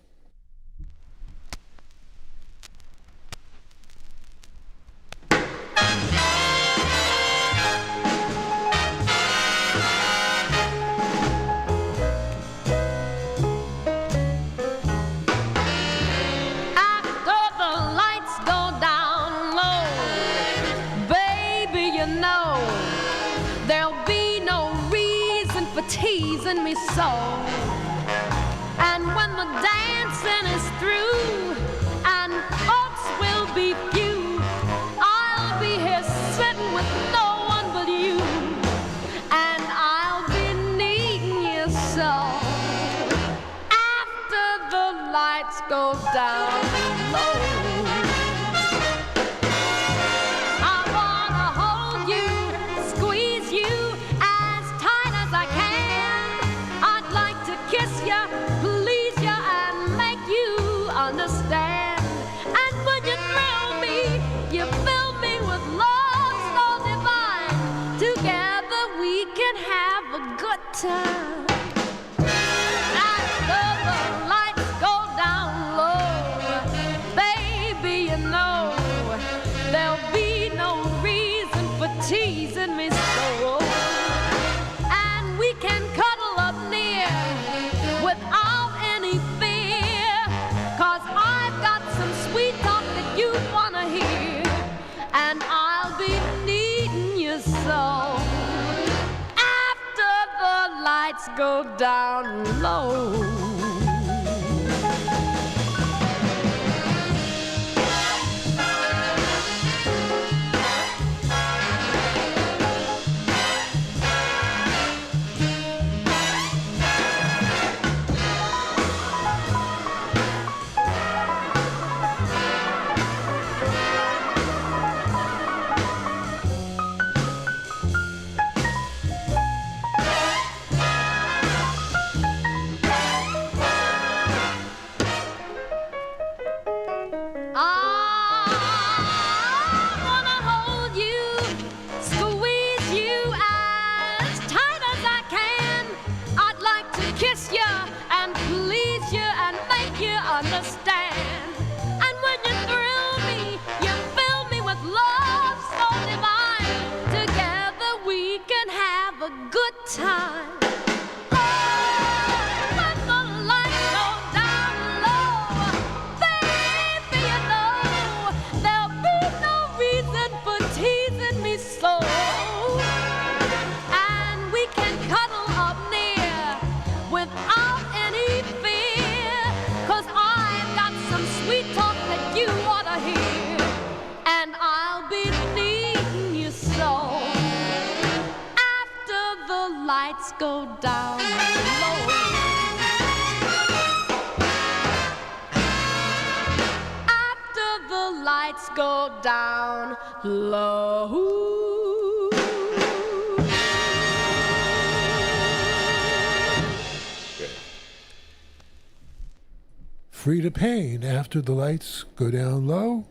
Teasing me so, and when the dancing is through and folks will be few, I'll be here sitting with no one but you, and I'll be needing you so. After the lights go down low, time. After the lights go down low, baby, you know there'll be no reason for teasing me so. And we can cuddle up near without any fear, 'cause I've got some sweet talk that you wanna hear, and I'll be needing you so. Lights go down low. go down low. After the lights go down low. Free to Pain, After the Lights Go Down Low.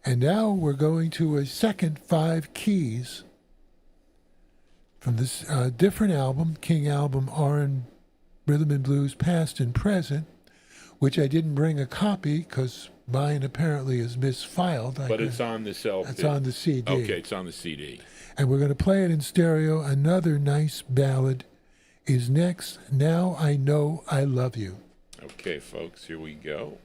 And now we're going to a second 5 keys from this different album, King album, R&B Rhythm and Blues Past and Present, which I didn't bring a copy because mine apparently is misfiled. But it's on this LP. It's on the CD. Okay, it's on the CD. And we're going to play it in stereo. Another nice ballad is next, Now I Know I Love You. Okay, folks, here we go.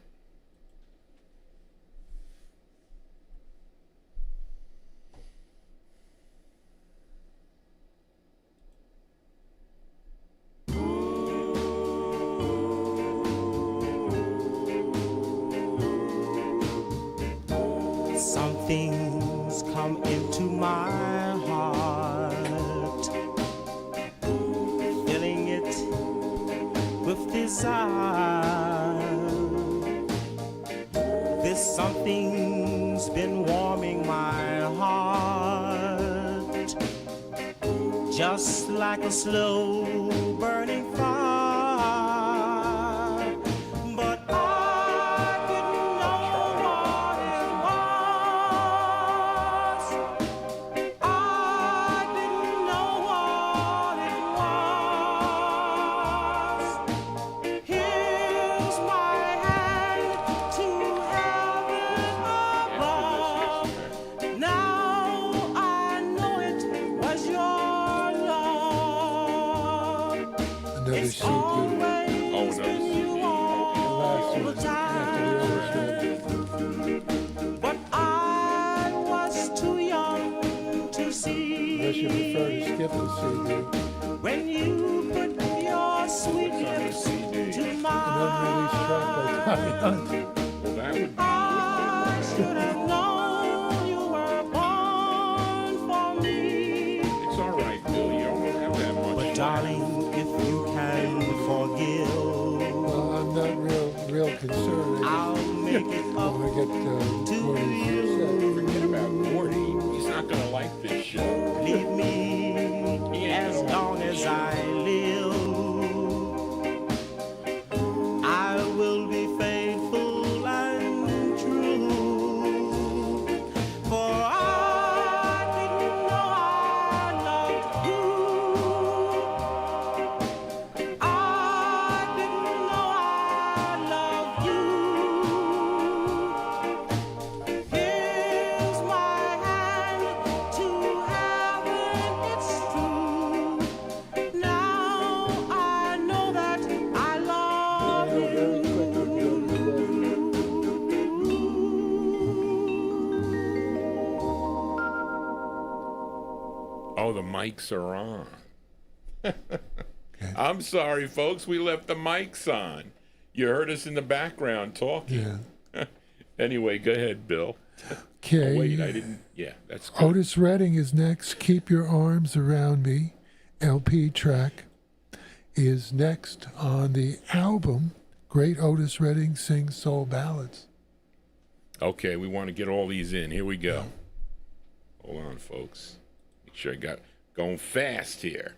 Some things come into my heart, filling it with desire. This something's been warming my heart, just like a slow burning fire. But I didn't know what it was. I didn't know what it was. Here's my hand to heaven above. Now I know it was your love. Another It's CD. always been you all the time. But I was too young to Unless you see prefer to skip the CD. when you put your sweet lips to An unreleased track by Tommy Hunt. Well, that would be I should have known you were born for me. It's all right, Bill. You don't have that much. But darling, if you can forgive, Well, I'm not real concerned. I'll make it I up want to get Gordy's Forget about Gordy. He's not going to like this show. Leave me as long as I live. I will be faithful and true. For I didn't know I loved you. I didn't know I loved you. Here's my hand to heaven, it's true. Now I know that I love you. Oh, the mics are on. I'm sorry, folks. We left the mics on. You heard us in the background talking. Yeah. Anyway, go ahead, Bill. Okay. Oh, wait, I didn't. Yeah, that's good. Otis Redding is next. Keep Your Arms Around Me, LP track, is next on the album. Great Otis Redding Sings Soul Ballads. Okay, we want to get all these in. Here we go. Hold on, folks. Make sure I got going fast here.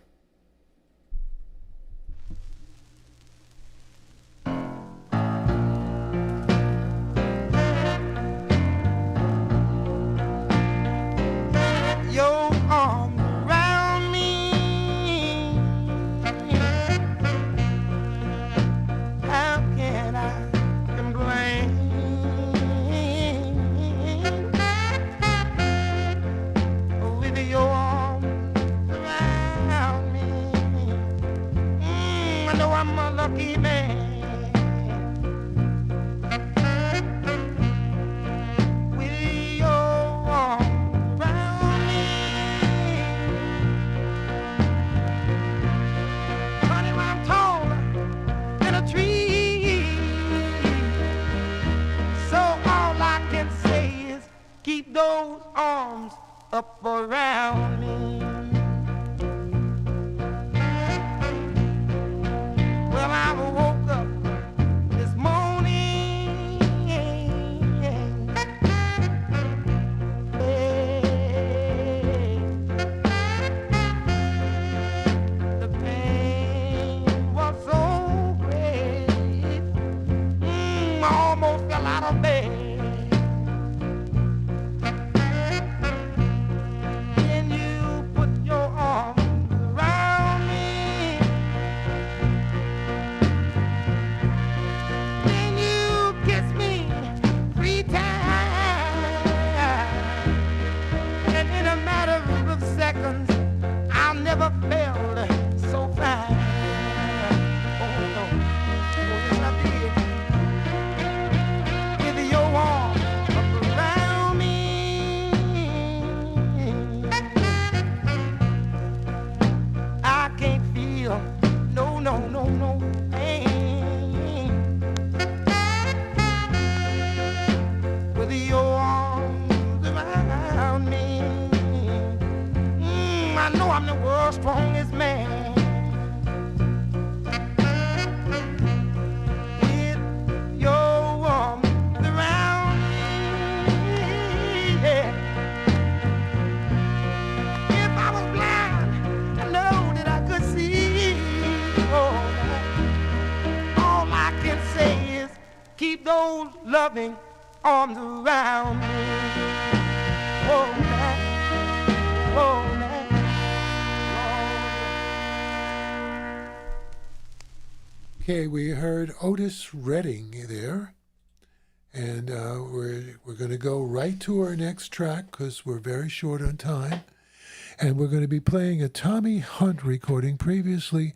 Your arms around me. How can I complain? With your arms around me, I know I'm a lucky man. With your arms around me, honey, I'm taller than a tree. So all I can say is keep those arms up around me. those loving arms around me. Oh, man. Oh, man. Okay, we heard Otis Redding there. And we're going to go right to our next track because we're very short on time. And we're going to be playing a Tommy Hunt recording, previously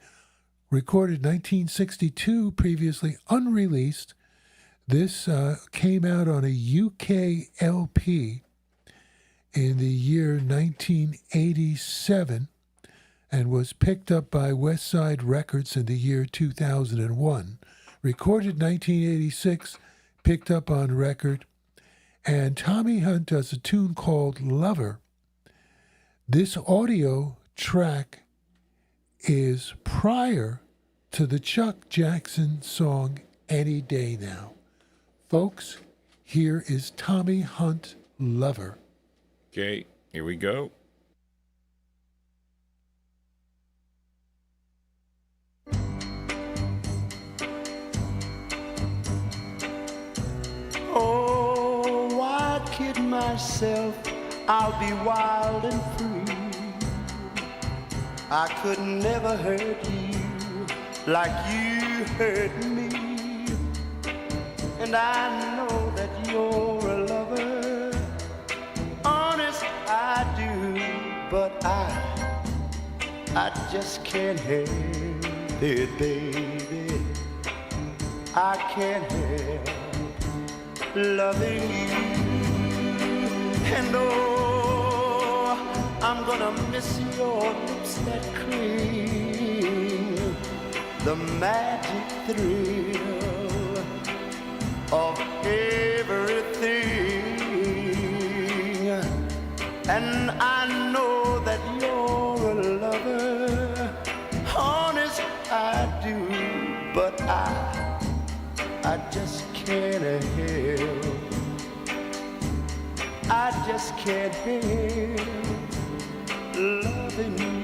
recorded 1962, previously unreleased. This came out on a UK LP in the year 1987 and was picked up by West Side Records in the year 2001. Recorded 1986, picked up on record. And Tommy Hunt does a tune called Lover. This audio track is prior to the Chuck Jackson song Any Day Now. Folks, here is Tommy Hunt, Lover. Okay, here we go. Oh, why kid myself? I'll be wild and free. I could never hurt you like you hurt me. And I know that you're a lover. Honest, I do, but I just can't help it, baby. I can't help loving you. And oh, I'm gonna miss your lips that cream, the magic thrill of everything. And I know that you're a lover. Honest, I do, but I just can't help. I just can't help loving you.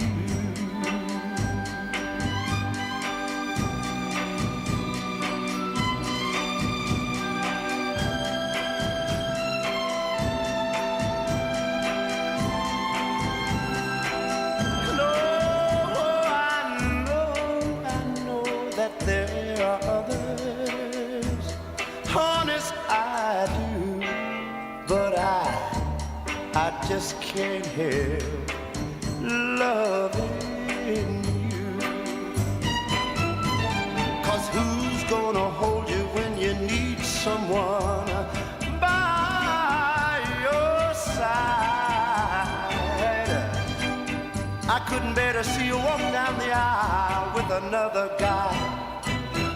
And oh, I know that there are others. Honest, I do, but I just can't help loving you. 'Cause who's gonna hold you when you need someone by your side? I couldn't bear to see you walk down the aisle with another guy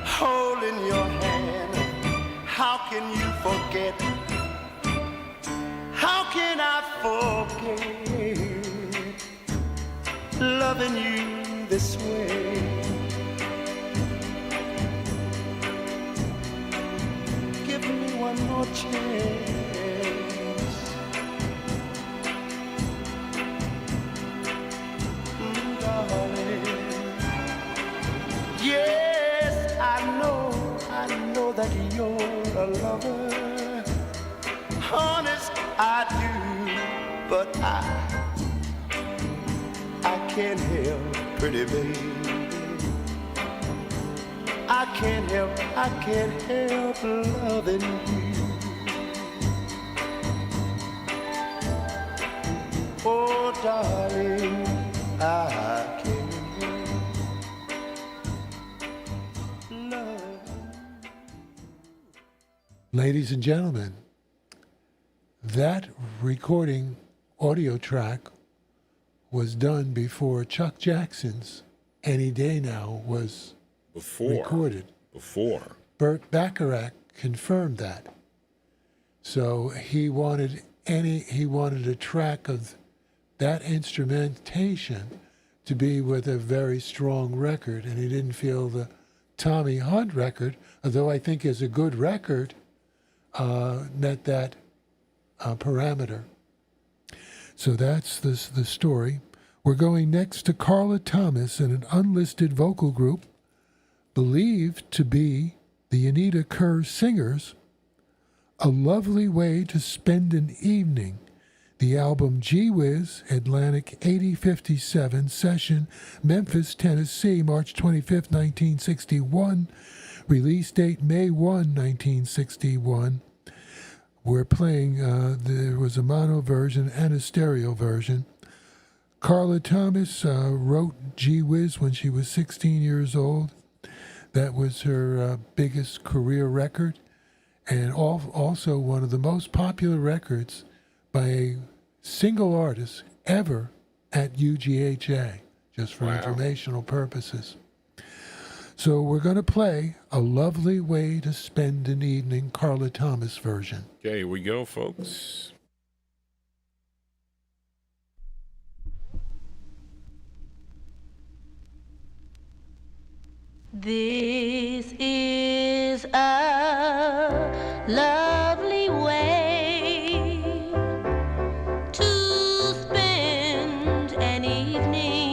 holding your hand. How can you forget? How can I forget loving you this way? Give me one more chance, darling. Yes, I know that you're a lover. Honest, I do, but I can't help, pretty baby. I can't help loving you. Oh, darling, I can't help loving you. Ladies and gentlemen, that recording audio track was done before Chuck Jackson's Any Day Now was recorded. Before. Burt Bacharach confirmed that. So he wanted a track of that instrumentation to be with a very strong record, and he didn't feel the Tommy Hunt record, although I think is a good record, met that parameter. So that's the story. We're going next to Carla Thomas and an unlisted vocal group believed to be the Anita Kerr Singers, A Lovely Way to Spend an Evening. The album Gee Whiz, Atlantic 8057 session, Memphis, Tennessee, March 25th, 1961. Release date May 1, 1961. We're playing, there was a mono version and a stereo version. Carla Thomas wrote Gee Whiz when she was 16 years old. That was her biggest career record, and also one of the most popular records by a single artist ever at UGHA, just for informational purposes. So we're going to play A Lovely Way to Spend an Evening, Carla Thomas version. Okay, here we go, folks. This is a lovely way to spend an evening.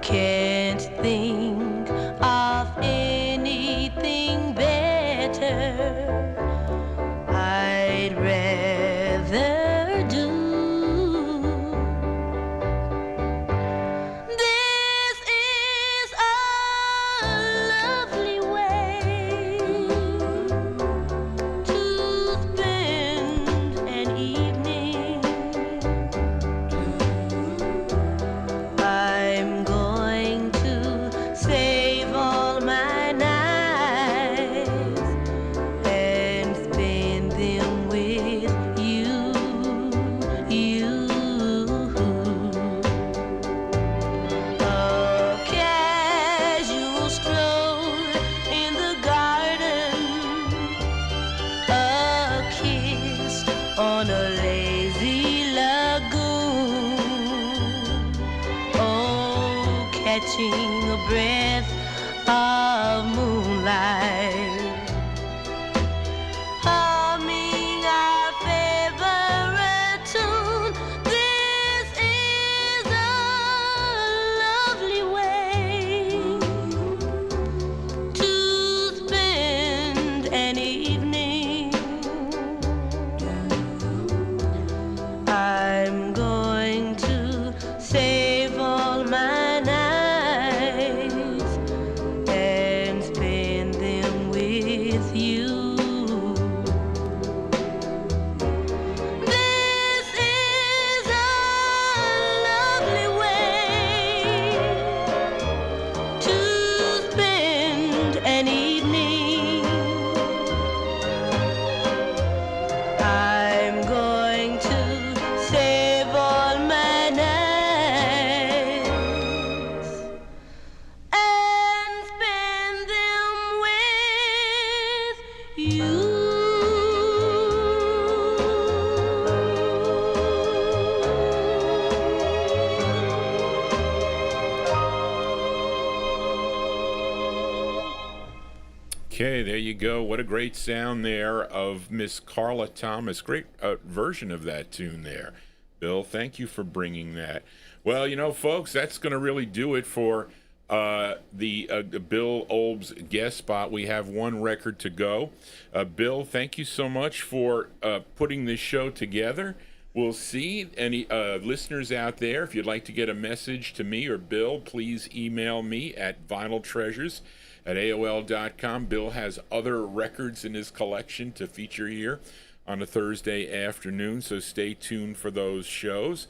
Can't think of anything better. I'd rather do. This is a lovely way to spend an evening. I'm going to save all my nights and spend them with you. A casual stroll in the garden, a kiss on a lazy lagoon. Oh, catching a breath of moonlight, humming our favorite tune. This is a lovely way to spend an evening. I'm going to save all my nights and spend them with you. This is a lovely way to spend an evening. I'm going to save all my nights and spend them with you. Okay, there you go. What a great sound there of Miss Carla Thomas. Great version of that tune there. Bill, thank you for bringing that. Well, you know, folks, that's going to really do it for the Bill Olb's guest spot. We have one record to go. Bill, thank you so much for putting this show together. We'll see any listeners out there. If you'd like to get a message to me or Bill, please email me at vinyltreasures@aol.com. Bill has other records in his collection to feature here on a Thursday afternoon, so stay tuned for those shows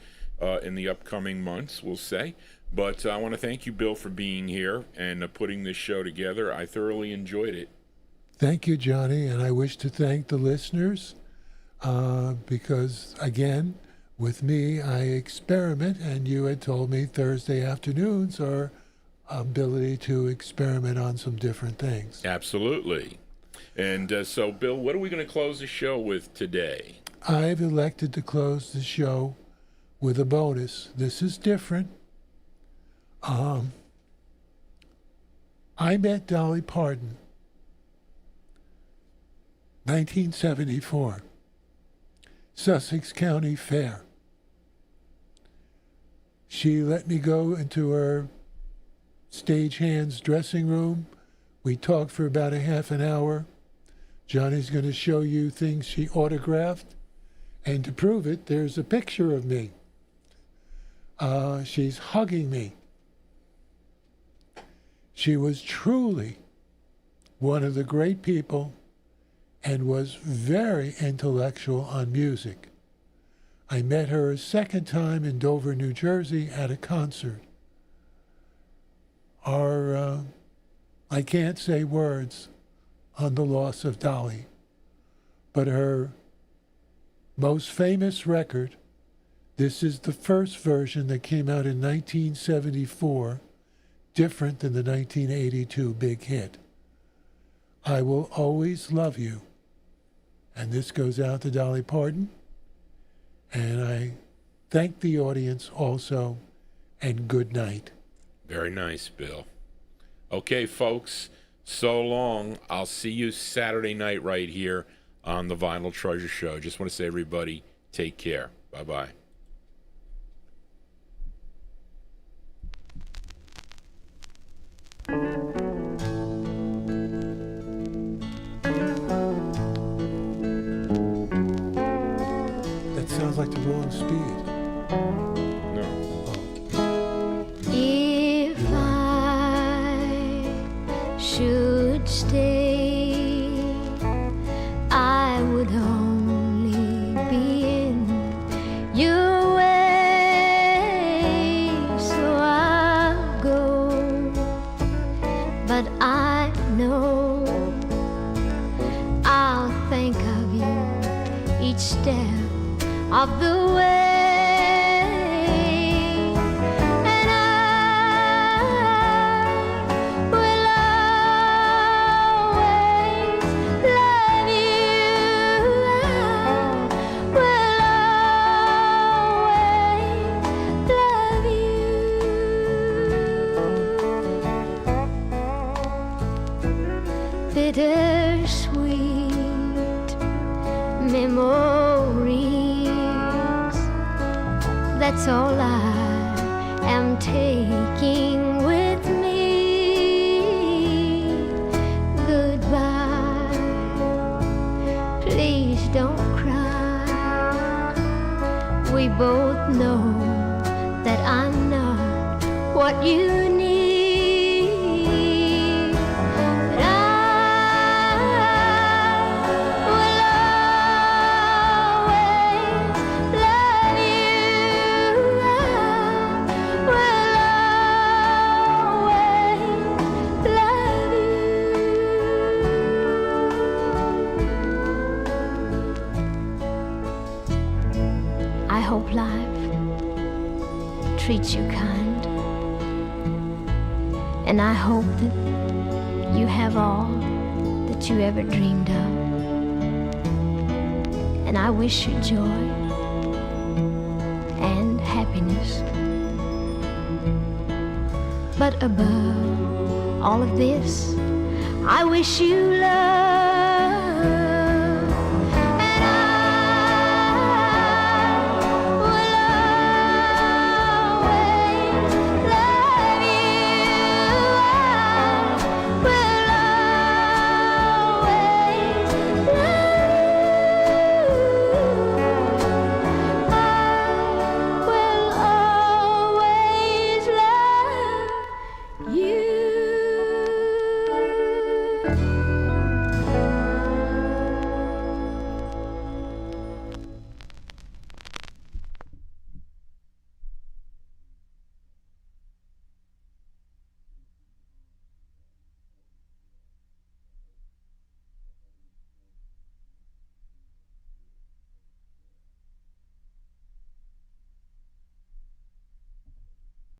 in the upcoming months, we'll say. But I want to thank you, Bill, for being here and putting this show together. I thoroughly enjoyed it. Thank you, Johnny, and I wish to thank the listeners because, again, with me, I experiment, and you had told me Thursday afternoons are ability to experiment on some different things. Absolutely. And so, Bill, what are we going to close the show with today? I've elected to close the show with a bonus. This is different. I met Dolly Parton, 1974, Sussex County Fair. She let me go into her stagehand's dressing room We talked for about a half an hour. Johnny's going to show you things she autographed. And to prove it, there's a picture of me. She's hugging me. She was truly one of the great people and was very intellectual on music. I met her a second time in Dover, New Jersey at a concert. I can't say words on the loss of Dolly, but her most famous record, this is the first version that came out in 1974, different than the 1982 big hit. I Will Always Love You. And this goes out to Dolly Parton. And I thank the audience also, and good night. Very nice, Bill. Okay, folks, so long. I'll see you Saturday night right here on the Vinyl Treasure Show. Just want to say, everybody, take care. Bye-bye. That sounds like the wrong speed. No. If I should stay, I would only be in your way, so I'll go. But I know I'll think of you each step of the way. And I will always love you. I will always love you. Bittersweet memories, that's all I am taking with me. Goodbye, please don't cry. We both know that I'm not what you need. But I will always love you. I will always love you. I hope life treats you kind, and I hope that you have all that you ever dreamed of. And I wish you joy and happiness. But above all of this, I wish you love.